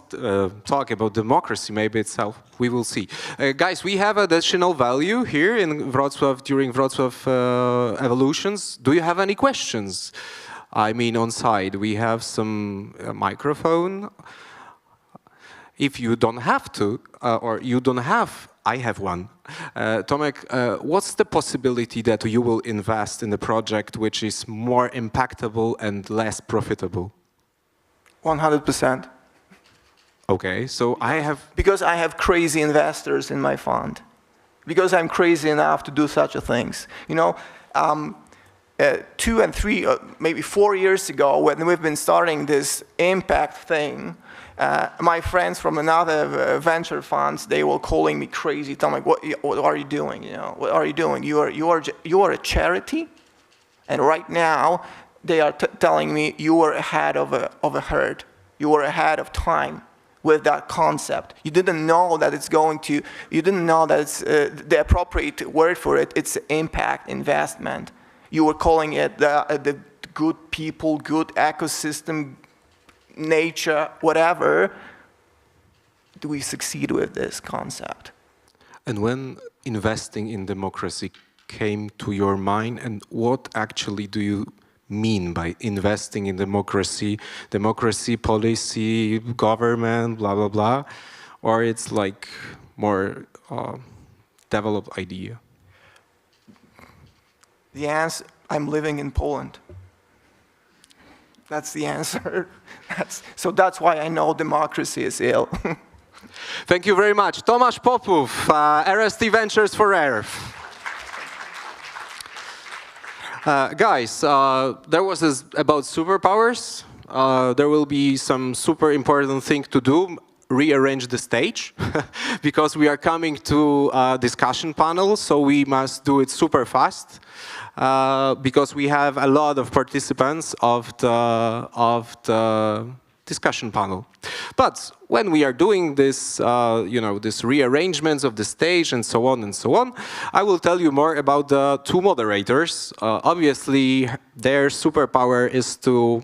talk about democracy maybe itself. We will see. Guys, we have additional value here in Wrocław during Wrocław Evolutions. Do you have any questions? I mean, on site, we have some microphone. If you don't have to, or you don't have, I have one. Tomek, what's the possibility that you will invest in a project which is more impactable and less profitable? 100%. Okay, so because I have crazy investors in my fund. Because I'm crazy enough to do such a things. You know, 2 and 3, maybe 4 years ago, when we've been starting this impact thing, my friends from another venture funds, they were calling me crazy. Tomek, what are you doing? You know, what are you doing? You are a charity, and right now they are telling me you were ahead of a herd. You were ahead of time with that concept. You didn't know that it's going to. You didn't know that it's the appropriate word for it. It's impact investment. You were calling it the good people, good ecosystem, nature, whatever. Do we succeed with this concept? And when investing in democracy came to your mind, and what actually do you mean by investing in democracy, policy, government, blah, blah, blah, or it's like more developed idea? The answer, I'm living in Poland. That's the answer. So that's why I know democracy is ill. Thank you very much. Tomasz Popów, RST Ventures for Earth. Guys, there was this about superpowers. There will be some super important thing to do, rearrange the stage, because we are coming to a discussion panel, so we must do it super fast, because we have a lot of participants of the discussion panel. But when we are doing this, this rearrangements of the stage and so on, I will tell you more about the two moderators. Obviously, their superpower is to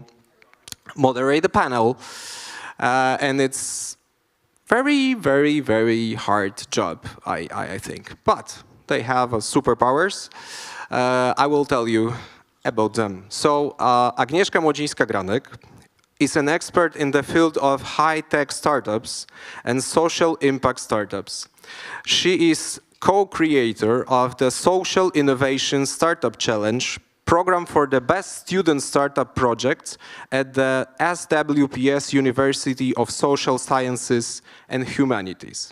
moderate the panel, and it's very, very, very hard job, I think. But they have superpowers. I will tell you about them. So Agnieszka Młodzińska-Granek is an expert in the field of high-tech startups and social impact startups. She is co-creator of the Social Innovation Startup Challenge program for the best student startup projects at the SWPS University of Social Sciences and Humanities.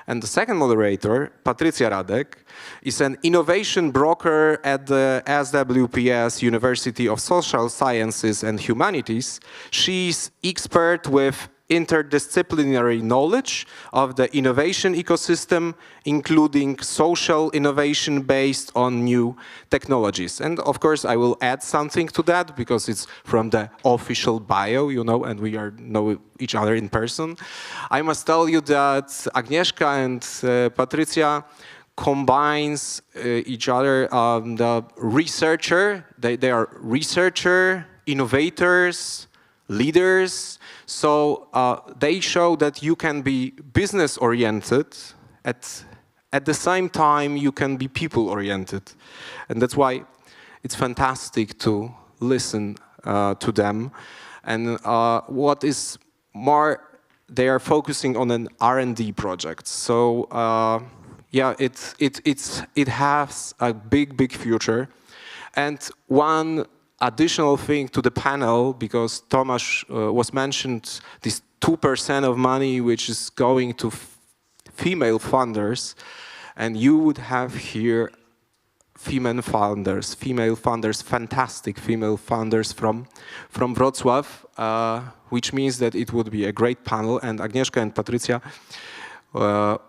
And the second moderator, Patrycja Radek, is an innovation broker at the SWPS University of Social Sciences and Humanities. She's expert with interdisciplinary knowledge of the innovation ecosystem, including social innovation based on new technologies. And of course, I will add something to that because it's from the official bio, and we know each other in person. I must tell you that Agnieszka and Patrycja combines each other. The researcher, they are researcher, innovators, leaders. So they show that you can be business-oriented, at the same time you can be people-oriented. And that's why it's fantastic to listen to them. And what is more, they are focusing on an R&D project. So yeah, it has a big future. And one additional thing to the panel, because Tomasz was mentioned, this 2% of money which is going to female funders, and you would have here female funders, fantastic female funders from Wrocław, which means that it would be a great panel, and Agnieszka and Patrycja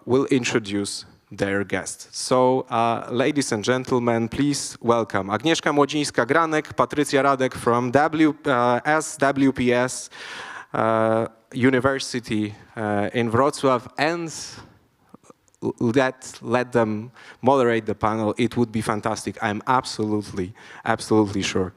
will introduce their guests. So, ladies and gentlemen, please welcome Agnieszka Młodzińska-Granek, Patrycja Radek from SWPS University in Wrocław, and let them moderate the panel. It would be fantastic. I'm absolutely sure.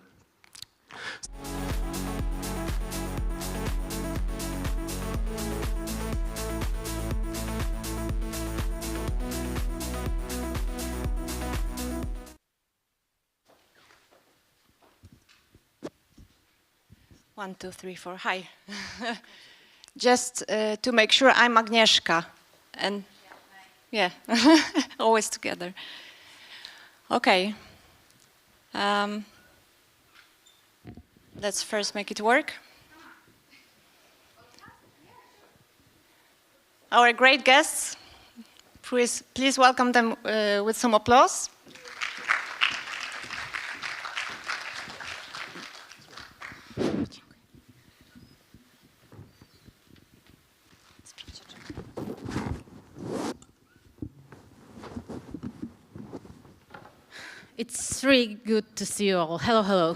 One, two, three, four. Hi. Just to make sure, I'm Agnieszka, and yeah, always together. Okay. Let's first make it work. Our great guests, please welcome them with some applause. It's really good to see you all. Hello.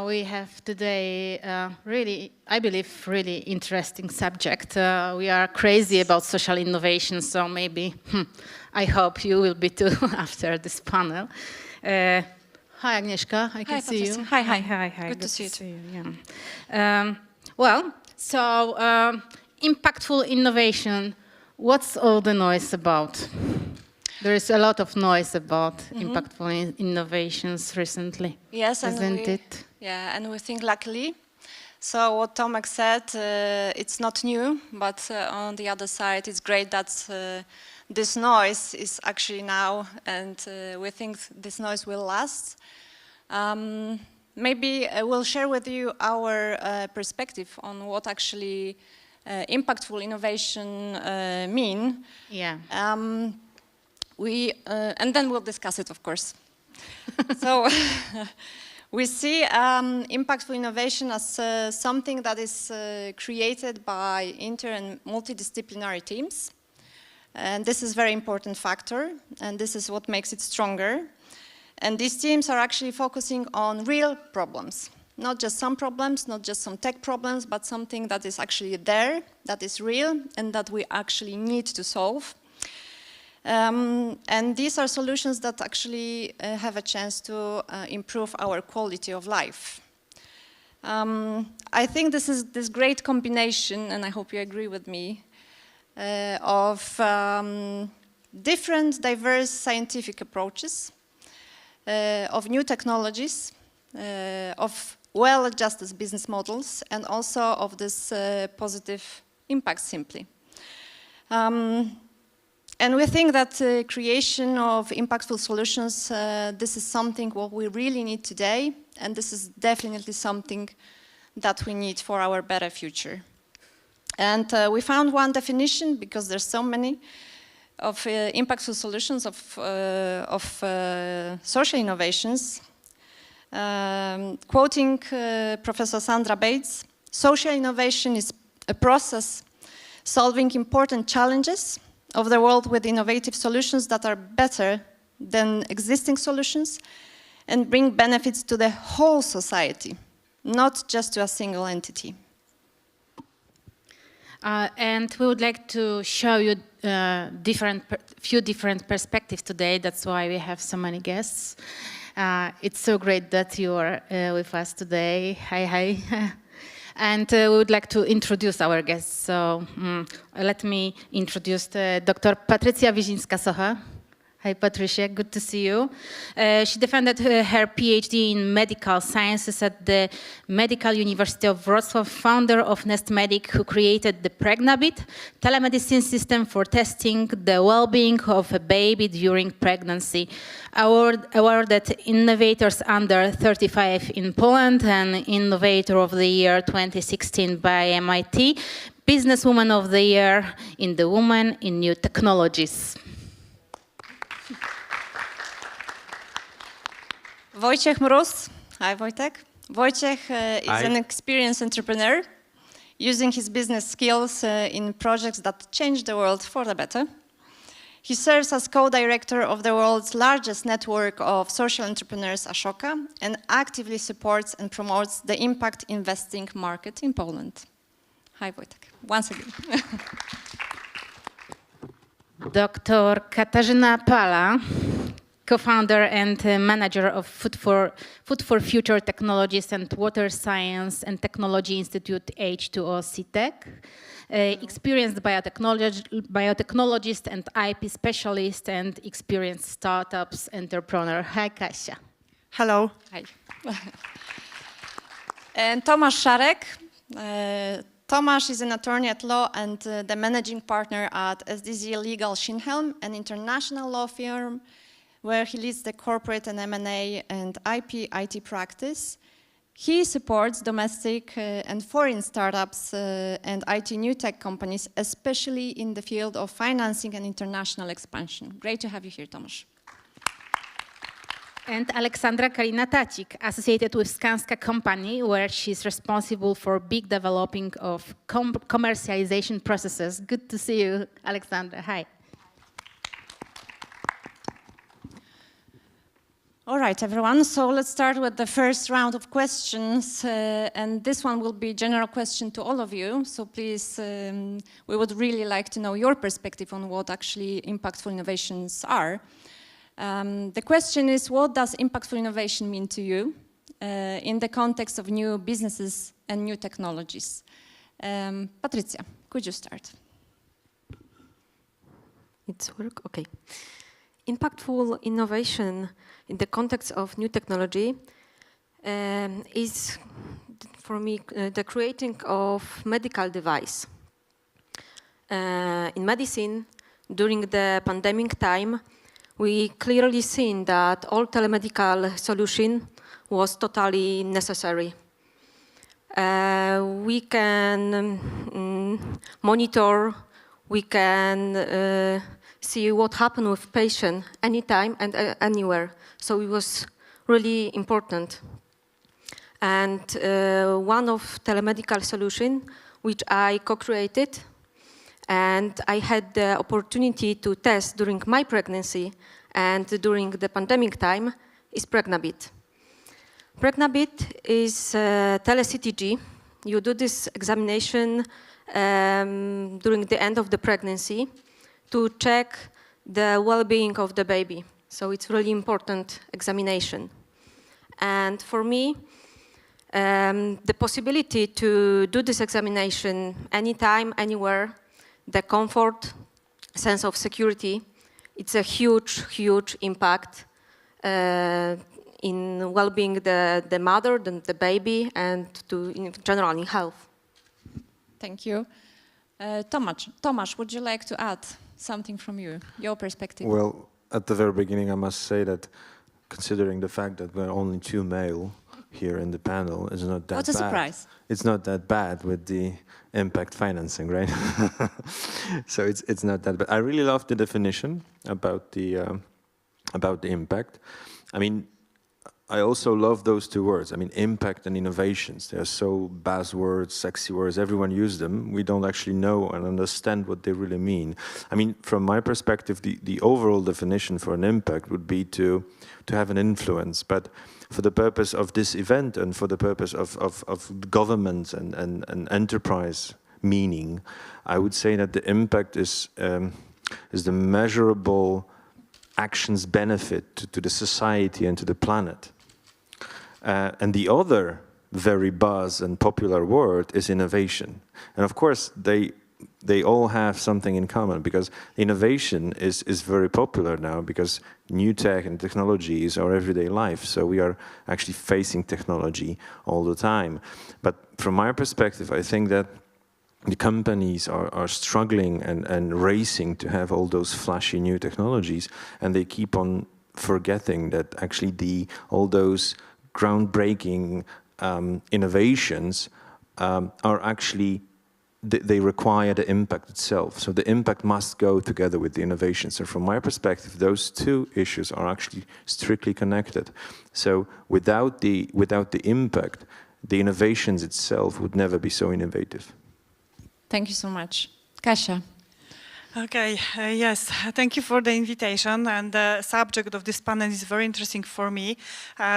We have today really, I believe, really interesting subject. We are crazy about social innovation, so maybe, I hope you will be too after this panel. Hi, Agnieszka, I can see you. Hi. Good to see you. Yeah. Well, so impactful innovation, what's all the noise about? There is a lot of noise about impactful innovations recently, yes, isn't it? Yeah, and we think luckily. So what Tomek said, it's not new, but on the other side, it's great that this noise is actually now, and we think this noise will last. Maybe we'll share with you our perspective on what actually impactful innovation mean. Yeah. And then we'll discuss it, of course. So we see impactful innovation as something that is created by inter and multidisciplinary teams. And this is a very important factor, and this is what makes it stronger. And these teams are actually focusing on real problems, not just some problems, not just some tech problems, but something that is actually there, that is real, and that we actually need to solve. And these are solutions that actually have a chance to improve our quality of life. I think this is this great combination, and I hope you agree with me, of different diverse scientific approaches, of new technologies, of well-adjusted business models, and also of this positive impact simply. And we think that creation of impactful solutions, this is something what we really need today, and this is definitely something that we need for our better future. And we found one definition, because there's so many, of impactful solutions, of social innovations. Quoting Professor Sandra Bates, social innovation is a process solving important challenges of the world with innovative solutions that are better than existing solutions and bring benefits to the whole society, not just to a single entity. And we would like to show you few different perspectives today. That's why we have so many guests. It's so great that you are with us today. Hi. And we would like to introduce our guests. So let me introduce Dr. Patrycja Wiezińska-Socha. Hi, Patricia. Good to see you. She defended her PhD in medical sciences at the Medical University of Wrocław, founder of NestMedic, who created the Pregnabit telemedicine system for testing the well-being of a baby during pregnancy. Awarded Innovators Under 35 in Poland and Innovator of the Year 2016 by MIT, Businesswoman of the Year in the Women in New Technologies. Wojciech Mróz. Hi, Wojtek. Wojciech is an experienced entrepreneur using his business skills in projects that change the world for the better. He serves as co-director of the world's largest network of social entrepreneurs, Ashoka, and actively supports and promotes the impact investing market in Poland. Hi, Wojtek. Once again. Dr. Katarzyna Pala, co-founder and manager of Food for Future Technologies and Water Science and Technology Institute H2O CTEC, experienced biotechnologist and IP specialist and experienced startups entrepreneur. Hi, Kasia. Hello. Hi. And Tomasz Szarek. Tomasz is an attorney at law and the managing partner at SDZ Legal Schinhelm, an international law firm where he leads the corporate and M&A and IT practice. He supports domestic and foreign startups and IT new tech companies, especially in the field of financing and international expansion. Great to have you here, Tomasz. And Aleksandra Kalina-Tacik, associated with Skanska Company, where she's responsible for big developing of commercialization processes. Good to see you, Aleksandra. Hi. All right, everyone. So let's start with the first round of questions. And this one will be a general question to all of you. So please, we would really like to know your perspective on what actually impactful innovations are. The question is, what does impactful innovation mean to you in the context of new businesses and new technologies? Patrycja, could you start? It's work? Okay. Impactful innovation in the context of new technology is, for me, the creating of medical device. In medicine, during the pandemic time, we clearly seen that all telemedical solution was totally necessary. We can monitor, we can see what happened with patient anytime and anywhere. So it was really important. And one of telemedical solution, which I co-created, and I had the opportunity to test during my pregnancy and during the pandemic time, is Pregnabit. Pregnabit is tele-CTG. You do this examination during the end of the pregnancy to check the well-being of the baby. So it's really important examination. And for me, the possibility to do this examination anytime, anywhere, the comfort, sense of security, it's a huge, huge impact in well-being the mother, the baby, and in general in health. Thank you. Tomasz, would you like to add something from you, your perspective? Well, at the very beginning, I must say that considering the fact that we're only two male here in the panel, it's not that bad. What a surprise. It's not that bad with the impact financing, right? So it's not that bad. I really love the definition about the impact. I mean, I also love those two words. I mean, impact and innovations. They are so buzzwords, sexy words. Everyone uses them. We don't actually know and understand what they really mean. I mean, from my perspective, the overall definition for an impact would be to have an influence. But for the purpose of this event and for the purpose of government and enterprise meaning, I would say that the impact is the measurable actions benefit to the society and to the planet. And the other very buzz and popular word is innovation. And of course, they all have something in common, because innovation is very popular now, because new tech and technology is our everyday life. So we are actually facing technology all the time. But from my perspective, I think that the companies are struggling and racing to have all those flashy new technologies, and they keep on forgetting that actually all those groundbreaking innovations are actually, they require the impact itself. So the impact must go together with the innovation. So from my perspective, those two issues are actually strictly connected. So without the impact, the innovations itself would never be so innovative. Thank you so much. Kasia. Okay, yes, thank you for the invitation, and the subject of this panel is very interesting for me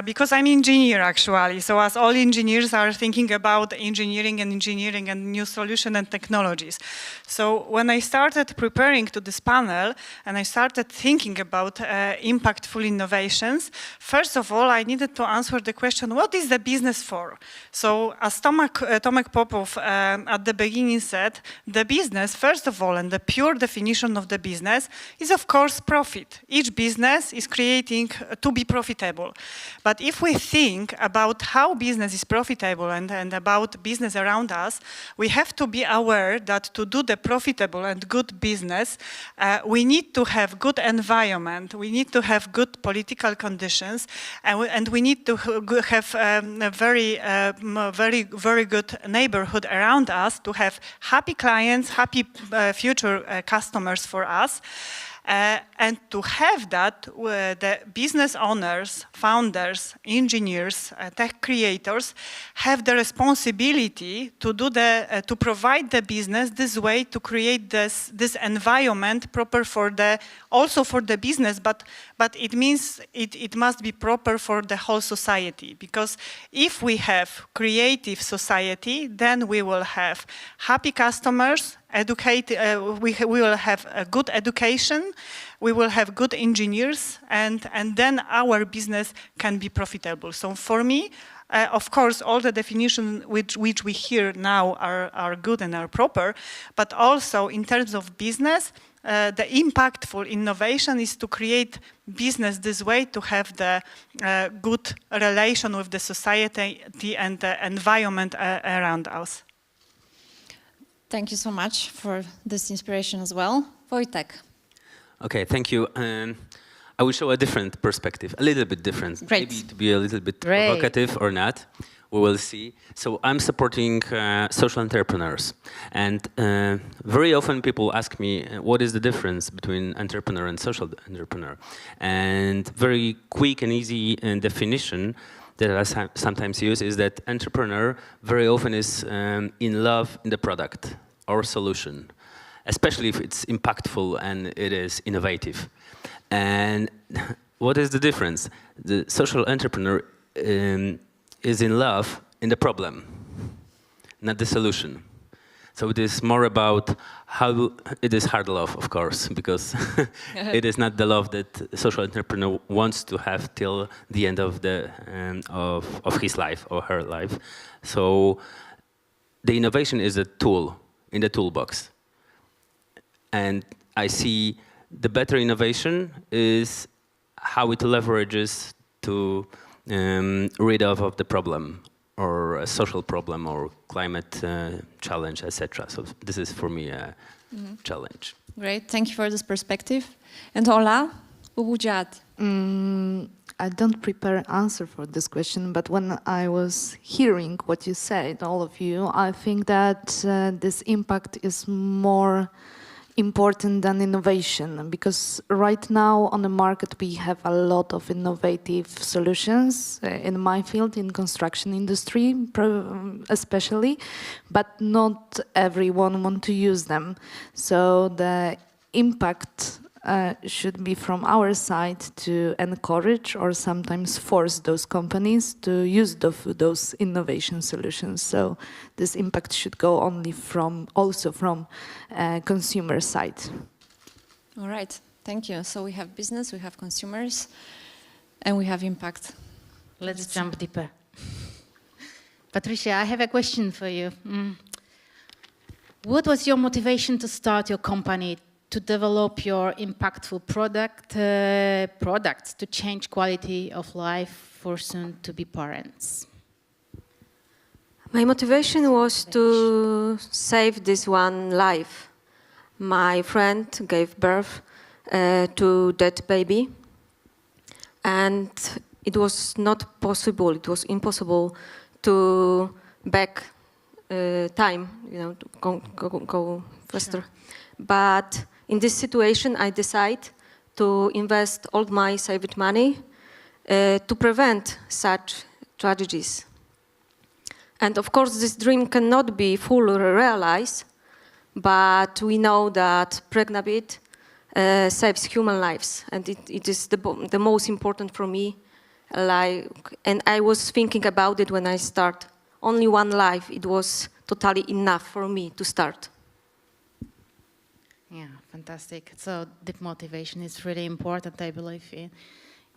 because I'm an engineer actually, so as all engineers are thinking about engineering and new solutions and technologies. So when I started preparing to this panel and I started thinking about impactful innovations, first of all I needed to answer the question, what is the business for? So as Tomek Popov at the beginning said, the business, first of all, and the pure definition of the business is of course profit. Each business is creating to be profitable. But if we think about how business is profitable and about business around us, we have to be aware that to do the profitable and good business, we need to have good environment, we need to have good political conditions, and we need to have a very good neighborhood around us to have happy clients, happy future customers for us. And to have that, the business owners, founders, engineers, tech creators have the responsibility to do to provide the business this way, to create this environment proper for also for the business, but it means it must be proper for the whole society. Because if we have creative society, then we will have happy customers, we will have a good education, we will have good engineers, and then our business can be profitable. So for me, of course, all the definitions which we hear now are good and are proper, but also in terms of business, the impactful innovation is to create business this way, to have the good relation with the society and the environment around us. Thank you so much for this inspiration as well. Wojtek. Okay, thank you. I will show a different perspective, a little bit different. Great. Maybe to be a little bit provocative or not. We will see. So I'm supporting social entrepreneurs. And very often people ask me, what is the difference between entrepreneur and social entrepreneur? And very quick and easy definition that I sometimes use is that entrepreneur very often is in love in the product or solution, especially if it's impactful and it is innovative. And what is the difference? The social entrepreneur is in love in the problem, not the solution. So it is more about how it is hard love, of course, because it is not the love that a social entrepreneur wants to have till the end of of his life or her life. So the innovation is a tool in the toolbox. And I see the better innovation is how it leverages to rid of the problem, or a social problem, or climate challenge, etc. So this is for me a challenge. Great, thank you for this perspective. And Ola, what would you add? I don't prepare an answer for this question, but when I was hearing what you said, all of you, I think that this impact is more important than innovation, because right now on the market we have a lot of innovative solutions in my field, in construction industry especially, but not everyone wants to use them. So the impact should be from our side to encourage or sometimes force those companies to use those innovation solutions. So this impact should go only also from consumer side. All right. Thank you. So we have business, we have consumers, and we have impact. Let's jump deeper. Patricia, I have a question for you. What was your motivation to start your company, to develop your impactful products to change quality of life for soon-to-be parents? My motivation was to save this one life. My friend gave birth to that baby, and it was not possible, it was impossible to back time, to go faster. Sure. But in this situation, I decided to invest all my saved money to prevent such tragedies. And of course, this dream cannot be fully realized, but we know that Pregnabit saves human lives, and it is the most important for me. And I was thinking about it when I start. Only one life, it was totally enough for me to start. Yeah, fantastic. So deep motivation is really important, I believe,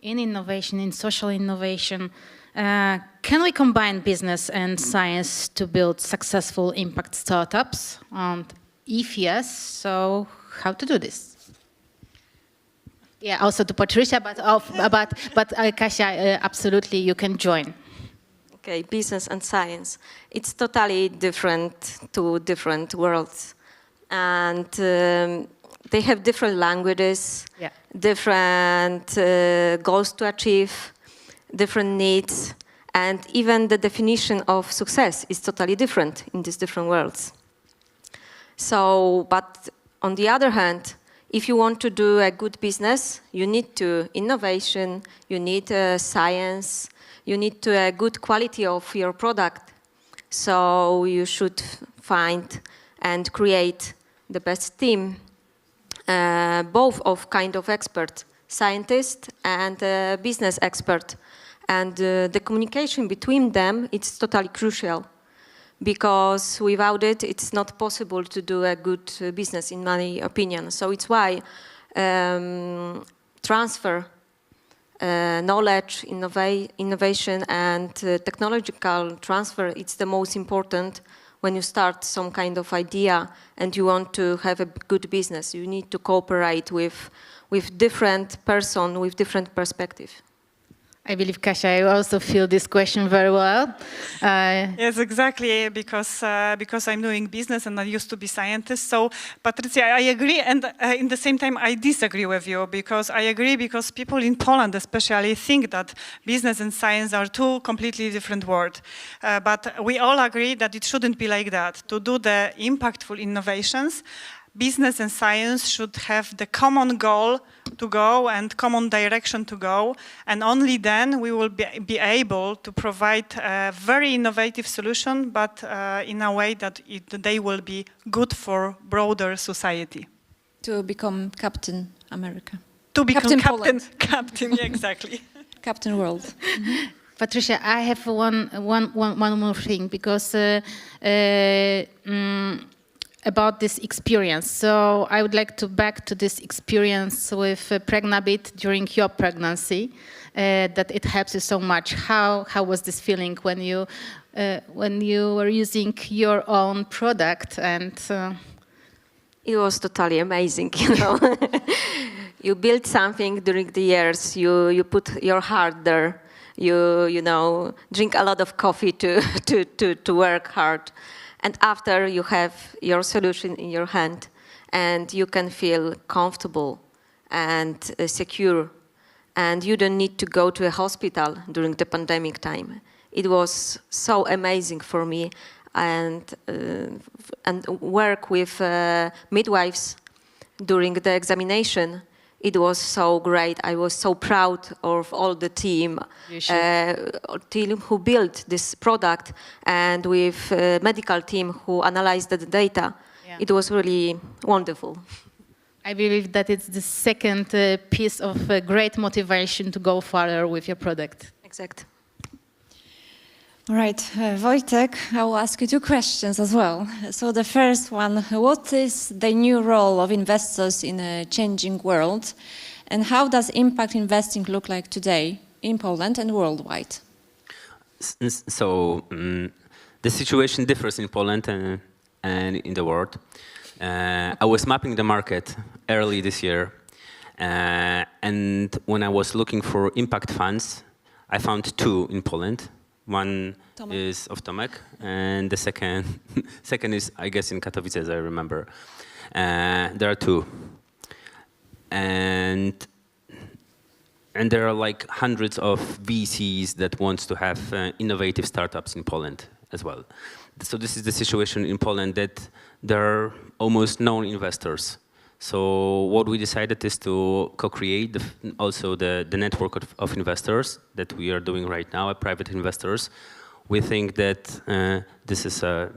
in innovation, in social innovation. Can we combine business and science to build successful impact startups? And if yes, so how to do this? Yeah, also to Patricia, but Kasia, absolutely, you can join. Okay, business and science. It's totally different, two different worlds. And they have different languages, yeah, different goals to achieve, different needs, and even the definition of success is totally different in these different worlds. So, but on the other hand, if you want to do a good business, you need to innovation, you need science, you need to a good quality of your product. So you should find and create the best team, both of kind of expert, scientist and business expert. And the communication between them, it's totally crucial, because without it, it's not possible to do a good business, in my opinion. So it's why transfer, knowledge, innovation, and technological transfer, it's the most important when you start some kind of idea and you want to have a good business. You need to cooperate with different person, with different perspective. I believe, Kasia, I also feel this question very well. Yes, exactly, because I'm doing business and I used to be scientist. So, Patricia, I agree, and in the same time, I disagree with you, because I agree because people in Poland especially think that business and science are two completely different words. But we all agree that it shouldn't be like that. To do the impactful innovations, business and science should have the common goal to go and common direction to go, and only then we will be able to provide a very innovative solution, but in a way that they will be good for broader society. To become Captain America. To become Captain, yeah, exactly. Captain World. Mm-hmm. Patricia, I have one more thing, because about this experience. So I would like to back to this experience with Pregnabit during your pregnancy, that it helps you so much. How was this feeling when you were using your own product? And it was totally amazing, you know. You build something during the years. You put your heart there. You know, drink a lot of coffee to work hard. And after you have your solution in your hand, and you can feel comfortable and secure, and you don't need to go to a hospital during the pandemic time. It was so amazing for me, and work with midwives during the examination. It was so great. I was so proud of all the team who built this product, and with medical team who analyzed the data. Yeah. It was really wonderful. I believe that it's the second piece of great motivation to go further with your product. Exactly. All right, Wojtek, I will ask you two questions as well. So the first one, what is the new role of investors in a changing world? And how does impact investing look like today in Poland and worldwide? So the situation differs in Poland and in the world. I was mapping the market early this year. And when I was looking for impact funds, I found two in Poland. One is of Tomek, and the second is, I guess, in Katowice, as I remember. There are two. And there are like hundreds of VCs that want to have innovative startups in Poland as well. So this is the situation in Poland, that there are almost no investors. So what we decided is to co-create also the network of investors that we are doing right now, private investors. We think that this is a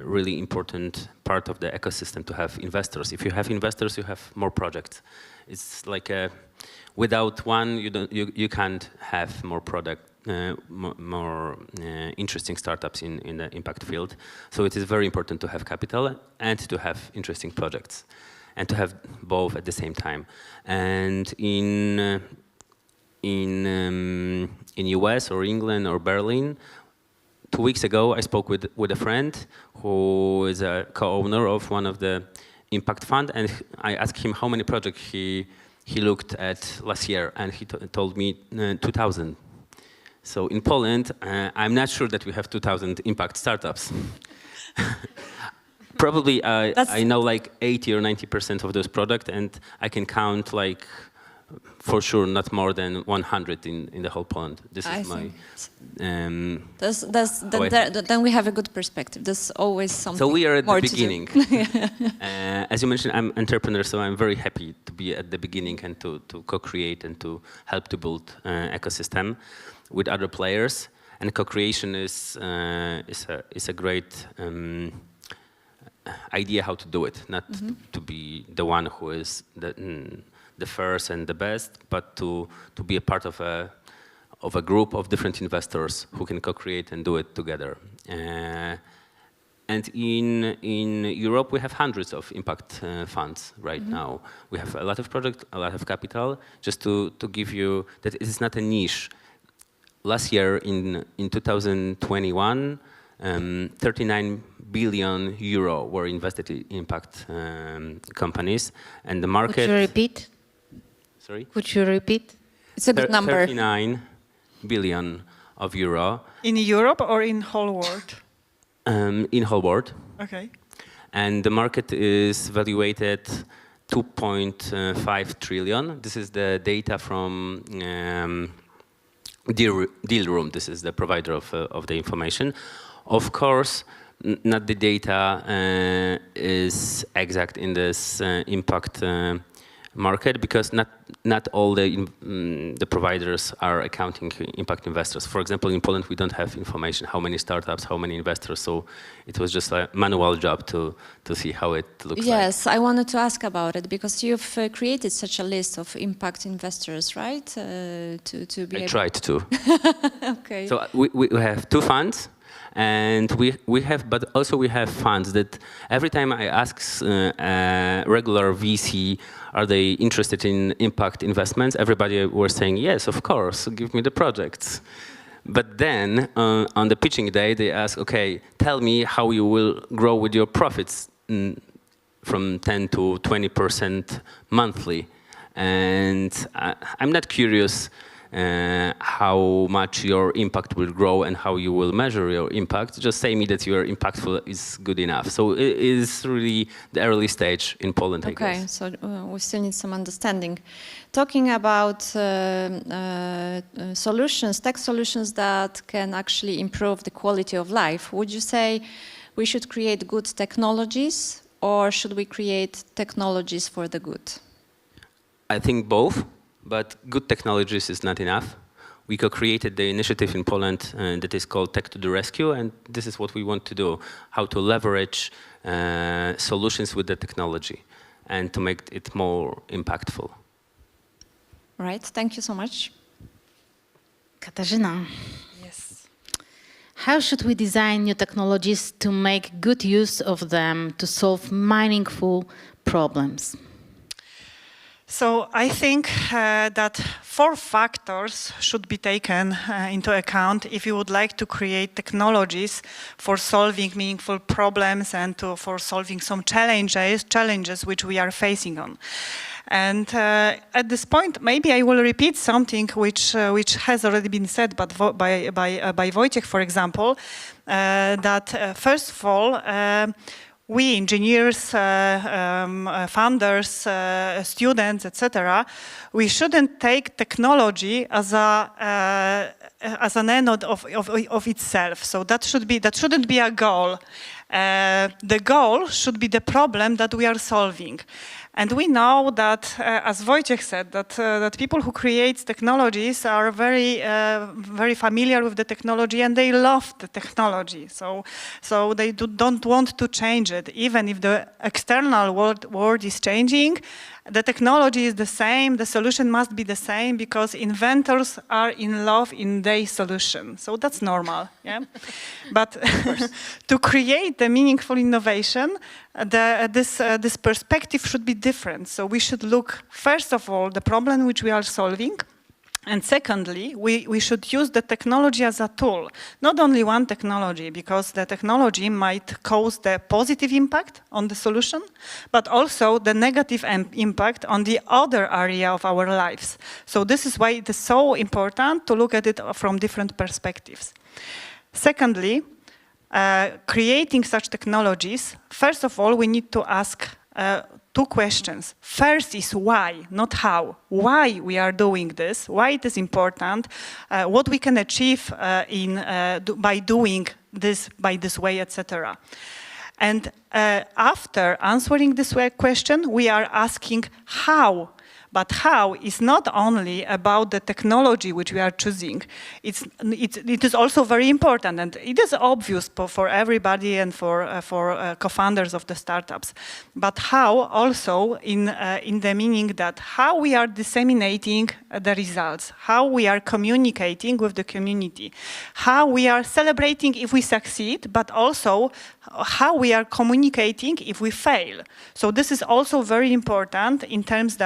really important part of the ecosystem to have investors. If you have investors, you have more projects. It's like without one, you can't have more more interesting startups in the impact field. So it is very important to have capital and to have interesting projects, and to have both at the same time. And in US or England or Berlin, 2 weeks ago, I spoke with a friend who is a co-owner of one of the impact fund, and I asked him how many projects he looked at last year, and he told me 2,000. So in Poland, I'm not sure that we have 2,000 impact startups. Probably I know like 80 or 90% of those products, and I can count like for sure not more than 100 in the whole Poland. This is my. Then we have a good perspective. There's always something. So we are at more the beginning. As you mentioned, I'm an entrepreneur, so I'm very happy to be at the beginning and to co-create and to help to build ecosystem with other players. And co-creation is a great idea how to do it, not to be the one who is the first and the best, but to be a part of a group of different investors who can co-create and do it together. And in Europe, we have hundreds of impact funds right now. We have a lot of projects, a lot of capital. Just to give you that it is not a niche. Last year, in 2021, 39 billion euro were invested in impact companies, and the market. Could you repeat? Sorry. Could you repeat? It's a good number. 39 billion of euro. In Europe or in whole world? In whole world. Okay. And the market is valuated 2.5 trillion. This is the data from Deal Room. This is the provider of the information. Of course, not the data is exact in this impact market, because not all the providers are accounting impact investors. For example, in Poland, we don't have information how many startups, how many investors. So it was just a manual job to see how it looks like. Yes, I wanted to ask about it, because you've created such a list of impact investors, right? To be I tried to. Okay. So we have two funds. And we have funds that every time I ask a regular VC, are they interested in impact investments? Everybody was saying, yes, of course, give me the projects. But then on the pitching day, they ask, okay, tell me how you will grow with your profits from 10 to 20% monthly. And I'm not curious how much your impact will grow and how you will measure your impact. Just say me that you are impactful is good enough. So it is really the early stage in Poland, I guess. Okay, so we still need some understanding. Talking about solutions, tech solutions that can actually improve the quality of life, would you say we should create good technologies, or should we create technologies for the good? I think both. But good technologies is not enough. We co-created the initiative in Poland that is called Tech to the Rescue, and this is what we want to do, how to leverage solutions with the technology and to make it more impactful. Right, thank you so much. Katarzyna. Yes. how should we design new technologies to make good use of them to solve meaningful problems? So I think that 4 factors should be taken into account if you would like to create technologies for solving meaningful problems and for solving some challenges which we are facing on. And at this point, maybe I will repeat something which has already been said by Wojciech, for example, that first of all, we engineers, founders, students, etc., we shouldn't take technology as an end of itself. So that shouldn't be a goal. The goal should be the problem that we are solving. And we know that, as Wojciech said, that people who create technologies are very familiar with the technology and they love the technology. So they don't want to change it. Even if the external world is changing, the technology is the same, the solution must be the same because inventors are in love in their solution. So that's normal, yeah? But to create the meaningful innovation, this perspective should be different. So we should look, first of all, the problem which we are solving, and secondly, we should use the technology as a tool. Not only one technology, because the technology might cause the positive impact on the solution, but also the negative impact on the other area of our lives. So this is why it is so important to look at it from different perspectives. Secondly, creating such technologies, first of all, we need to ask 2 questions. First is why, not how. Why we are doing this, why it is important, what we can achieve by doing this by this way, etc. And after answering this question, we are asking how. But how is not only about the technology which we are choosing. It is also very important, and it is obvious for everybody and for co-founders of the startups. But how also in the meaning that how we are disseminating the results, how we are communicating with the community, how we are celebrating if we succeed, but also how we are communicating if we fail. So this is also very important in terms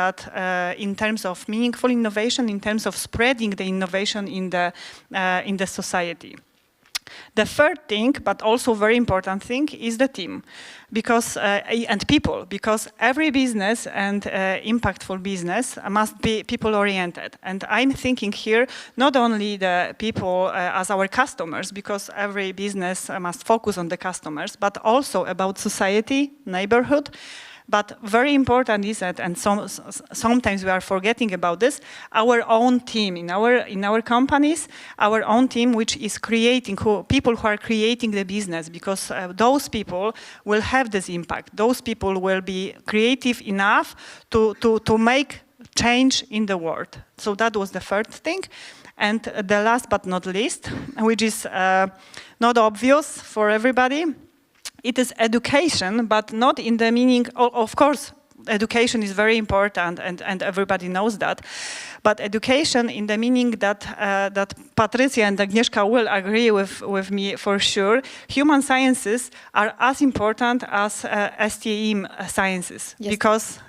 of meaningful innovation, in terms of spreading the innovation in the society. The third thing, but also very important thing, is the team, and people, because every business and impactful business must be people-oriented. And I'm thinking here not only the people as our customers, because every business must focus on the customers, but also about society, neighborhood. But very important is that, and sometimes we are forgetting about this, our own team in our companies, our own team which is creating, people who are creating the business, because those people will have this impact. Those people will be creative enough to make change in the world. So that was the third thing. And the last but not least, which is not obvious for everybody, it is education, but not in the meaning, of course, education is very important and everybody knows that. But education in the meaning that Patrycja and Agnieszka will agree with me for sure, human sciences are as important as STEM sciences. Yes.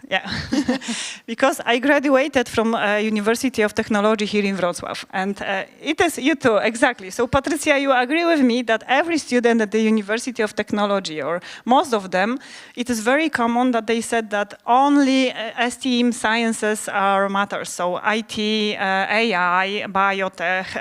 Because I graduated from University of Technology here in Wrocław. And it is you too, exactly. So Patrycja, you agree with me that every student at the University of Technology, or most of them, it is very common that they said that only STEM sciences are matters. So IT, AI, biotech,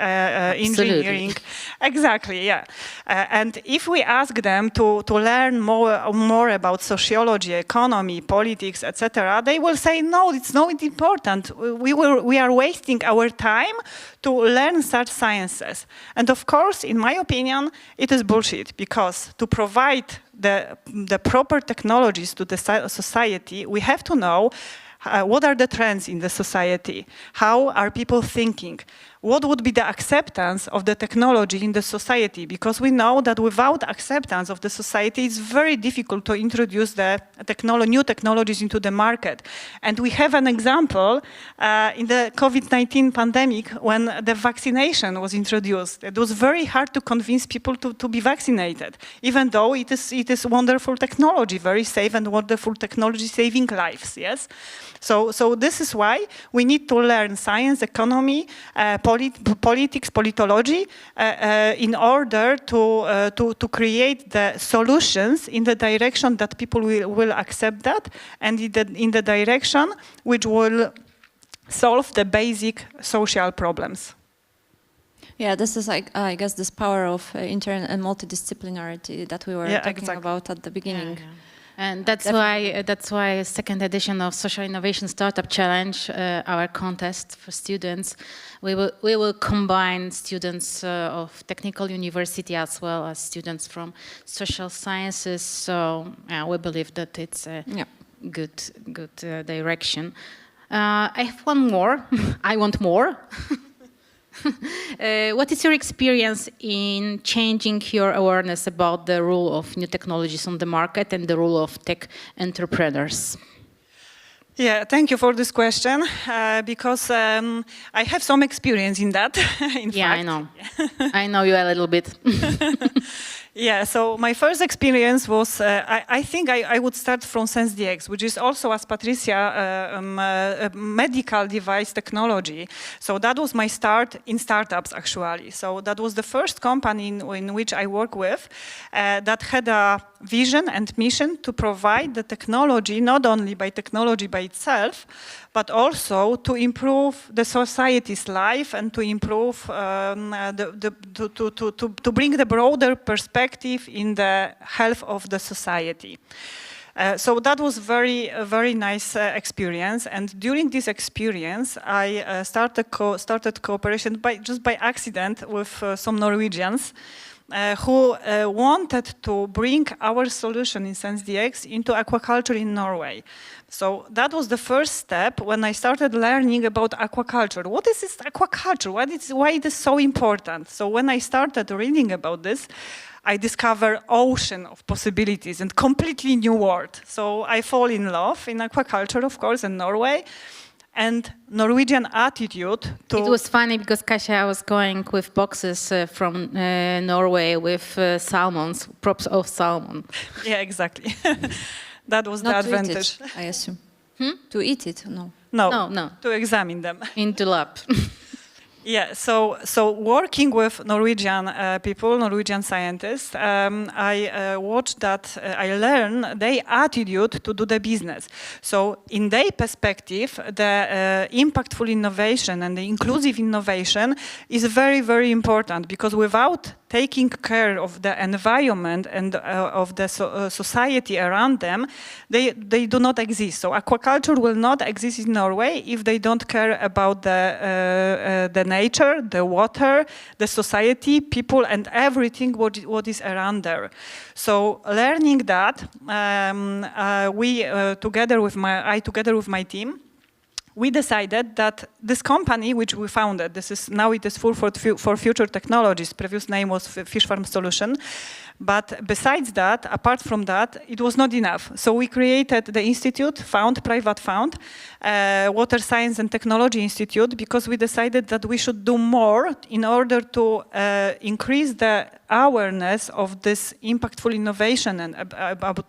engineering. Exactly, yeah. And if we ask them to learn more about sociology, economy, politics, etc., they will say, no, it's not important. We are wasting our time to learn such sciences. And of course, in my opinion, it is bullshit, because to provide the proper technologies to the society, we have to know what are the trends in the society? How are people thinking? what would be the acceptance of the technology in the society? Because we know that without acceptance of the society, it's very difficult to introduce the new technologies into the market. And we have an example in the COVID-19 pandemic when the vaccination was introduced. It was very hard to convince people to be vaccinated, even though it is wonderful technology, very safe and wonderful technology saving lives, yes? So this is why we need to learn science, economy, politics, politology, in order to create the solutions in the direction that people will accept that, and in the direction which will solve the basic social problems. Yeah, this is, I guess, this power of inter and multidisciplinarity that we were talking about at the beginning. Yeah. And that's why second edition of Social Innovation Startup Challenge, our contest for students, we will combine students of technical university as well as students from social sciences. So we believe that it's a good direction. I have one more. I want more. What is your experience in changing your awareness about the role of new technologies on the market and the role of tech entrepreneurs? Yeah, thank you for this question, because I have some experience in that. In fact. I know. I know you a little bit. Yeah, so my first experience was, I think I would start from SenseDX, which is also, as Patricia, a medical device technology. So that was my start in startups, actually. So that was the first company in which I work with that had a vision and mission to provide the technology, not only by technology by itself, but also to improve the society's life and to improve, to bring the broader perspective in the health of the society. So that was a very nice experience, and during this experience, I started cooperation just by accident with some Norwegians who wanted to bring our solution in SenseDX into aquaculture in Norway. So that was the first step when I started learning about aquaculture. What is this aquaculture? Why it is so important? So when I started reading about this, I discovered ocean of possibilities and completely new world. So I fall in love in aquaculture, of course, in Norway. And Norwegian attitude to... It was funny because Kasia was going with boxes from Norway with salmons, props of salmon. Yeah, exactly. That was Not the advantage. To eat it, I assume. To eat it, no. No, to examine them. Into lab. Yeah, so working with Norwegian people, Norwegian scientists, I watched that, I learned their attitude to do the business. So in their perspective, the impactful innovation and the inclusive innovation is very, very important, because without taking care of the environment and of the society around them, they do not exist. So aquaculture will not exist in Norway if they don't care about the nature, the water, the society, people, and everything what is around there. So learning that, together with my team, we decided that this company which we founded, now it is Food for Future Technologies. Previous name was Fish Farm Solution. But besides that, apart from that, it was not enough. So we created the institute, private fund, Water Science and Technology Institute, because we decided that we should do more in order to increase the awareness of this impactful innovation and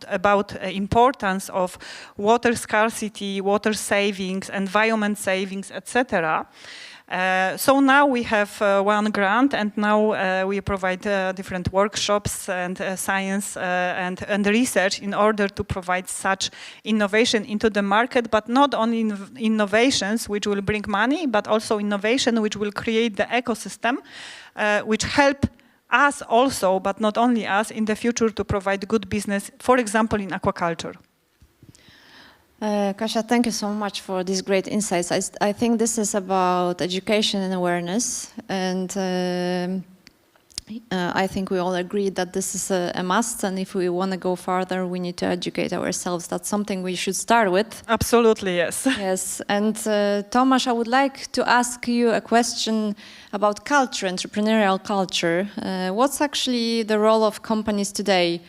about importance of water scarcity, water savings, environment savings, etc. So now we have one grant, and now we provide different workshops and science and research in order to provide such innovation into the market, but not only innovations which will bring money, but also innovation which will create the ecosystem, which help us also, but not only us, in the future to provide good business, for example, in aquaculture. Kasia, thank you so much for these great insights. I think this is about education and awareness, and I think we all agree that this is a must, and if we want to go further, we need to educate ourselves. That's something we should start with. Absolutely, yes. Yes, and Tomasz, I would like to ask you a question about culture, entrepreneurial culture. What's actually the role of companies today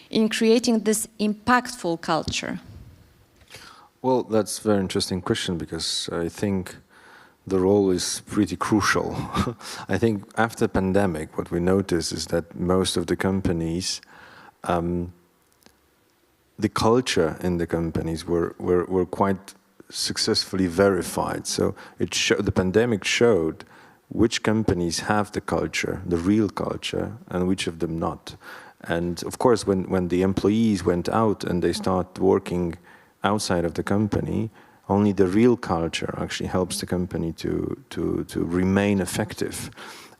in creating this impactful culture? Well, that's a very interesting question, because I think the role is pretty crucial. I think after pandemic, what we notice is that most of the companies, the culture in the companies were quite successfully verified. So the pandemic showed which companies have the culture, the real culture, and which of them not. And of course, when the employees went out and they start working outside of the company, only the real culture actually helps the company to remain effective.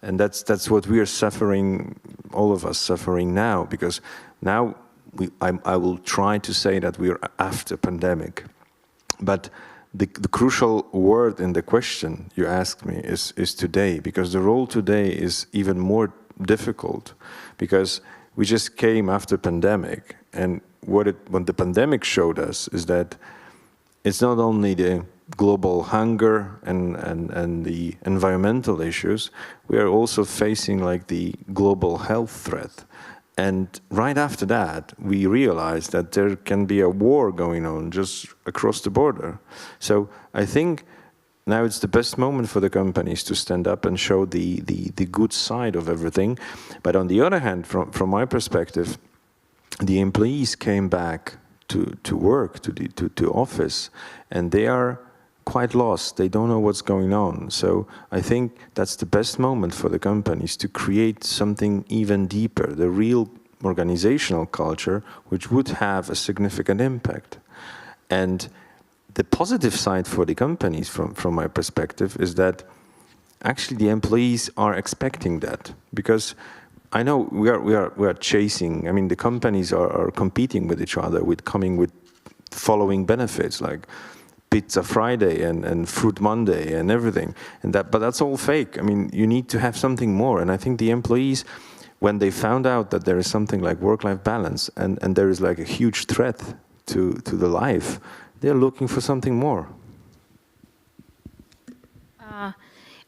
And that's what we are suffering, all of us suffering now, because now I will try to say that we are after pandemic. But the crucial word in the question you asked me is today, because the role today is even more difficult, because we just came after pandemic, and what the pandemic showed us is that it's not only the global hunger and the environmental issues, we are also facing like the global health threat. And right after that, we realized that there can be a war going on just across the border. So I think now it's the best moment for the companies to stand up and show the good side of everything. But on the other hand, from my perspective, the employees came back to work, to office, and they are quite lost. They don't know what's going on. So I think that's the best moment for the companies to create something even deeper, the real organizational culture, which would have a significant impact. And the positive side for the companies, from my perspective, is that actually the employees are expecting that, because I know we are chasing. I mean, the companies are competing with each other, coming with following benefits like Pizza Friday and Fruit Monday and everything. But that's all fake. I mean, you need to have something more. And I think the employees, when they found out that there is something like work-life balance and there is like a huge threat to the life, they're looking for something more.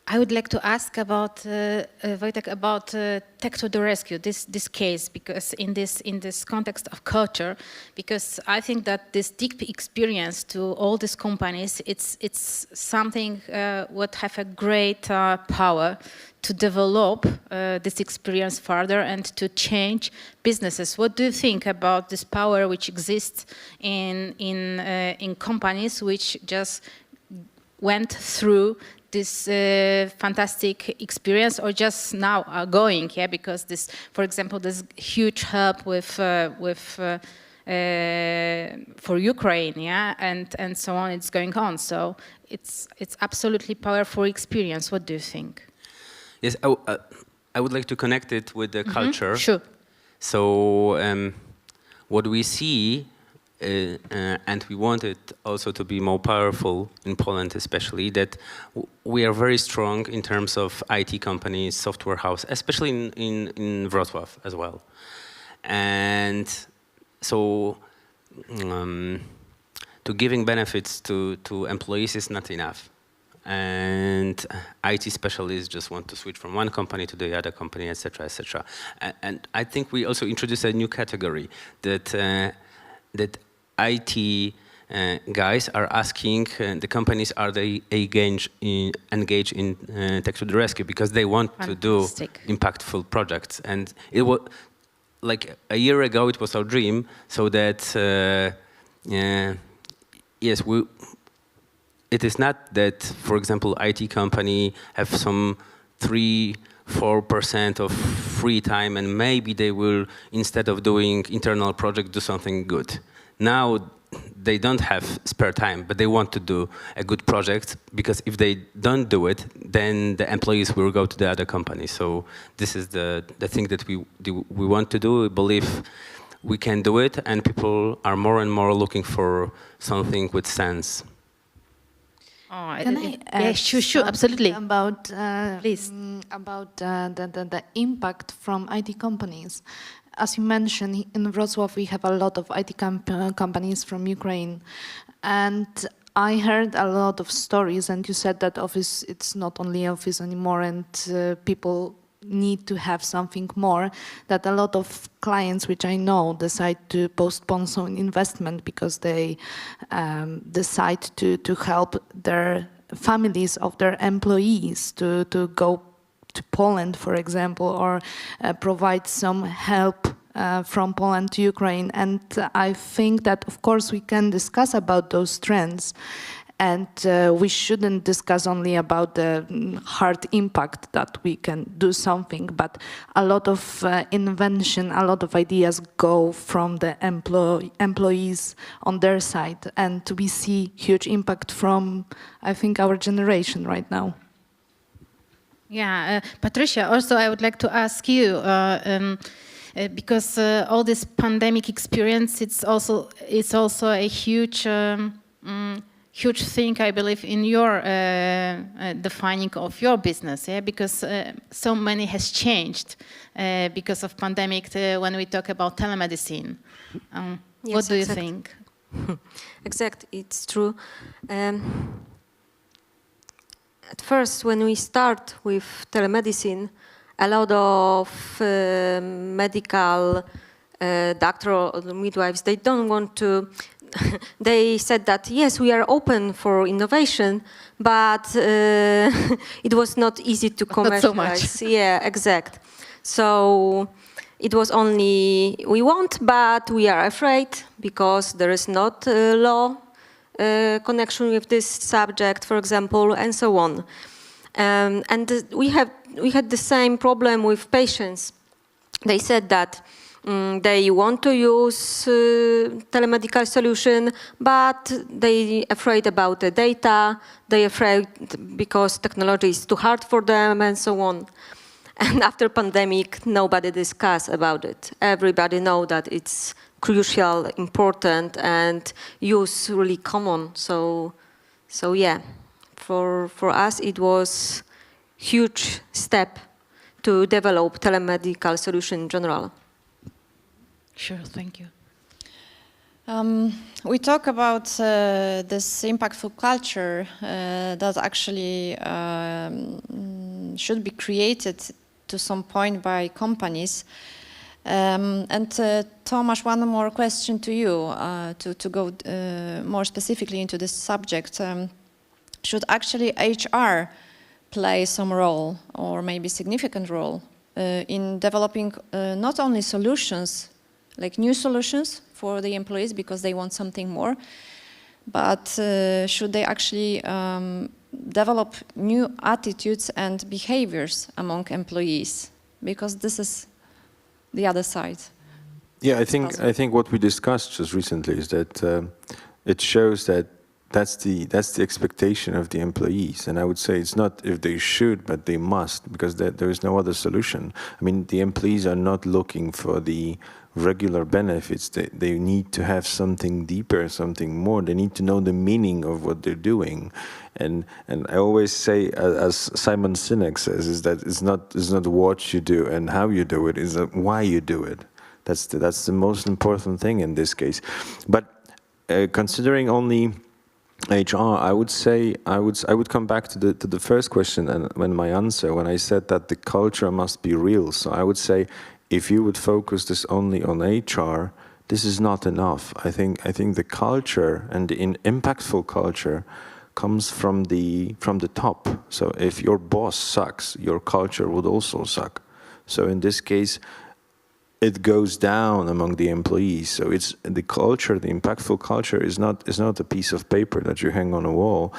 I would like to ask about Wojtek, about tech to the rescue, this case, because in this context of culture, because I think that this deep experience to all these companies, it's something would have a great power to develop this experience further and to change businesses. What do you think about this power which exists in companies which just went through this fantastic experience, or just now are going, yeah? Because this, for example, this huge help for Ukraine, yeah, and so on, it's going on. So it's absolutely powerful experience. What do you think? Yes, I would like to connect it with the culture. Sure. So what we see, and we want it also to be more powerful in Poland especially, that we are very strong in terms of IT companies, software house, especially in Wrocław as well. And so to giving benefits to employees is not enough. And IT specialists just want to switch from one company to the other company, etc., etc. And I think we also introduced a new category that IT guys are asking the companies, are they engaged in tech to the rescue, because they want to do impactful projects. And it was like a year ago, it was our dream, so that yes, it is not that, for example, IT company have some 3-4% of free time, and maybe they will, instead of doing internal project, do something good. Now they don't have spare time, but they want to do a good project, because if they don't do it, then the employees will go to the other company. So this is the thing that we want to do. We believe we can do it, and people are more and more looking for something with sense. Can I add sure, absolutely. About, please. About the impact from IT companies. As you mentioned, in Wrocław we have a lot of IT companies from Ukraine, and I heard a lot of stories, and you said that office, it's not only office anymore, and people need to have something more, that a lot of clients, which I know, decide to postpone some investment because they decide to help their families of their employees to go to Poland, for example, or provide some help from Poland to Ukraine. And I think that, of course, we can discuss about those trends, and we shouldn't discuss only about the hard impact that we can do something, but a lot of invention, a lot of ideas go from the employees on their side, and we see huge impact from, I think, our generation right now. Yeah, Patricia, also I would like to ask you, because all this pandemic experience, it's also a huge huge thing, I believe, in your defining of your business, yeah? Because so many has changed because of pandemic when we talk about telemedicine. Yes, what do you exact. think? Exact, it's true. At first, when we start with telemedicine, a lot of medical doctor or midwives, they don't want to. They said that yes, we are open for innovation, but it was not easy to commercialize. Not so much. Yeah, exact. So it was only we want, but we are afraid because there is not a law connection with this subject, for example, and so on. And we had the same problem with patients. They said that they want to use telemedical solution, but they afraid about the data. They afraid because technology is too hard for them, and so on. And after pandemic, nobody discuss about it. Everybody know that it's crucial, important, and use really common. So yeah, for us it was huge step to develop telemedical solution in general. Sure, thank you. We talk about this impactful culture that actually should be created to some point by companies. And Tomasz, one more question to you, to go more specifically into this subject. Should actually HR play some role, or maybe significant role, in developing not only solutions, like new solutions for the employees because they want something more, but should they actually develop new attitudes and behaviors among employees? Because this is the other side. Yeah, I think what we discussed just recently is that it shows that that's the expectation of the employees, and I would say it's not if they should, but they must, because there is no other solution. I mean, the employees are not looking for the regular benefits. They need to have something deeper, something more. They need to know the meaning of what they're doing, and I always say, as Simon Sinek says, is that it's not what you do and how you do it, is why you do it. That's the most important thing in this case. But considering only HR, I would say I would come back to the first question and when I said that the culture must be real. So I would say if you would focus this only on HR, this is not enough. I think the culture and the impactful culture comes from the top. So if your boss sucks, your culture would also suck. So in this case, it goes down among the employees. So it's the culture, the impactful culture is not a piece of paper that you hang on a wall,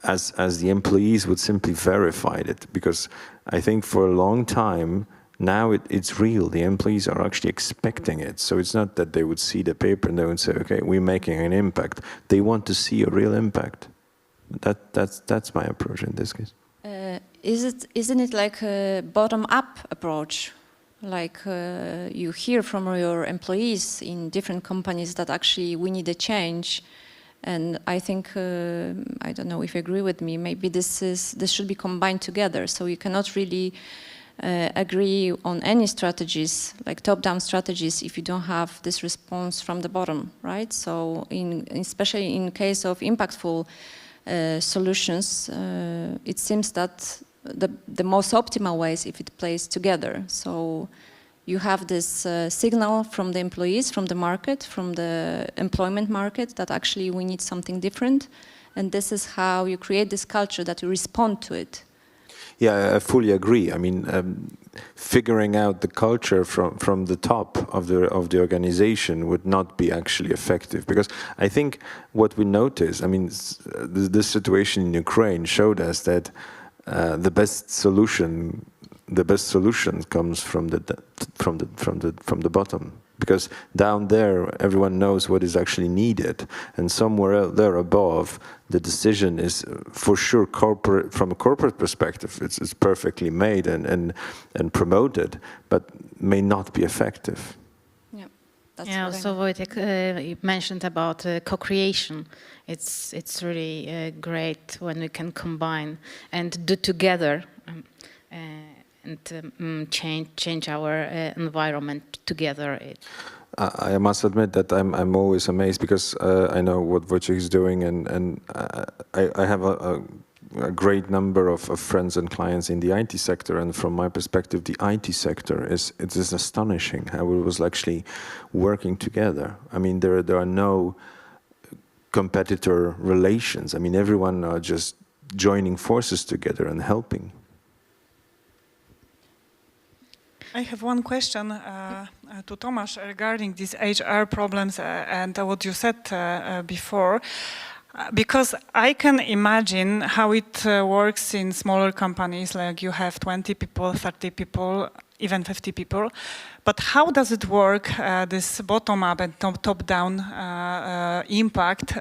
as the employees would simply verify it. Because I think for a long time, now it's real. The employees are actually expecting it. So it's not that they would see the paper and they would say, okay, we're making an impact. They want to see a real impact. That's my approach in this case. Isn't it like a bottom-up approach? Like you hear from your employees in different companies that actually we need a change, And I think, I don't know if you agree with me, maybe this should be combined together. So you cannot really agree on any strategies, like top-down strategies, if you don't have this response from the bottom, right? So especially in case of impactful solutions, it seems that the most optimal way is if it plays together. So you have this signal from the employees, from the market, from the employment market, that actually we need something different. And this is how you create this culture that you respond to it. Yeah, I fully agree. I mean, figuring out the culture from the top of the organization would not be actually effective, because I think what we notice, I mean, this situation in Ukraine showed us that the best solution comes from the bottom, because down there everyone knows what is actually needed, and somewhere there above the decision is for sure corporate. From a corporate perspective, it's perfectly made and promoted, but may not be effective. Yeah, that's yeah. So Wojtek, you mentioned about co-creation. It's really great when we can combine and do together. And change our environment together. I must admit that I'm always amazed, because I know what Wojciech is doing, and I have a great number of friends and clients in the IT sector, and from my perspective, the IT sector is astonishing how it was actually working together. I mean, there are no competitor relations. I mean, everyone are just joining forces together and helping. I have one question to Tomasz regarding these HR problems and what you said before, because I can imagine how it works in smaller companies, like you have 20 people, 30 people, even 50 people. But how does it work, this bottom-up and top-down impact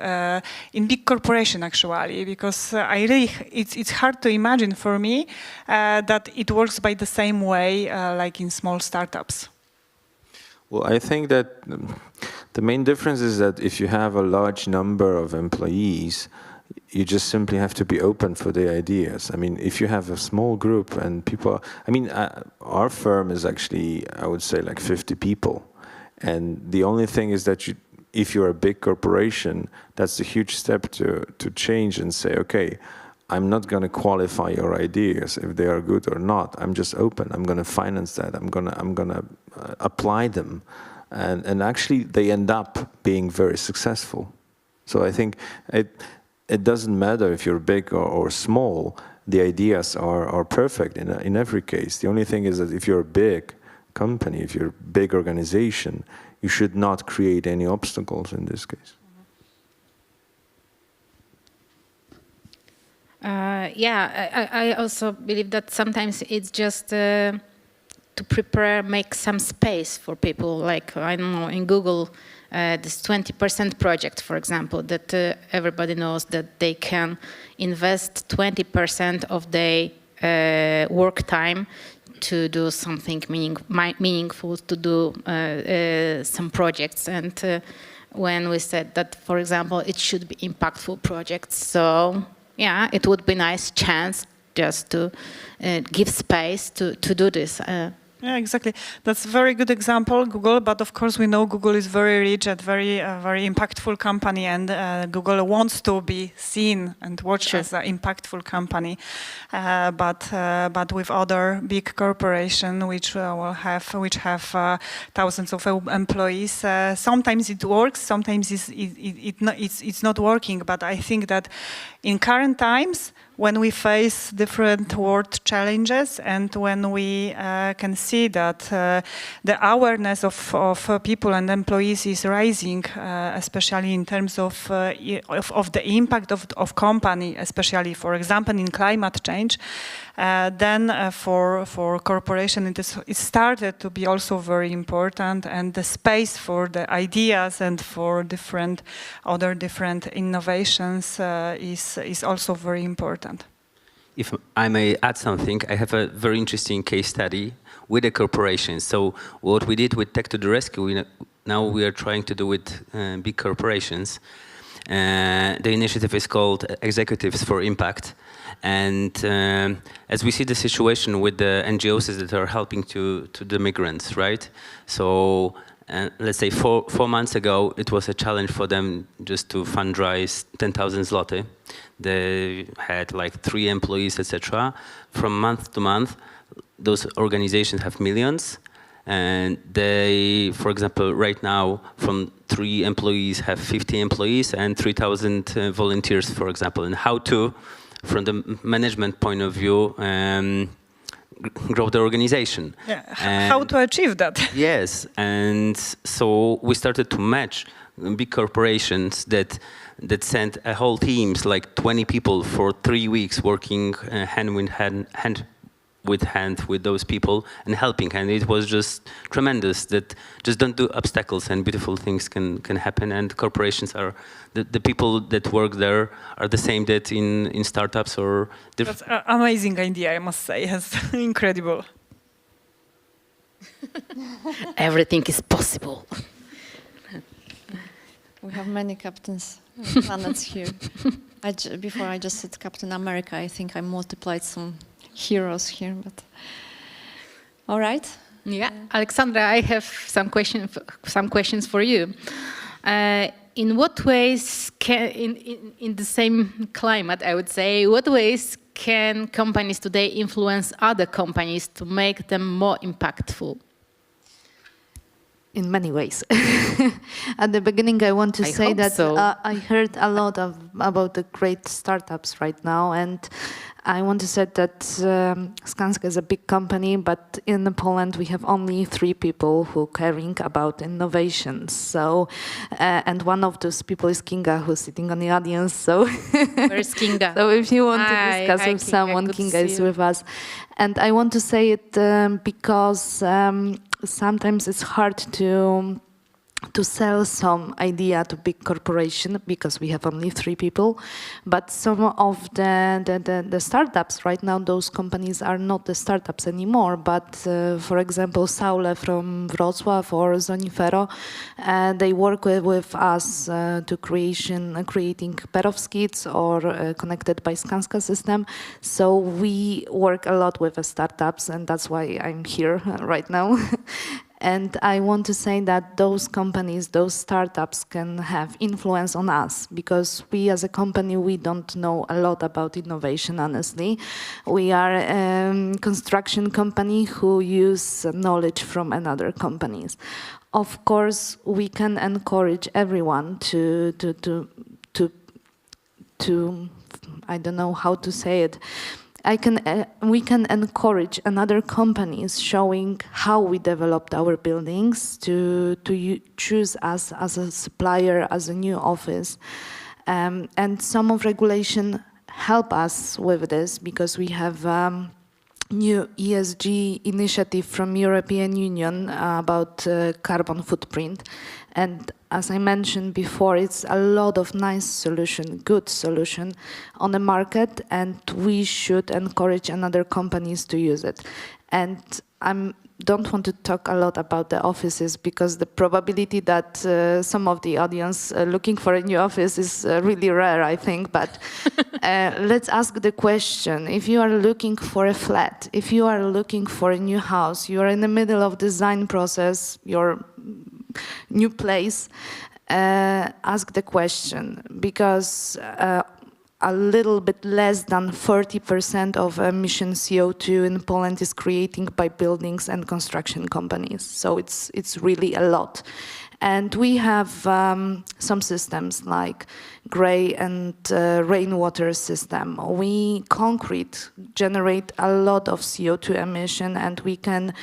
in big corporation, actually? Because it's hard to imagine for me that it works by the same way like in small startups. Well, I think that the main difference is that if you have a large number of employees, you just simply have to be open for the ideas. I mean, if you have a small group and people, I mean, our firm is actually, I would say, like 50 people. And the only thing is that if you're a big corporation, that's a huge step to change and say, okay, I'm not going to qualify your ideas if they are good or not. I'm just open. I'm going to finance that. I'm going to apply them. And actually, they end up being very successful. So I think it doesn't matter if you're big or small, the ideas are perfect in every case. The only thing is that if you're a big company, if you're a big organization, you should not create any obstacles in this case. I also believe that sometimes it's just to prepare, make some space for people, like, I don't know, in Google, this 20% project, for example, that everybody knows that they can invest 20% of their work time to do something meaningful, to do some projects. And when we said that, for example, it should be impactful projects, so yeah, it would be a nice chance just to give space to do this. Yeah, exactly. That's a very good example, Google. But of course, we know Google is very rich and very impactful company, and Google wants to be seen and watched as an impactful company. But with other big corporations, which have thousands of employees, sometimes it works, sometimes it's not working. But I think that in current times, when we face different world challenges and when we can see that the awareness of people and employees is rising, especially in terms of the impact of company, especially, for example, in climate change, then for corporation it started to be also very important, and the space for the ideas and for other different innovations is also very important. If I may add something, I have a very interesting case study with a corporation. So what we did with Tech to the Rescue, now we are trying to do with big corporations. The initiative is called Executives for Impact. And as we see the situation with the NGOs that are helping to the migrants, right? So let's say four months ago, it was a challenge for them just to fundraise 10,000 zloty. They had like 3 employees, etc. From month to month, those organizations have millions. And they, for example, right now, from 3 employees have 50 employees and 3,000 volunteers, for example. And how to, from the management point of view, grow the organization. Yeah. How to achieve that? Yes, and so we started to match big corporations that sent a whole teams, like 20 people for 3 weeks, working hand with hand with those people and helping. And it was just tremendous. That just don't do obstacles and beautiful things can happen. And corporations are the people that work there are the same that in startups or. That's an amazing idea, I must say. It's incredible. Everything is possible. We have many captains, planets here. Before I just said Captain America, I think I multiplied some heroes here, but all right. Yeah, Alexandra, I have some questions for you. In what ways can, in the same climate, I would say, what ways can companies today influence other companies to make them more impactful? In many ways. At the beginning, I want to say that I heard a lot about the great startups right now, and I want to say that Skanska is a big company, but in Poland we have only 3 people who caring about innovations. So, and one of those people is Kinga, who's sitting on the audience. So, where's Kinga? So if you want to discuss with someone, Kinga is with us. And I want to say it because sometimes it's hard to sell some idea to big corporation because we have only 3 people. But some of the startups right now, those companies are not the startups anymore. But for example, Saule from Wrocław or Zonifero, they work with us to creating perovskites or connected by Skanska system. So we work a lot with the startups, and that's why I'm here right now. And I want to say that those companies, those startups can have influence on us because we as a company, we don't know a lot about innovation, honestly. We are a construction company who use knowledge from another companies. Of course, we can encourage everyone to I don't know how to say it. We can encourage another companies showing how we developed our buildings to choose us as a supplier, as a new office. And some of regulation help us with this because we have new ESG initiative from European Union about carbon footprint. And as I mentioned before, it's a lot of nice solution, good solution on the market, and we should encourage another companies to use it. And I don't want to talk a lot about the offices because the probability that some of the audience looking for a new office is really rare, I think. But let's ask the question. If you are looking for a flat, if you are looking for a new house, you are in the middle of design process, your new place, ask the question because a little bit less than 30% of emission CO2 in Poland is created by buildings and construction companies. So it's really a lot. And we have some systems like gray and rainwater system. Concrete generate a lot of CO2 emission, and we can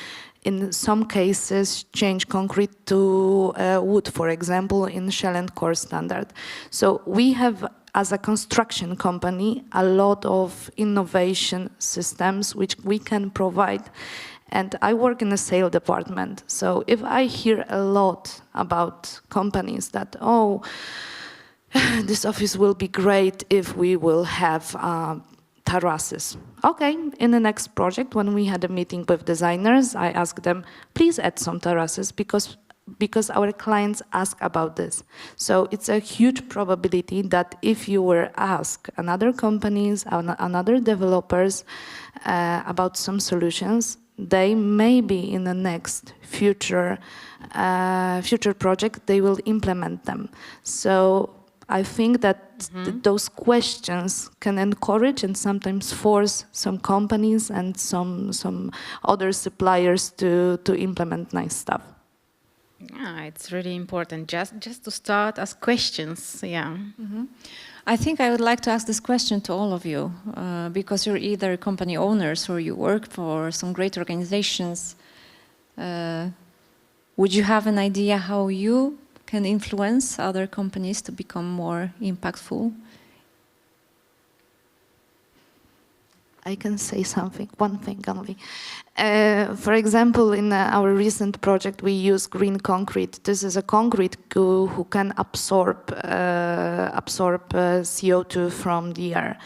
in some cases change concrete to wood, for example, in shell and core standard. So we have, as a construction company, a lot of innovation systems which we can provide. And I work in the sales department. So if I hear a lot about companies that, oh, this office will be great if we will have terraces. Okay, in the next project, when we had a meeting with designers, I asked them, please add some terraces because because our clients ask about this. So it's a huge probability that if you were asked another companies, another developers about some solutions, they maybe in the next future project, they will implement them. So I think that those questions can encourage and sometimes force some companies and some other suppliers to implement nice stuff. Yeah, it's really important just to start as questions. Yeah. I think I would like to ask this question to all of you, because you're either company owners or you work for some great organizations. Would you have an idea how you can influence other companies to become more impactful? I can say something, one thing only. For example, in our recent project, we use green concrete. This is a concrete who can absorb CO2 from the air.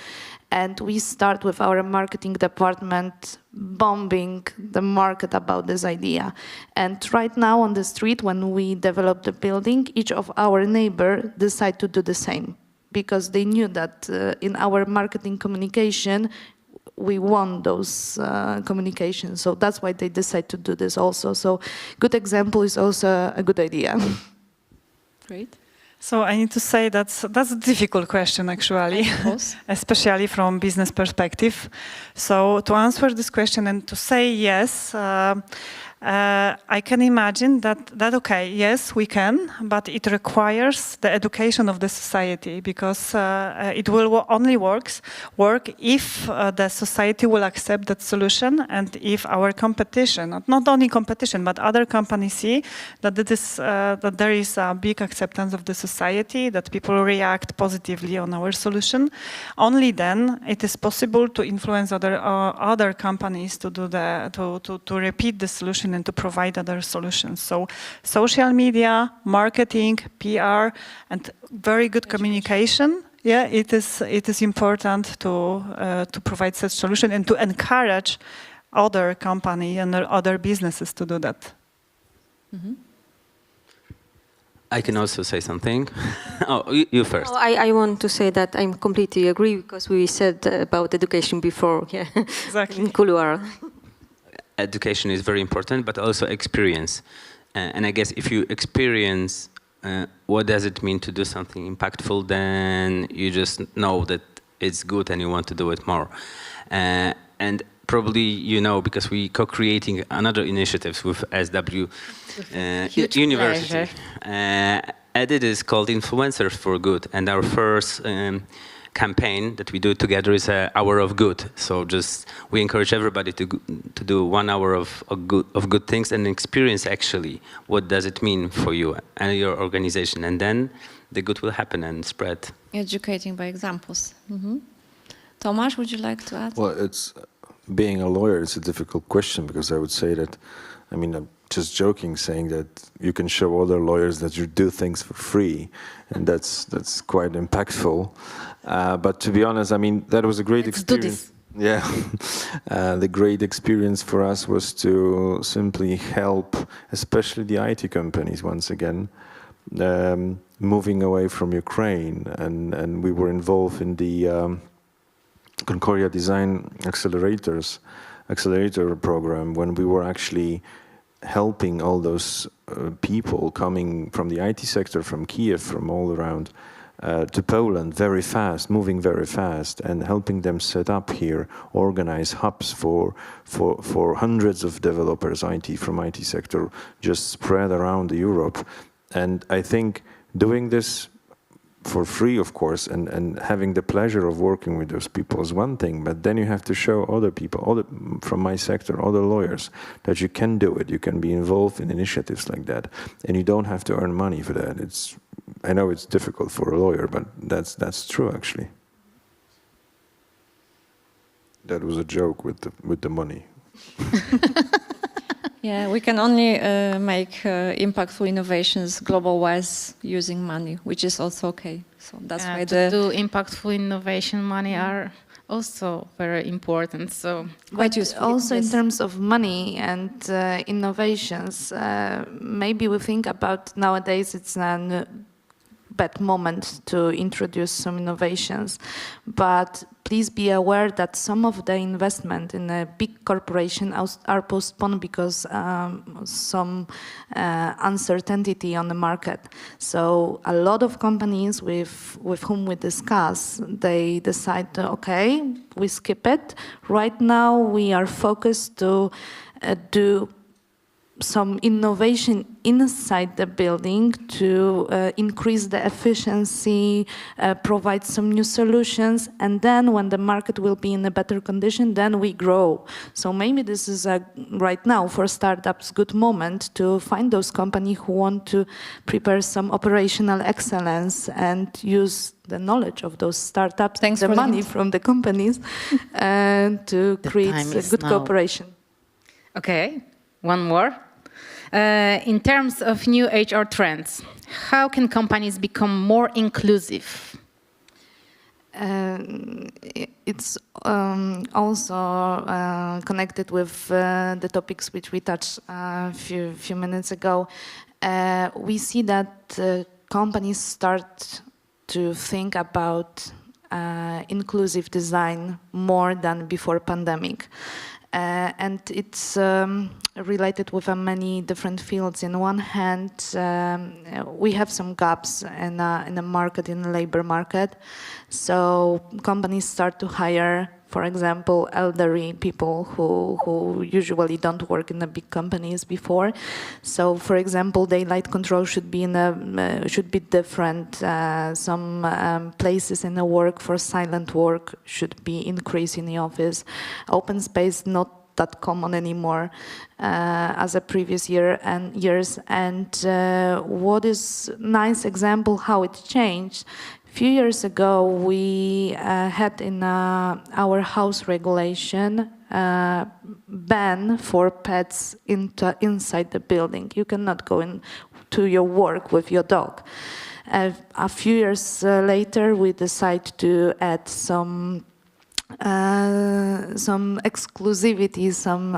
And we start with our marketing department bombing the market about this idea. And right now on the street, when we develop the building, each of our neighbor decide to do the same, because they knew that in our marketing communication, we won those communications. So that's why they decide to do this also. So good example is also a good idea. Great. So I need to say that's a difficult question, actually, especially from business perspective. So to answer this question and to say yes, I can imagine that okay, yes, we can, but it requires the education of the society, because it will only work if the society will accept that solution, and if our competition, not only competition, but other companies see that that there is a big acceptance of the society, that people react positively on our solution. Only then it is possible to influence other companies to do to repeat the solution and to provide other solutions. So social media, marketing, PR, and very good communication. Yeah, it is important to provide such solution and to encourage other company and other businesses to do that. I can also say something. Oh, you first. Oh, I want to say that I completely agree, because we said about education before. Yeah, exactly. In couloir. Education is very important, but also experience. And I guess if you experience what does it mean to do something impactful, then you just know that it's good and you want to do it more. And probably you know, because we co-creating another initiatives with SW University. And it is called Influencers for Good. And our first campaign that we do together is an hour of good. So just we encourage everybody to do 1 hour of good things and experience actually what does it mean for you and your organization, and then the good will happen and spread. Educating by examples. Tomasz, would you like to add? Well, it's being a lawyer. It's a difficult question, because I would say that, I mean, I'm just joking, saying that you can show other lawyers that you do things for free, and that's quite impactful. But to be honest, I mean, that was a great experience. Yeah, the great experience for us was to simply help, especially the IT companies, once again, moving away from Ukraine, and we were involved in the Concordia Design Accelerator program, when we were actually helping all those people coming from the IT sector, from Kiev, from all around, to Poland very fast, moving very fast, and helping them set up here, organize hubs for hundreds of developers, from IT sector, just spread around Europe. And I think doing this for free, of course, and having the pleasure of working with those people is one thing, but then you have to show other people, from my sector, other lawyers, that you can do it, you can be involved in initiatives like that, and you don't have to earn money for that. I know it's difficult for a lawyer, but that's true, actually. That was a joke with the money. Yeah, we can only make impactful innovations global-wise using money, which is also okay. So that's why to do impactful innovation, money are also very important. So quite useful. Also, in terms of money and innovations, maybe we think about nowadays it's a bad moment to introduce some innovations, but please be aware that some of the investment in a big corporation are postponed because some uncertainty on the market. So a lot of companies with whom we discuss, they decide, okay, we skip it. Right now we are focused to do some innovation inside the building to increase the efficiency, provide some new solutions, and then when the market will be in a better condition, then we grow. So maybe this is right now for startups good moment to find those companies who want to prepare some operational excellence and use the knowledge of those startups, the money from the companies, and to create a good cooperation. Okay, one more. In terms of new HR trends, how can companies become more inclusive? It's also connected with the topics which we touched a few minutes ago. We see that companies start to think about inclusive design more than before pandemic. And it's related with many different fields. In one hand, we have some gaps in the market, in the labor market. So companies start to hire, for example, elderly people who usually don't work in the big companies before. So, for example, daylight control should be should be different. Some places in the work for silent work should be increased in the office. Open space not that common anymore as a previous years. And what is nice example how it changed. A few years ago, we had in our house regulation ban for pets inside the building. You cannot go to your work with your dog. A few years later, we decided to add some exclusivity, some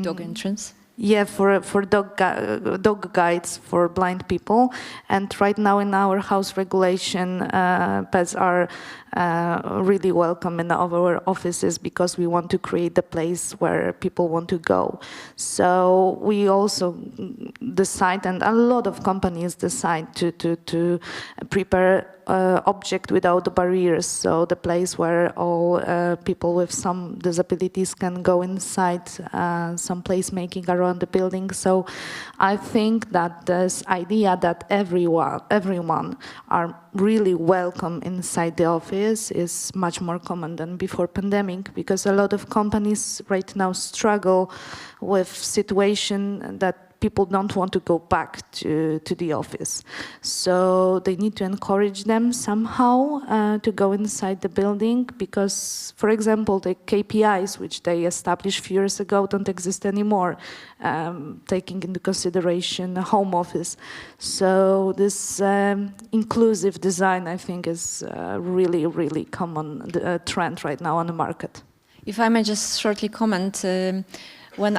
dog entrance. Yeah, for dog guides for blind people. And right now in our house regulation, pets are really welcome in our offices because we want to create the place where people want to go. So we also decide, and a lot of companies decide to prepare object without barriers, so the place where all people with some disabilities can go inside, some placemaking around the building. So I think that this idea that everyone are really welcome inside the office is much more common than before pandemic, because a lot of companies right now struggle with situation that people don't want to go back to the office. So they need to encourage them somehow to go inside the building because, for example, the KPIs which they established a few years ago don't exist anymore, taking into consideration the home office. So this inclusive design, I think, is a really, really common trend right now on the market. If I may just shortly comment, when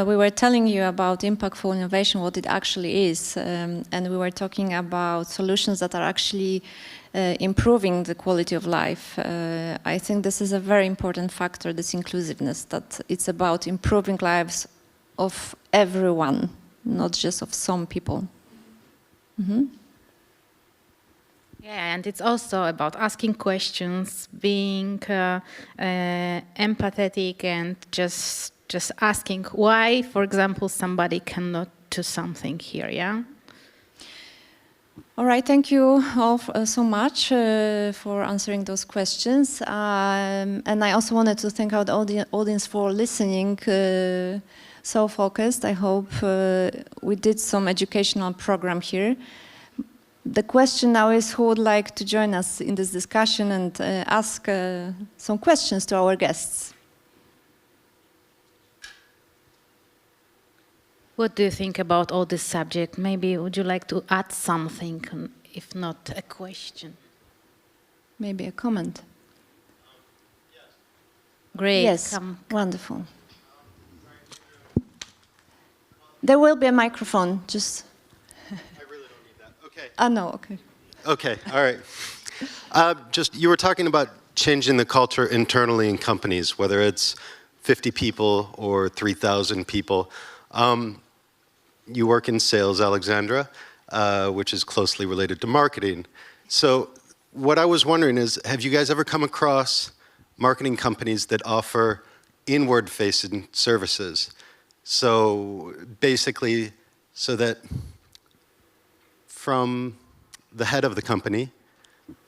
we were telling you about impactful innovation, what it actually is, and we were talking about solutions that are actually improving the quality of life, I think this is a very important factor, this inclusiveness, that it's about improving lives of everyone, not just of some people. Mm-hmm. Yeah, and it's also about asking questions, being empathetic, and just asking why, for example, somebody cannot do something here, yeah? All right, thank you all so much for answering those questions. And I also wanted to thank our audience for listening so focused. I hope we did some educational program here. The question now is who would like to join us in this discussion and ask some questions to our guests. What do you think about all this subject? Maybe would you like to add something, if not a question? Maybe a comment. Great. Yes, wonderful. There will be a microphone, just... I really don't need that. Okay. No, okay. Okay, all right. You were talking about changing the culture internally in companies, whether it's 50 people or 3,000 people. You work in sales, Alexandra, which is closely related to marketing. So what I was wondering is, have you guys ever come across marketing companies that offer inward-facing services? So basically, so that from the head of the company,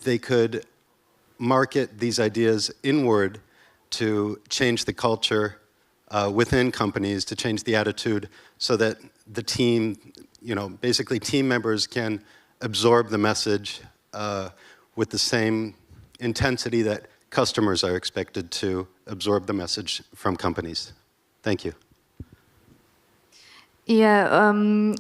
they could market these ideas inward to change the culture within companies, to change the attitude, so that the team, basically team members can absorb the message with the same intensity that customers are expected to absorb the message from companies. Thank you. Yeah,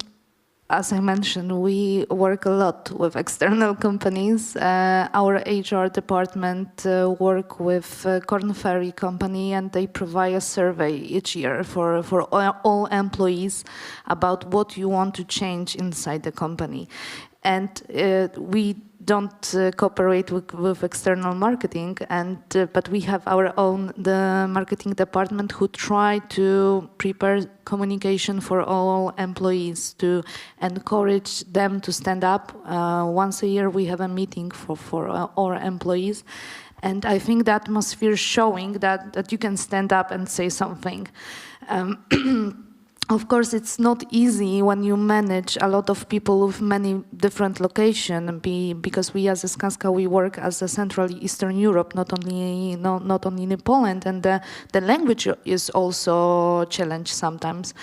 as I mentioned, we work a lot with external companies. Our HR department work with Korn Ferry company, and they provide a survey each year for all employees about what you want to change inside the company. And we don't cooperate with external marketing, but we have our own marketing department who try to prepare communication for all employees to encourage them to stand up. Once a year we have a meeting for our employees, and I think the atmosphere is showing that you can stand up and say something. Of course, it's not easy when you manage a lot of people with many different locations, because we as a Skanska, we work as a Central Eastern Europe, not only in Poland, and the language is also a challenge sometimes.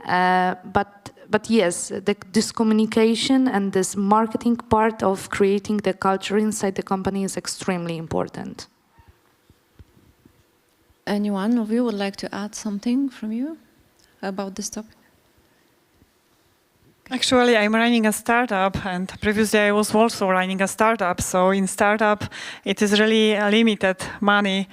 But yes, this communication and this marketing part of creating the culture inside the company is extremely important. Anyone of you would like to add something from you about this topic? Actually, I'm running a startup, and previously I was also running a startup. So in startup, it is really limited money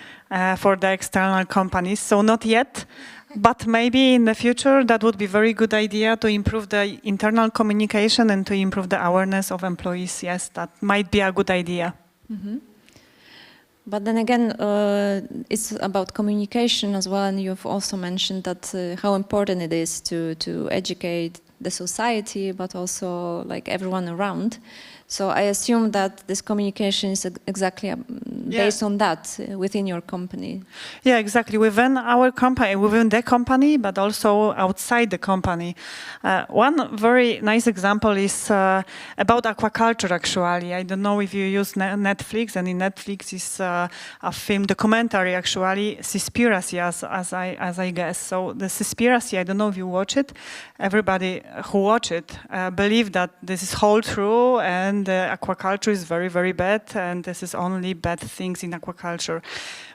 for the external companies. So not yet, but maybe in the future that would be a very good idea to improve the internal communication and to improve the awareness of employees. Yes, that might be a good idea. Mm-hmm. But then again, it's about communication as well, and you've also mentioned that how important it is to educate the society, but also like everyone around. So I assume that this communication is exactly based on that within your company. Yeah, exactly. Within our company, within the company, but also outside the company. One very nice example is about aquaculture, actually. I don't know if you use Netflix, and in Netflix is a film documentary, actually, Seaspiracy, as I guess. So the Seaspiracy, I don't know if you watch it. Everybody who watch it believe that this is whole true, and aquaculture is very, very bad, and this is only bad things in aquaculture.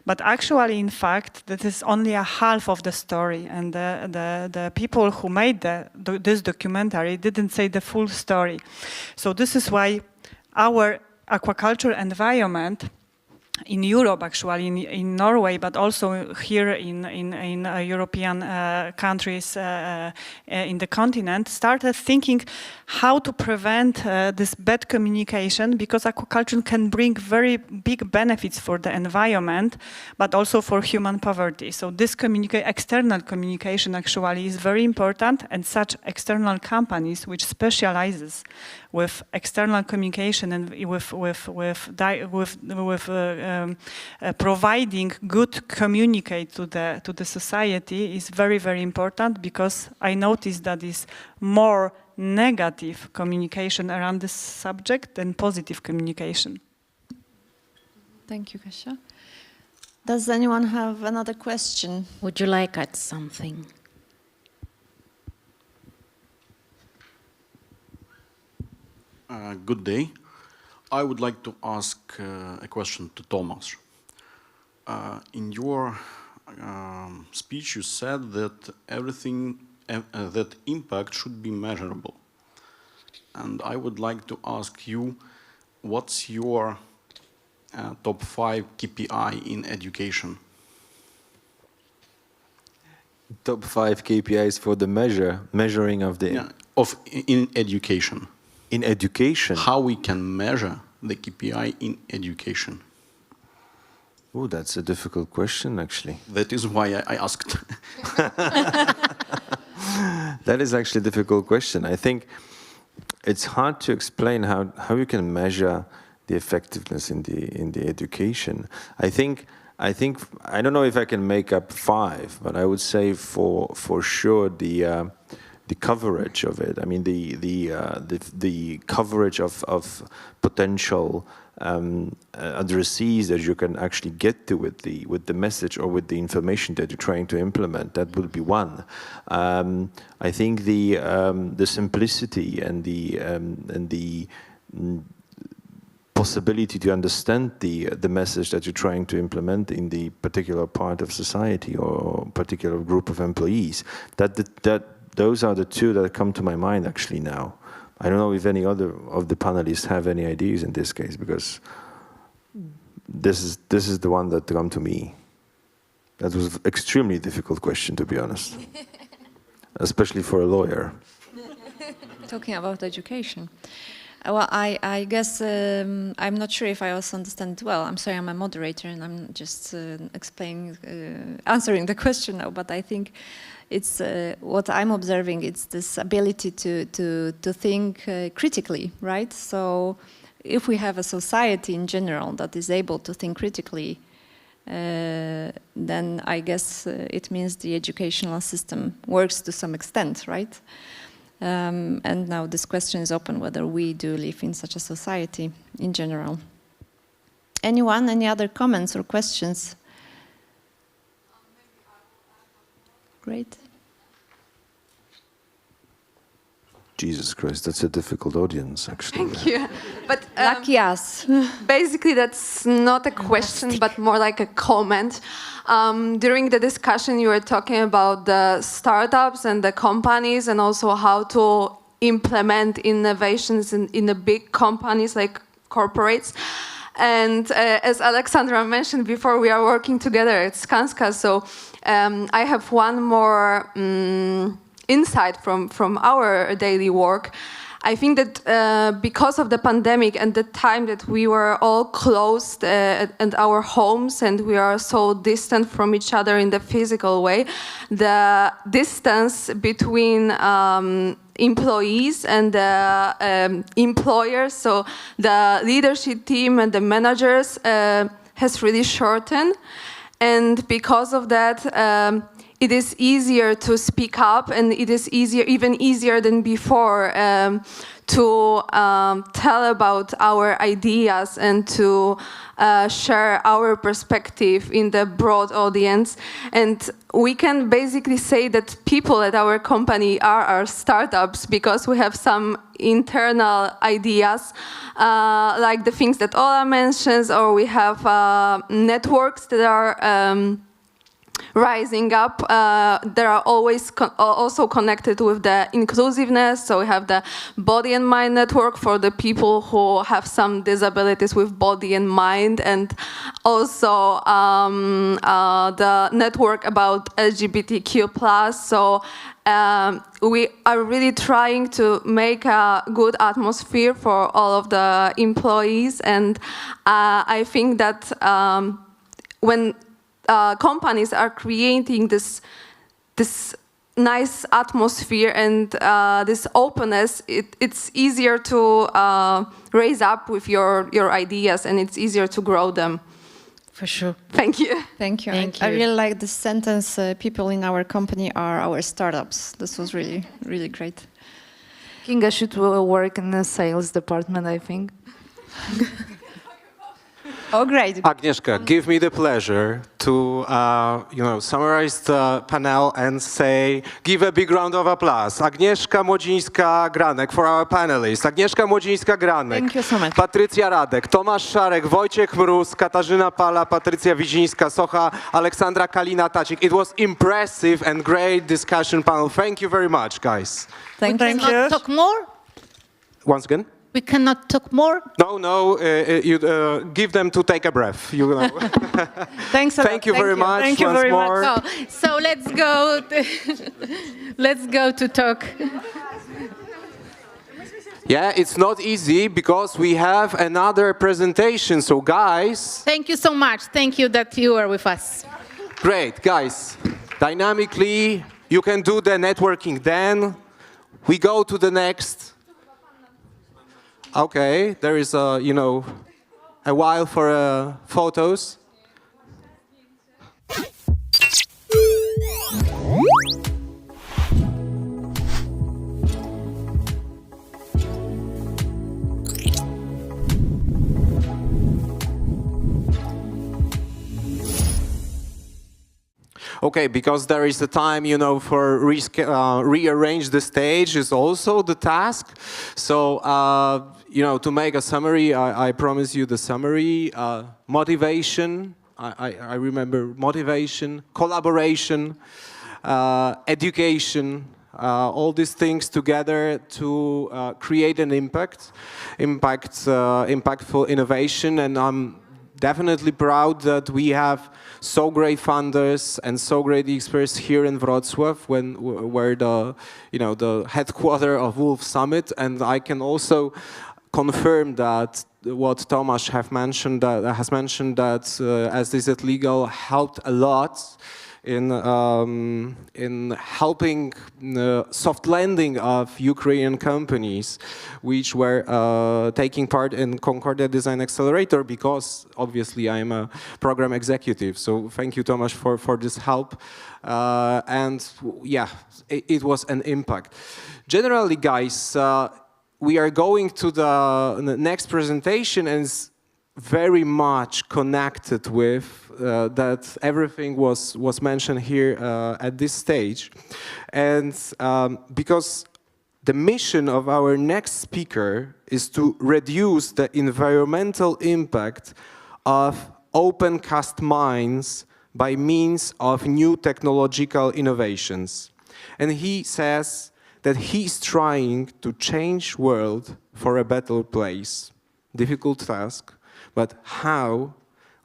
But actually, in fact, that is only a half of the story, and the people who made this documentary didn't say the full story. So this is why our aquaculture environment in Europe, actually, in Norway, but also here in European countries in the continent, started thinking how to prevent this bad communication, because aquaculture can bring very big benefits for the environment, but also for human poverty. So this external communication actually is very important, and such external companies which specializes with external communication and with providing good communicate to the society is very, very important, because I noticed that is more negative communication around this subject than positive communication. Thank you, Kasia. Does anyone have another question? Would you like to add something? Good day. I would like to ask a question to Thomas. In your speech, you said that that impact should be measurable. And I would like to ask you, what's your top 5 KPI in education? Top 5 KPIs for the measuring of the... in education. In education? How we can measure the KPI in education. Oh, that's a difficult question, actually. That is why I asked. That is actually a difficult question. I think it's hard to explain how you can measure the effectiveness in the education. I don't know if I can make up 5, but I would say for sure the coverage of it. I mean the coverage of potential addressees that you can actually get to with the message or with the information that you're trying to implement. That would be one. I think the simplicity and the possibility to understand the message that you're trying to implement in the particular part of society or particular group of employees. Those are the two that come to my mind actually now. I don't know if any other of the panelists have any ideas in this case, because this is the one that come to me. That was an extremely difficult question, to be honest, especially for a lawyer. Talking about education. Well, I guess I'm not sure if I also understand it well. I'm sorry, I'm a moderator and I'm just answering the question now. But I think it's what I'm observing. It's this ability to think critically, right? So if we have a society in general that is able to think critically, then I guess it means the educational system works to some extent, right? And now this question is open whether we do live in such a society in general. Anyone? Any other comments or questions? Great. Jesus Christ, that's a difficult audience, actually. Thank you. But lucky us. Basically, that's not a question, but more like a comment. During the discussion, you were talking about the startups and the companies, and also how to implement innovations in the big companies like corporates. And as Alexandra mentioned before, we are working together at Skanska. So I have one more insight from our daily work. I think that because of the pandemic and the time that we were all closed at our homes and we are so distant from each other in the physical way, the distance between employees and the employers, so the leadership team and the managers has really shortened. And because of that, it is easier to speak up, and it is even easier than before to tell about our ideas and to share our perspective in the broad audience. And we can basically say that people at our company are our startups because we have some internal ideas, like the things that Ola mentions, or we have networks that are rising up. They are always also connected with the inclusiveness. So we have the Body and Mind Network for the people who have some disabilities with body and mind, and also the network about LGBTQ+. So we are really trying to make a good atmosphere for all of the employees. And I think that when companies are creating this nice atmosphere and this openness, it's easier to raise up with your ideas, and it's easier to grow them. For sure. Thank you. Thank you. Thank I you. really like the sentence, people in our company are our startups. This was really, really great. Kinga should work in the sales department, I think. Oh, great. Agnieszka, give me the pleasure to summarize the panel and give a big round of applause. Agnieszka Młodzińska-Granek for our panelists. Agnieszka Młodzińska-Granek. Thank you so much. Patrycja Radek, Tomasz Szarek, Wojciech Mróz, Katarzyna Pala, Patrycja Widzińska-Socha, Aleksandra Kalina-Tacik. It was impressive and great discussion panel. Thank you very much, guys. Thank you. Talk more? Once again? We cannot talk more? No, you give them to take a breath. You know. Thanks a lot. Thank you very much. Thank you once very more. much. So let's go. Let's go to talk. Yeah, it's not easy because we have another presentation. So guys. Thank you so much. Thank you that you are with us. Great, guys. Dynamically, you can do the networking then. We go to the next. Okay, there is a, a while for photos. Okay, because there is a time, for rearrange the stage is also the task. So, to make a summary, I promise you the summary. Motivation, I remember motivation, collaboration, education, all these things together to create an impactful innovation. And I'm definitely proud that we have so great funders and so great experts here in Wrocław, where the headquarters of Wolf Summit. And I can also confirm that what Tomasz has mentioned that SDZ Legal helped a lot in helping soft landing of Ukrainian companies which were taking part in Concordia Design Accelerator, because obviously I'm a program executive. So thank you, Tomasz, for this help. And yeah, it was an impact. Generally, guys, we are going to the next presentation, and it's very much connected with that everything was mentioned here at this stage. And because the mission of our next speaker is to reduce the environmental impact of open cast mines by means of new technological innovations. And he says that he's trying to change world for a better place. Difficult task, but how?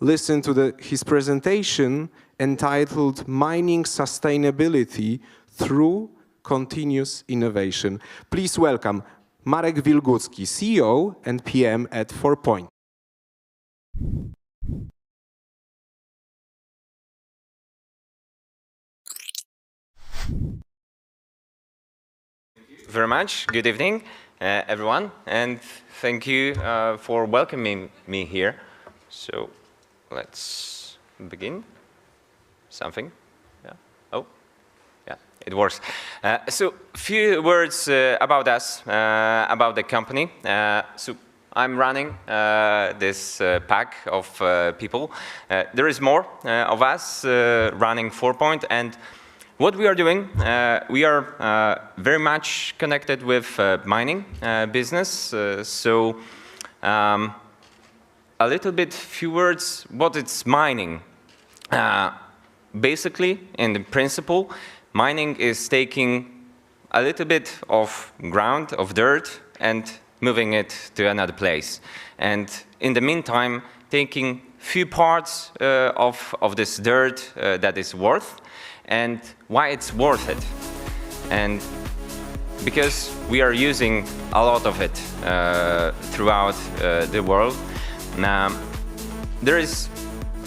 Listen to his presentation entitled Mining Sustainability Through Continuous Innovation. Please welcome Marek Wilgucki, CEO and PM at 4Point. Very much. Good evening, everyone, and thank you for welcoming me here. So let's begin. Something? Yeah. Oh, yeah, it works. So few words about us, about the company. So I'm running this pack of people. There is more of us running 4Point, and what we are doing, we are very much connected with mining business. So a little bit, few words, what is mining? Basically, in the principle, mining is taking a little bit of ground, of dirt, and moving it to another place. And in the meantime, taking few parts of this dirt that is worth, and why it's worth it. And because we are using a lot of it throughout the world. Now, there is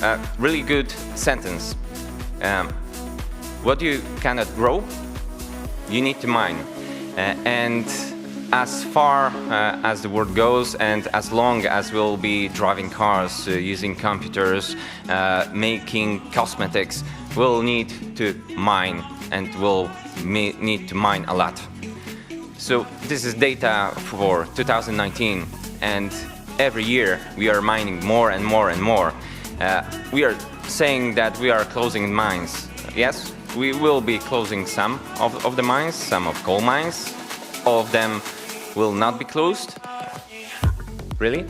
a really good sentence. What you cannot grow, you need to mine. And as far as the world goes, and as long as we'll be driving cars, using computers, making cosmetics, we'll need to mine, and we'll need to mine a lot. So this is data for 2019, and every year we are mining more and more and more. We are saying that we are closing mines. Yes, we will be closing some of the mines, some of coal mines. All of them will not be closed, really,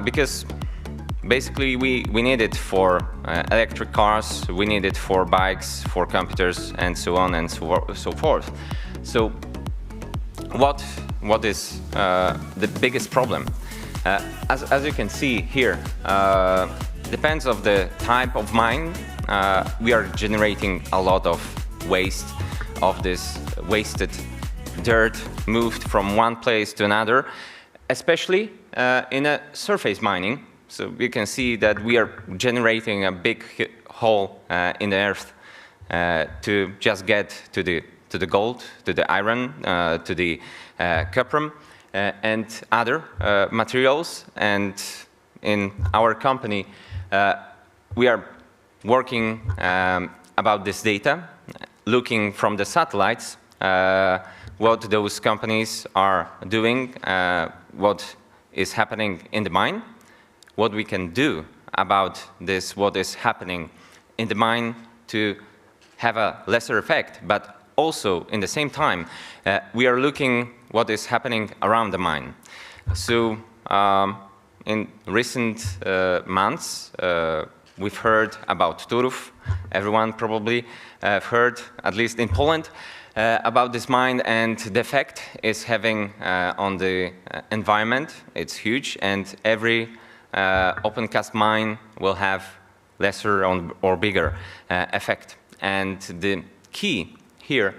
because basically we need it for electric cars, we need it for bikes, for computers, and so on and so forth. So what what is the biggest problem. As you can see here, depends of the type of mine, we are generating a lot of waste of this wasted dirt moved from one place to another, especially in a surface mining. So you can see that we are generating a big hole in the earth to just get to the gold, to the iron, to the copper and other materials. And in our company, we are working about this data, looking from the satellites what those companies are doing, what is happening in the mine, what we can do about this, what is happening in the mine to have a lesser effect, but also in the same time, we are looking what is happening around the mine. So in recent months, we've heard about Turów. Everyone probably heard, at least in Poland, about this mine and the effect it's having on the environment. It's huge, and every open cast mine will have lesser or bigger effect. And the key here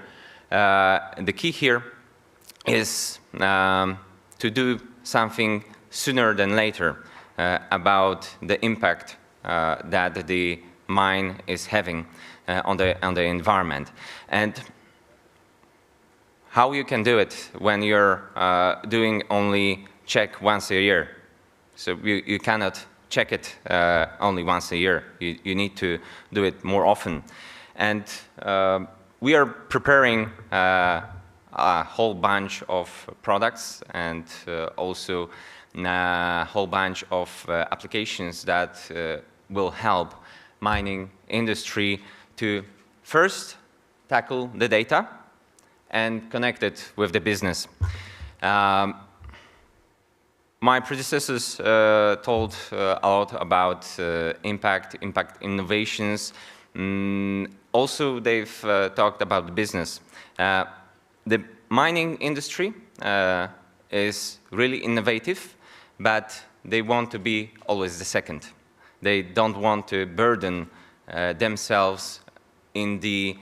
is to do something sooner than later about the impact that the mine is having on the environment. And how you can do it when you're doing only check once a year. So you cannot check it only once a year. You need to do it more often. And we are preparing a whole bunch of products and also a whole bunch of applications that will help mining industry to first tackle the data and connect it with the business. My predecessors told a lot about impact innovations. Also, they've talked about the business. The mining industry is really innovative, but they want to be always the second. They don't want to burden themselves in the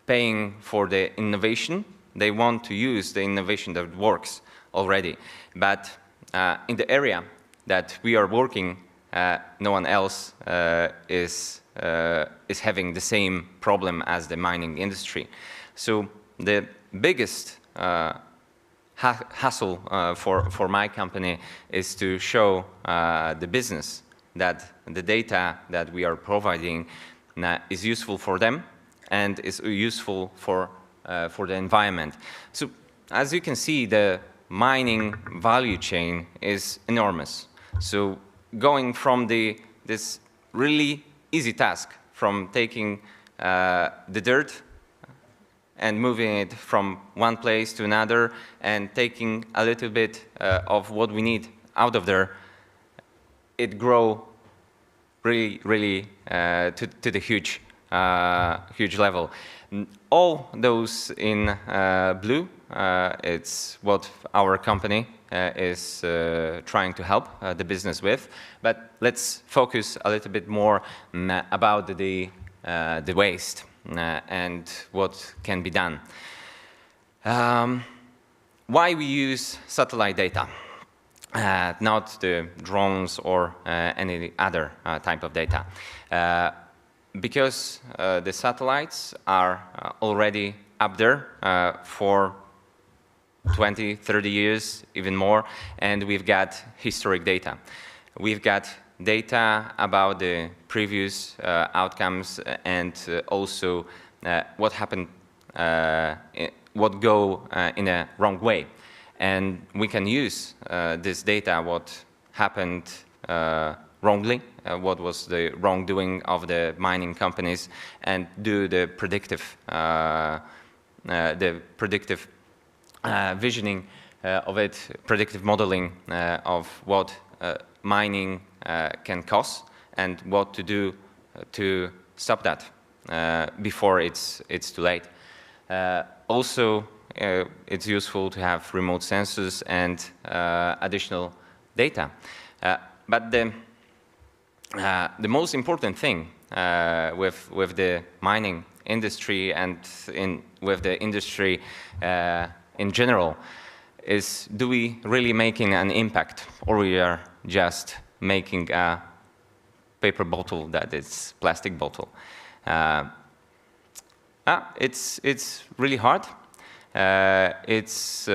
paying for the innovation. They want to use the innovation that works already. But in the area that we are working, no one else is having the same problem as the mining industry. So the biggest hassle for my company is to show the business that the data that we are providing is useful for them and is useful for the environment. So as you can see, the mining value chain is enormous. So going from this really easy task from taking the dirt and moving it from one place to another and taking a little bit of what we need out of there, it grow really to the huge level. All those in blue, it's what our company is trying to help the business with. But let's focus a little bit more about the waste and what can be done. Why we use satellite data, not the drones or any other type of data? Because the satellites are already up there for 20, 30 years, even more, and we've got historic data. We've got data about the previous outcomes and also what happened, what go in a wrong way. And we can use this data, what happened wrongly, what was the wrongdoing of the mining companies, and do the predictive visioning of it, predictive modeling of what mining can cost and what to do to stop that before it's too late. Also, it's useful to have remote sensors and additional data. But the most important thing with the mining industry and with the industry in general is, do we really making an impact, or we are just making a paper bottle that is plastic bottle? It's really hard. It's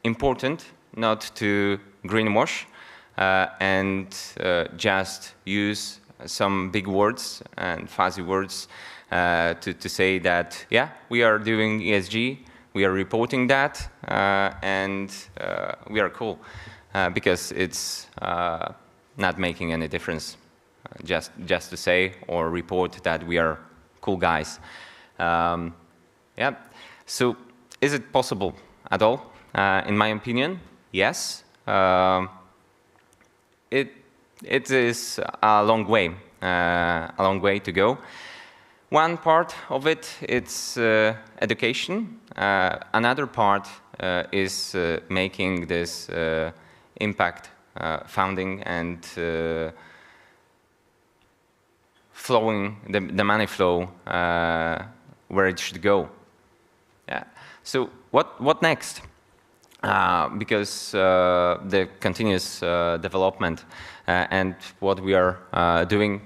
important not to greenwash and just use some big words and fuzzy words to say that, yeah, we are doing ESG, we are reporting that, and we are cool, because it's not making any difference just to say or report that we are cool guys. Yeah. So is it possible at all? In my opinion, yes. It is a long way to go. One part of it, it's education. Another part is making this impact funding and flowing the money flow where it should go. Yeah. So what next? Because the continuous development and what we are doing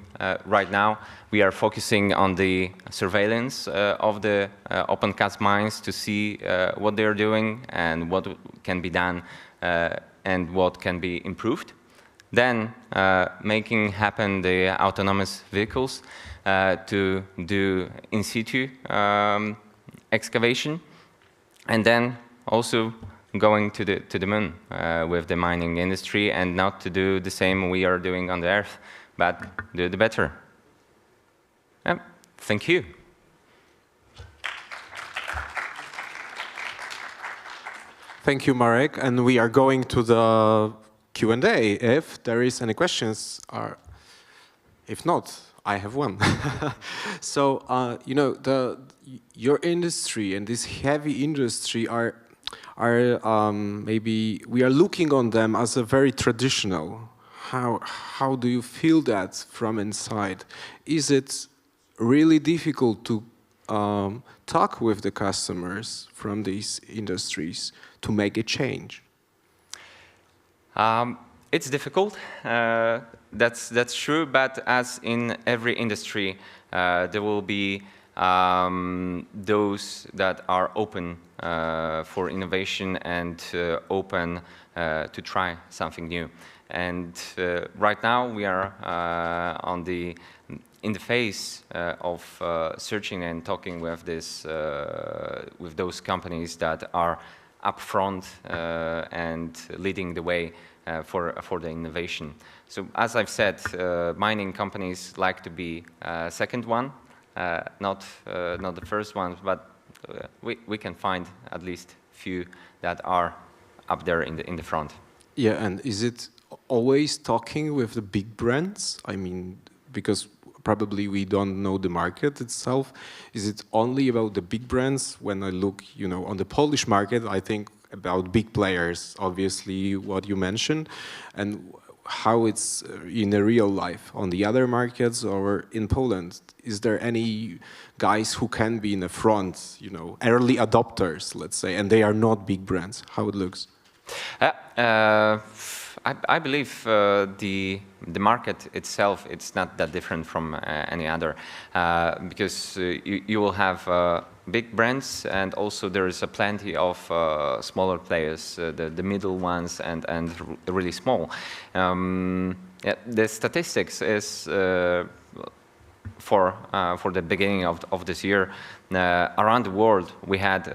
right now, we are focusing on the surveillance of the open-cast mines to see what they are doing and what can be done and what can be improved. Then making happen the autonomous vehicles to do in situ excavation, and then also going to the moon with the mining industry, and not to do the same we are doing on the Earth, but do the better. Yeah, thank you. Thank you, Marek. And we are going to the Q&A. If there is any questions, or if not, I have one. So, you know, your industry and this heavy industry are maybe we are looking on them as a very traditional. How do you feel that from inside? Is it really difficult to talk with the customers from these industries to make a change? It's difficult. That's true. But as in every industry, there will be those that are open for innovation and open to try something new. And right now we are in the phase of searching and talking with with those companies that are upfront and leading the way for the innovation. So as I've said, mining companies like to be second one, not the first ones, but we can find at least few that are up there in the front. Yeah, and is it always talking with the big brands? I mean, because probably we don't know the market itself. Is it only about the big brands? When I look, you know, on the Polish market, I think about big players, obviously what you mentioned, and how it's in the real life on the other markets or in Poland. Is there any guys who can be in the front, you know, early adopters, let's say, and they are not big brands? How it looks? I believe the market itself, it's not that different from any other, because you will have big brands, and also there is a plenty of smaller players, the middle ones and really small. Yeah, the statistics is for the beginning of this year, around the world we had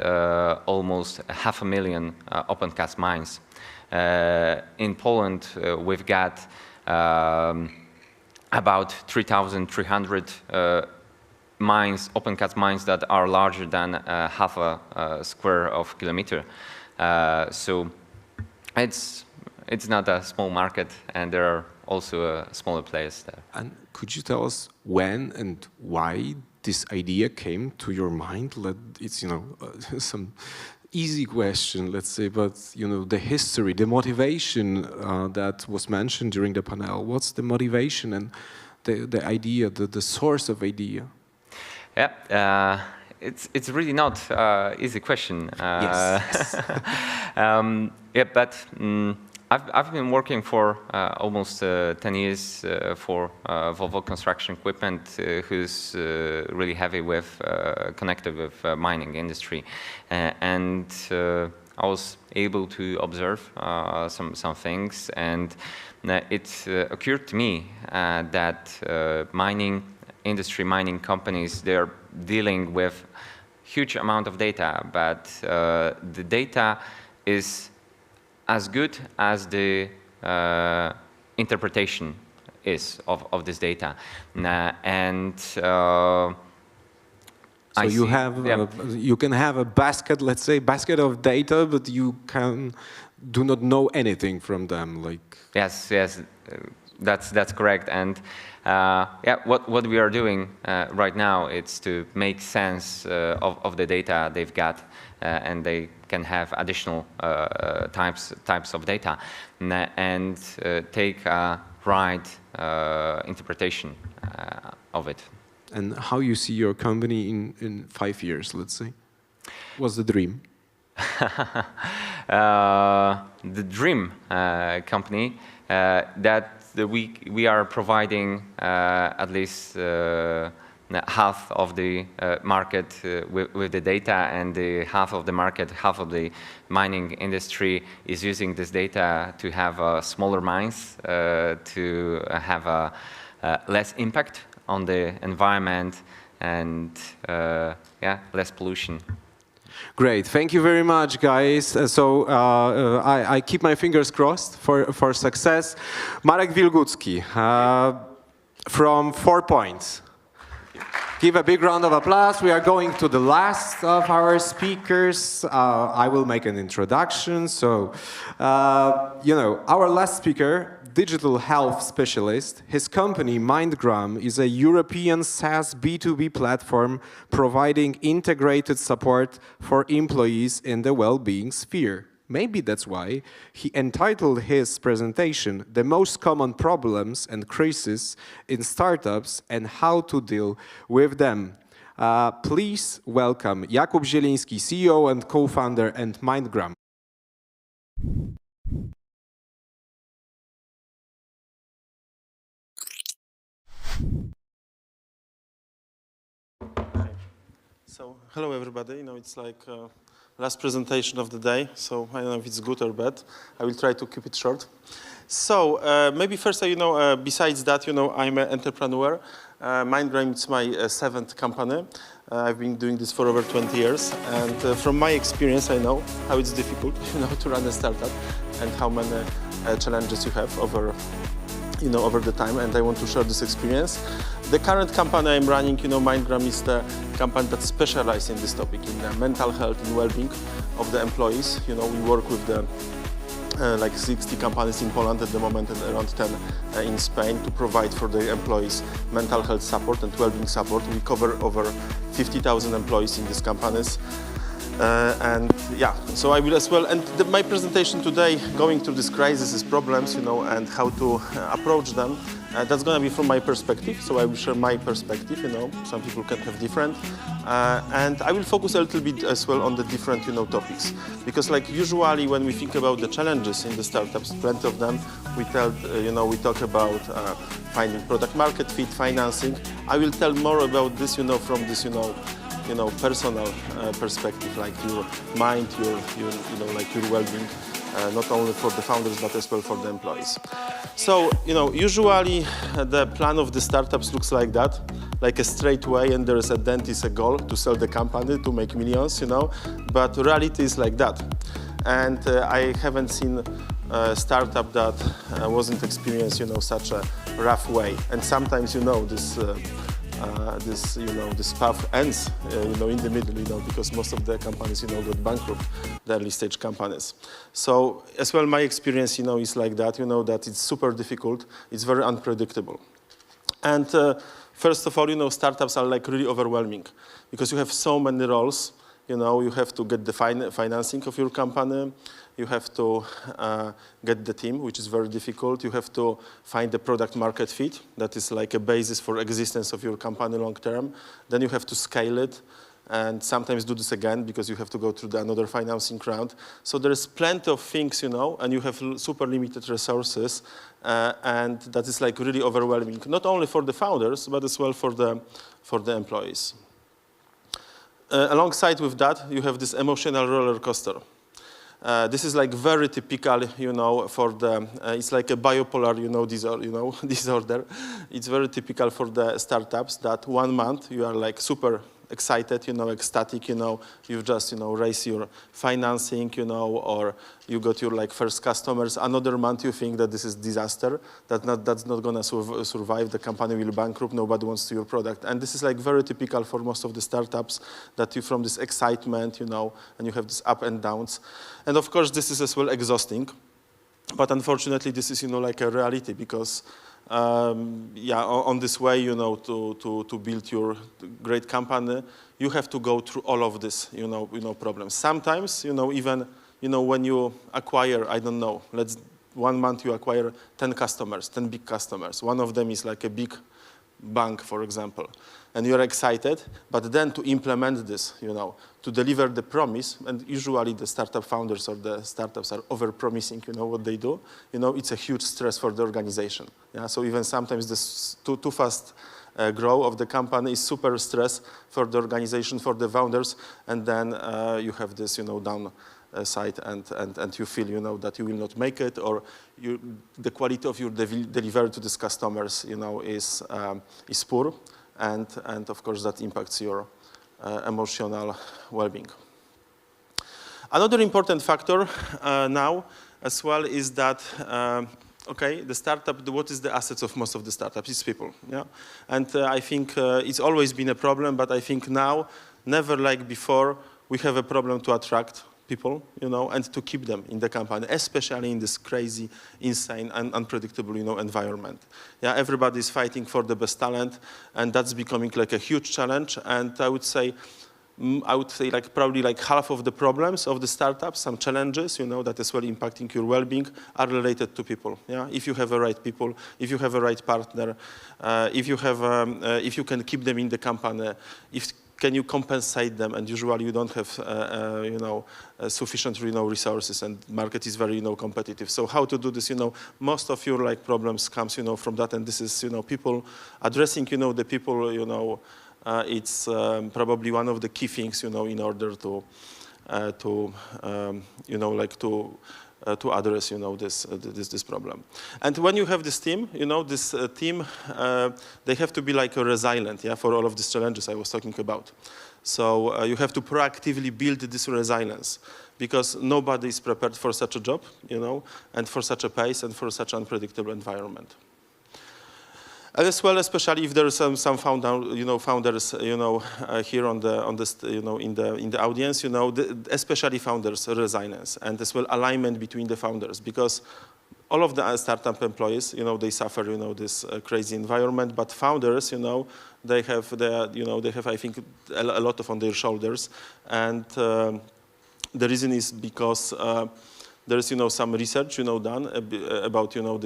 almost 500,000 open-cast mines. In Poland, we've got about 3,300 mines, open-cast mines that are larger than half a square of kilometer. So it's not a small market, and there are also smaller players there. And could you tell us when and why this idea came to your mind? It's, you know, some easy question, let's say, but, you know, the history, the motivation that was mentioned during the panel. What's the motivation and the idea, the source of idea? Yeah, it's really not easy question. Yes. Yeah, but I've been working for almost 10 years for Volvo Construction Equipment, who's really heavy with connected with mining industry, and I was able to observe some things, and it occurred to me that mining industry, mining companies, they're dealing with huge amount of data, but the data is as good as the interpretation is of this data. And so you have, you can have a basket, let's say, basket of data, but you do not know anything from them, like. Yes, that's correct. And yeah, what we are doing right now is to make sense of the data they've got, and they can have additional types of data, and take a right interpretation of it. And how you see your company in 5 years, let's say? What's the dream? The dream company that we are providing at least half of the market with the data, and the half of the market, half of the mining industry is using this data to have smaller mines, to have a less impact on the environment, and yeah, less pollution. Great, thank you very much, guys. So I keep my fingers crossed for success. Marek Wilgucki from 4 Points. Give a big round of applause. We are going to the last of our speakers. I will make an introduction. So, you know, our last speaker, digital health specialist. His company, MindGram, is a European SaaS B2B platform providing integrated support for employees in the well-being sphere. Maybe that's why he entitled his presentation, The Most Common Problems and Crises in Startups and How to Deal with Them. Please welcome Jakub Zieliński, CEO and co-founder and MindGram. So, hello everybody. You know, it's like last presentation of the day, so I don't know if it's good or bad. I will try to keep it short. So, maybe first, you know, besides that, you know, I'm an entrepreneur. MindGram is my 7th company. I've been doing this for over 20 years, and from my experience, I know how it's difficult, you know, to run a startup, and how many challenges you have over, you know, over the time, and I want to share this experience. The current company I'm running, you know, MindGram is the company that specializes in this topic, in mental health and well-being of the employees. You know, we work with the like 60 companies in Poland at the moment, and around 10 in Spain, to provide for the employees mental health support and well-being support. We cover over 50,000 employees in these companies. And yeah, so I will as well, and my presentation today, going through these crises, problems, you know, and how to approach them, that's going to be from my perspective. So I will share my perspective, you know, some people can have different, and I will focus a little bit as well on the different, you know, topics, because like usually when we think about the challenges in the startups, plenty of them, we tell, you know, we talk about finding product market fit, financing. I will tell more about this, you know, from this, you know, personal perspective, like your mind, your you know, like your well-being, not only for the founders but as well for the employees. So, you know, usually the plan of the startups looks like that, like a straight way, and there is a dentist, a goal to sell the company, to make millions, you know, but reality is like that. And I haven't seen a startup that wasn't experienced, you know, such a rough way. And sometimes, you know, this path ends, you know, in the middle, you know, because most of the companies, you know, got bankrupt, the early stage companies. So as well, my experience, you know, is like that, you know, that it's super difficult, it's very unpredictable. And First of all, you know, startups are like really overwhelming because you have so many roles. You know, you have to get the financing of your company. You have to get the team, which is very difficult. You have to find the product market fit. That is like a basis for existence of your company long term. Then you have to scale it and sometimes do this again because you have to go through another financing round. So there's plenty of things, you know, and you have super limited resources. And that is like really overwhelming, not only for the founders, but as well for the employees. Alongside with that, you have this emotional roller coaster. This is like very typical, you know, for the, it's like a bipolar, you know, disorder. It's very typical for the startups that 1 month you are like super excited, you know, ecstatic, you know, you've just, you know, raised your financing, you know, or you got your like first customers. Another month you think that this is disaster, that's not gonna survive, the company will bankrupt, nobody wants your product. And this is like very typical for most of the startups, that you from this excitement, you know, and you have this up and downs. And of course this is as well exhausting, but unfortunately this is, you know, like a reality because yeah, on this way, you know, to build your great company, you have to go through all of this, you know, problems. Sometimes, you know, even, you know, when you acquire, I don't know, 1 month you acquire 10 customers, 10 big customers. One of them is like a big bank, for example, and you're excited, but then to implement this, you know, to deliver the promise, and usually the startup founders or the startups are over-promising, you know, what they do, you know, it's a huge stress for the organization. Yeah? So even sometimes this too fast growth of the company is super stress for the organization, for the founders, and then you have this, you know, downside, and you feel, you know, that you will not make it, or the quality of your delivery to these customers, you know, is poor, and of course that impacts your emotional well-being. Another important factor now as well is that okay, the startup, what is the assets of most of the startups? It's people, yeah? And I think it's always been a problem, but I think now, never like before, we have a problem to attract people, you know, and to keep them in the company, especially in this crazy, insane, and unpredictable, you know, environment. Yeah, everybody's fighting for the best talent, and that's becoming like a huge challenge. And I would say like probably like half of the problems of the startups, some challenges, you know, that as well impacting your well-being, are related to people. Yeah, if you have the right people, if you have a right partner, if you can keep them in the company, can you compensate them? And usually you don't have, you know, sufficient, you know, resources, and market is very, you know, competitive. So how to do this? You know, most of your like problems comes, you know, from that, and this is, you know, people addressing, you know, the people, you know, it's probably one of the key things, you know, in order to you know, like to address, you know, this problem. And when you have this team, you know, this team, they have to be like resilient, yeah, for all of these challenges I was talking about. So you have to proactively build this resilience, because nobody is prepared for such a job, you know, and for such a pace and for such unpredictable environment. And as well, especially if there are some founders, you know, here on this, you know, in the audience, you know, especially founders' resilience, and as well alignment between the founders, because all of the startup employees, you know, they suffer, you know, this crazy environment, but founders, you know, they have I think a lot on their shoulders, and the reason is because there is, you know, some research, you know, done about, you know,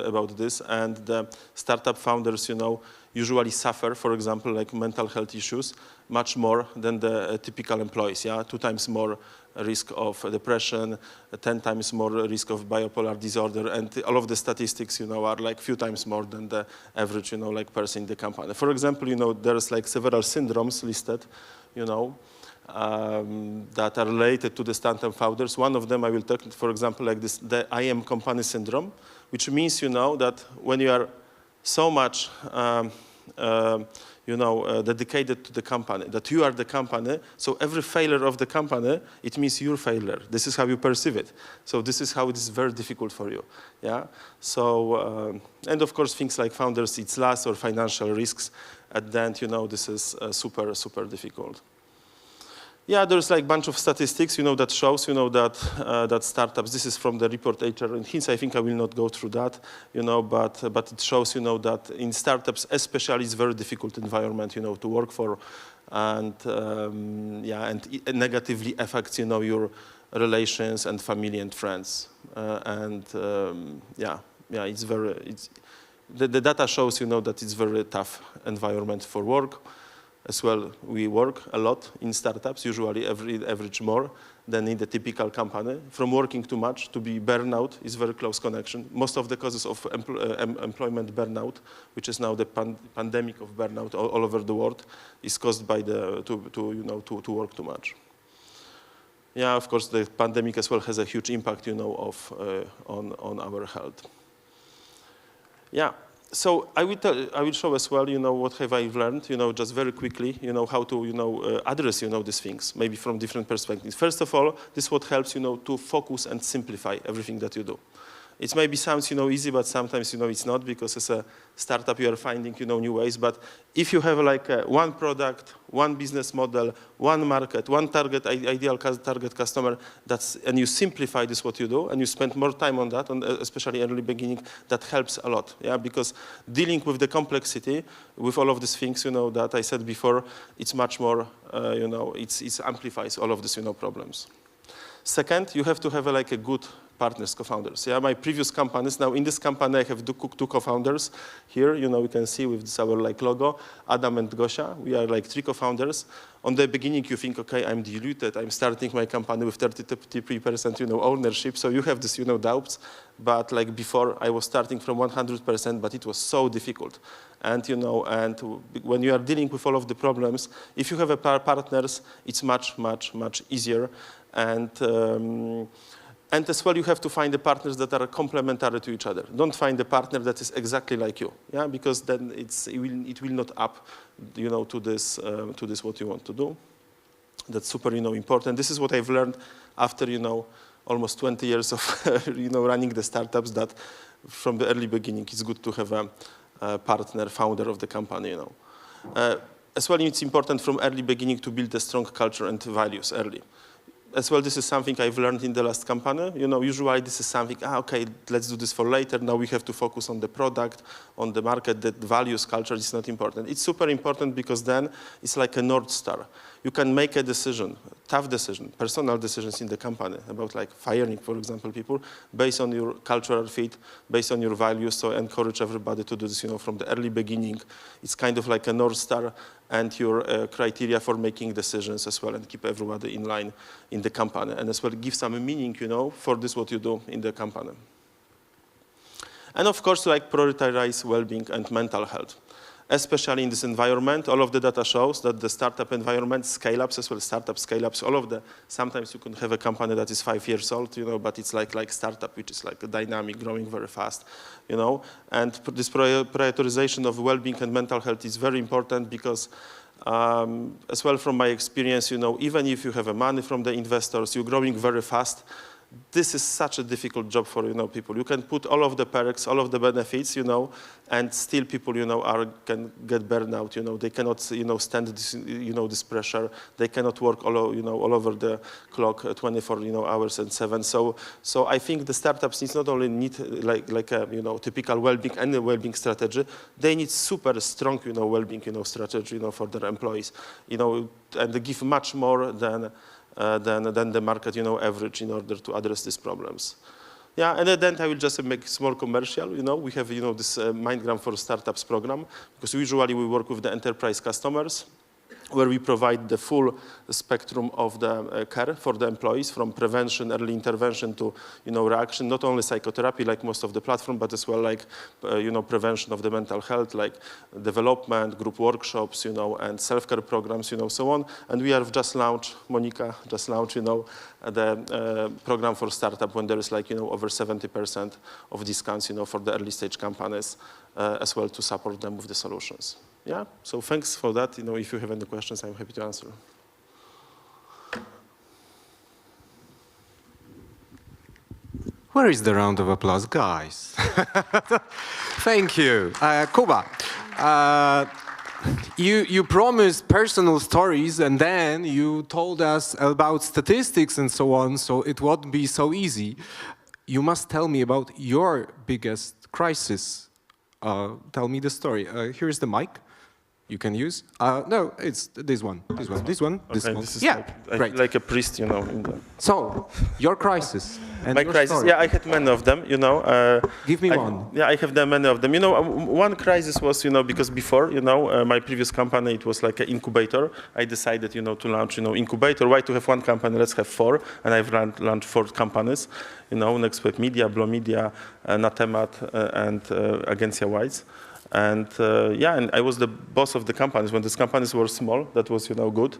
about this, and the startup founders, you know, usually suffer, for example, like mental health issues much more than the typical employees. Yeah, 2 times more risk of depression, 10 times more risk of bipolar disorder, and all of the statistics, you know, are like few times more than the average, you know, like person in the company. For example, you know, there's like several syndromes listed, you know, that are related to the startup founders. One of them I will talk, for example, like this, the I am company syndrome, which means, you know, that when you are so much, you know, dedicated to the company, that you are the company, so every failure of the company, it means your failure. This is how you perceive it. So this is how it is very difficult for you, yeah? So, and of course, things like founders, it's loss or financial risks, at the end, you know, this is super, super difficult. Yeah, there's like a bunch of statistics, that shows, that startups, this is from the report HR and Hints, I think I will not go through that, but it shows, that in startups especially it's very difficult environment, to work for, and and it negatively affects, your relations and family and friends. The data shows, that it's very tough environment for work. As well, we work a lot in startups, usually average more than in the typical company. From working too much to be burnout is very close connection. Most of the causes of employment burnout, which is now the pandemic of burnout all over the world, is caused by to work too much. Yeah, of course, the pandemic as well has a huge impact, on our health. Yeah. So I will show as well, what have I learned, just very quickly, how to, address, these things, maybe from different perspectives. First of all, this is what helps, to focus and simplify everything that you do. It maybe sounds, easy, but sometimes, it's not, because as a startup, you are finding, new ways. But if you have like one product, one business model, one market, one target, ideal target customer, and you simplify this what you do, and you spend more time on that, especially early beginning, that helps a lot. Yeah, because dealing with the complexity, with all of these things, that I said before, it's much more, it amplifies all of these, problems. Second, you have to have like a good partners, co-founders. Yeah, my previous companies, now in this company I have two co-founders here, you can see with this our like logo, Adam and Gosia, we are like 3 co-founders. On the beginning you think, okay, I'm diluted, I'm starting my company with 33% ownership, so you have this, doubts, but like before I was starting from 100%, but it was so difficult. And, and when you are dealing with all of the problems, if you have a partners, it's much, much, much easier. And as well, you have to find the partners that are complementary to each other. Don't find a partner that is exactly like you, yeah, because then it will not up, to this what you want to do. That's super, important. This is what I've learned after, almost 20 years of, running the startups. That from the early beginning, it's good to have a partner, founder of the company, As well, it's important from early beginning to build a strong culture and values early. As well, this is something I've learned in the last company. Usually this is something, okay, let's do this for later. Now we have to focus on the product, on the market, that values, culture is not important. It's super important because then it's like a North Star. You can make a decision, tough decision, personal decisions in the company about like firing, for example, people based on your cultural fit, based on your values. So encourage everybody to do this, from the early beginning. It's kind of like a North Star and your criteria for making decisions as well, and keep everybody in line in the company, and as well give some meaning, for this what you do in the company. And of course, like prioritize well-being and mental health. Especially in this environment, all of the data shows that the startup environment, scale-ups as well, startup scale-ups, all of the, sometimes you can have a company that is 5 years old, but it's like startup, which is like a dynamic, growing very fast, and this prioritization of well-being and mental health is very important because as well from my experience, even if you have money from the investors, you're growing very fast, this is such a difficult job for, people. You can put all of the perks, all of the benefits, and still people, can get burned out, They cannot, stand this, this pressure. They cannot work all over the clock, 24, hours and 7. So I think the startups not only need like a, typical well-being and a well-being strategy, they need super strong, well-being, strategy, for their employees, and they give much more than the market, average in order to address these problems. Yeah, and then I will just make small commercial, we have, this Mindgram for Startups program, because usually we work with the enterprise customers, where we provide the full spectrum of the care for the employees, from prevention, early intervention to, reaction, not only psychotherapy like most of the platform, but as well like, prevention of the mental health, like development, group workshops, and self-care programs, so on. And we have just launched, Monica just launched, the program for startup when there is like, over 70% of discounts, for the early stage companies, as well to support them with the solutions. Yeah, so thanks for that. If you have any questions, I'm happy to answer. Where is the round of applause, guys? Thank you. Kuba, You promised personal stories and then you told us about statistics and so on, so it won't be so easy. You must tell me about your biggest crisis. Tell me the story. Here's the mic. You can use. No, it's this one. This one. This one. This Okay, one. this is Yeah, like, great. like a priest, you know. So, your crisis. And My your crisis. story. Yeah, I had many of them. You know. Give me one. Yeah, I have many of them. You know, one crisis was, you know, because before, you know, my previous company, it was like an incubator. I decided, you know, to launch, you know, incubator. Why to have one company? Let's have four. And I've launched 4 companies. You know, Next Web Media, Blow Media, Natemat, and Agencja Wise. And yeah, and I was the boss of the companies. When these companies were small, that was, you know, good.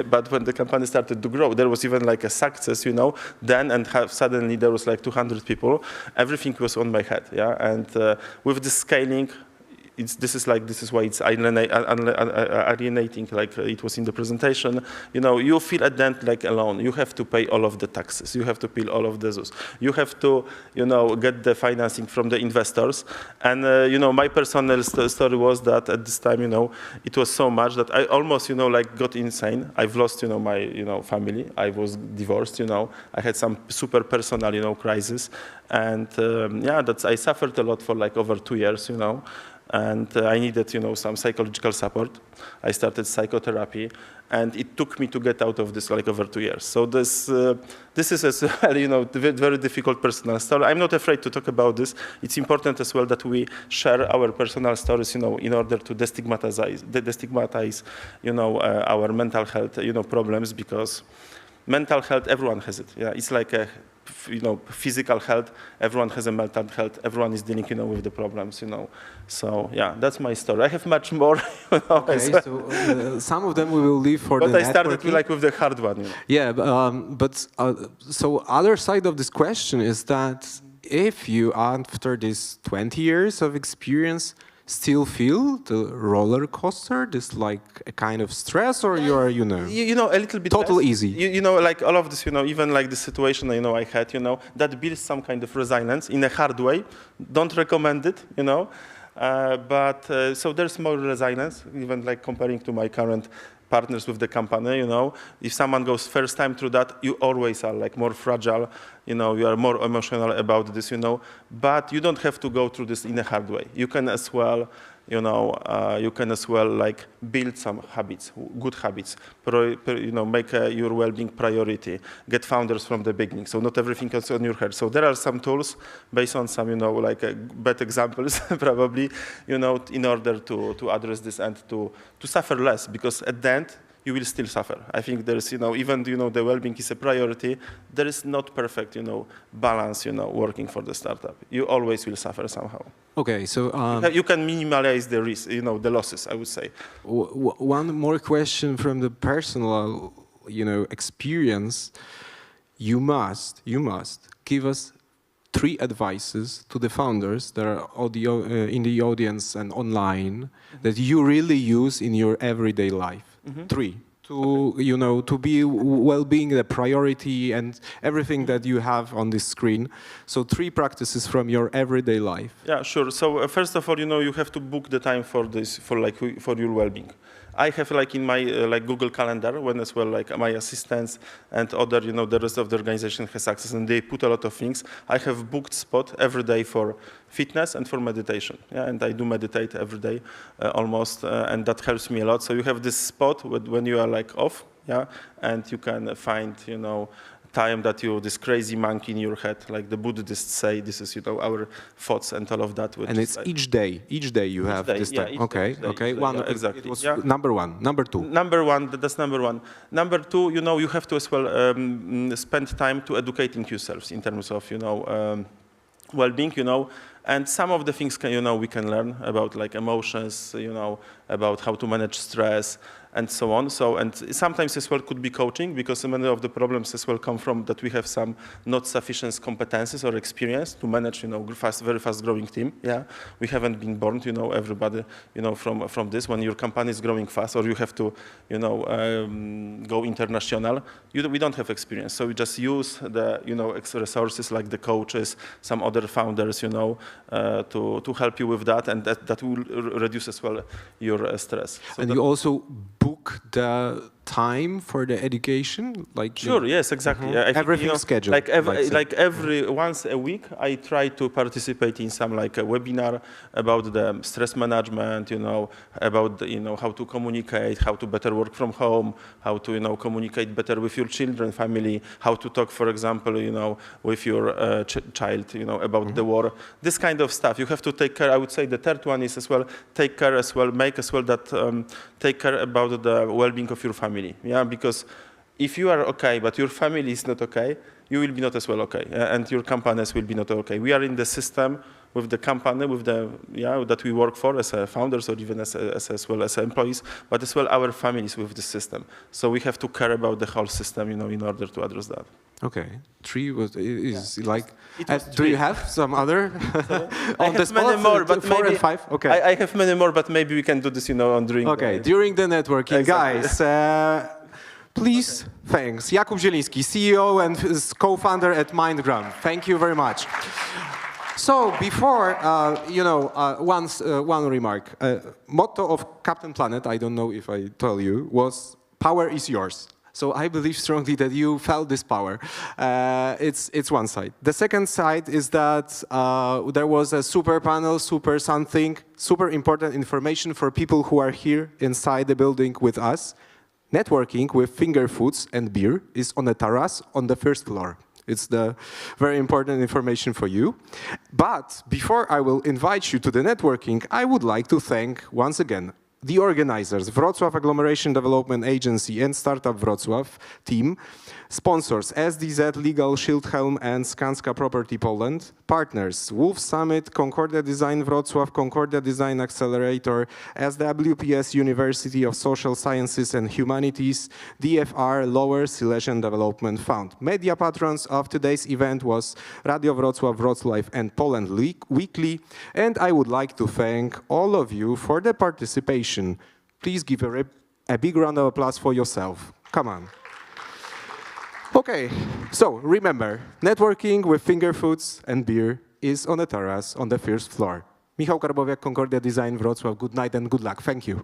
But when the company started to grow, there was even like a success, you know, then and suddenly there was like 200 people. Everything was on my head, yeah. And with the scaling, this is why it's alienating, like it was in the presentation. You know, you feel at the end like alone. You have to pay all of the taxes. You have to pay all of the ZUS. You have to, you know, get the financing from the investors. And, you know, my personal story was that at this time, you know, it was so much that I almost, you know, like got insane. I've lost, you know, my, you know, family. I was divorced, you know. I had some super personal, you know, crisis. And yeah, I suffered a lot for like over 2 years, you know. And I needed, you know, some psychological support. I started psychotherapy, and it took me to get out of this like over 2 years. So this is as well, you know, very difficult personal story. I'm not afraid to talk about this. It's important as well that we share our personal stories, you know, in order to destigmatize, you know, our mental health, you know, problems, because mental health, everyone has it. Yeah, it's like a, you know, physical health, everyone has a mental health, everyone is dealing, you know, with the problems, you know. So yeah, that's my story. I have much more, you know. Okay, so some of them we will leave for the But I started networking. like with the hard one, you know. Yeah, so other side of this question is that if you, after this 20 years of experience, still feel the roller coaster, this like a kind of stress, or you are, you know, you know, a little bit total less. easy. You know, like all of this, you know, even like the situation, you know, I had, you know, that builds some kind of resilience in a hard way. Don't recommend it, you know. So there's more resilience, even like comparing to my current partners with the company, you know. If someone goes first time through that, you always are like more fragile, you know, you are more emotional about this, you know. But you don't have to go through this in a hard way. You can as well, you know, like build some habits, good habits, you know, make your well-being priority, get founders from the beginning. So not everything is on your head. So there are some tools based on some, you know, like bad examples probably, you know, in order to address this and to suffer less, because at the end, you will still suffer. I think there's, you know, even, you know, the well-being is a priority, there is not perfect, you know, balance, you know, working for the startup. You always will suffer somehow. Okay, so you can minimize the risk, you know, the losses, I would say. One more question from the personal, you know, experience. You must give us 3 advices to the founders that are in the audience and online that you really use in your everyday life. 3 to, you know, to be well-being the priority and everything that you have on this screen. So 3 practices from your everyday life. Yeah, sure. So first of all, you know, you have to book the time for this, for your well-being. I have like in my like Google Calendar, when as well like my assistants and other, you know, the rest of the organization has access, and they put a lot of things. I have booked spot every day for fitness and for meditation. Yeah, and I do meditate every day almost, and that helps me a lot. So you have this spot when you are like off, yeah, and you can find, you know, time that this crazy monkey in your head, like the Buddhists say, this is, you know, our thoughts and all of that. And it's like each day you have this time. Okay. Yeah, exactly. It was number 1. Number 2. Number 1, that's number 1. Number 2, you know, you have to as well spend time to educating yourselves in terms of, you know, well-being, you know. And some of the things, you know, we can learn about like emotions, you know, about how to manage stress. and so on. So, and sometimes as well could be coaching, because many of the problems as well come from that we have some not sufficient competences or experience to manage, very fast growing team. Yeah, we haven't been born, everybody, from this. When your company is growing fast, or you have to, go international, we don't have experience. So we just use the, resources like the coaches, some other founders, to help you with that, and that will reduce as well your stress. So and you also book the time for the education, like sure, yes, exactly. Mm-hmm. Everything scheduled. Like every once a week, I try to participate in some like a webinar about the stress management, about how to communicate, how to better work from home, how to communicate better with your children, family, how to talk, for example, with your child, about the war. This kind of stuff. You have to take care. I would say the third one is as well take care as well, make as well that take care about the well-being of your family. Yeah, because if you are okay, but your family is not okay, you will be not as well okay, and your companies will be not okay. We are in the system with the company, with the that we work for as founders or even as well as employees, but as well our families with the system. So we have to care about the whole system, in order to address that. Okay, 3 is like. Do you have some other? I have many more, but 4 and 5. Okay, I have many more, but maybe we can do this, during. Okay, during the networking, guys. Please, thanks. Jakub Zieliński, CEO and co-founder at MindGram. Thank you very much. So before, one remark. Motto of Captain Planet, I don't know if I tell you, was "Power is yours." So I believe strongly that you felt this power. It's one side. The second side is that there was a super panel, super something, super important information for people who are here inside the building with us. Networking with finger foods and beer is on a terrace on the first floor. It's the very important information for you. But before I will invite you to the networking, I would like to thank once again the organizers, Wrocław Agglomeration Development Agency and Startup Wrocław team, sponsors SDZ Legal, Schildhelm and Skanska Property Poland, partners Wolf Summit, Concordia Design Wrocław, Concordia Design Accelerator, SWPS University of Social Sciences and Humanities, DFR Lower Silesian Development Fund. Media patrons of today's event was Radio Wrocław, Wrocław and Poland Weekly, and I would like to thank all of you for the participation. Please give a big round of applause for yourself. Come on. Okay, so remember, networking with finger foods and beer is on a terrace on the first floor. Michał Karbowiak, Concordia Design Wrocław, good night and good luck. Thank you.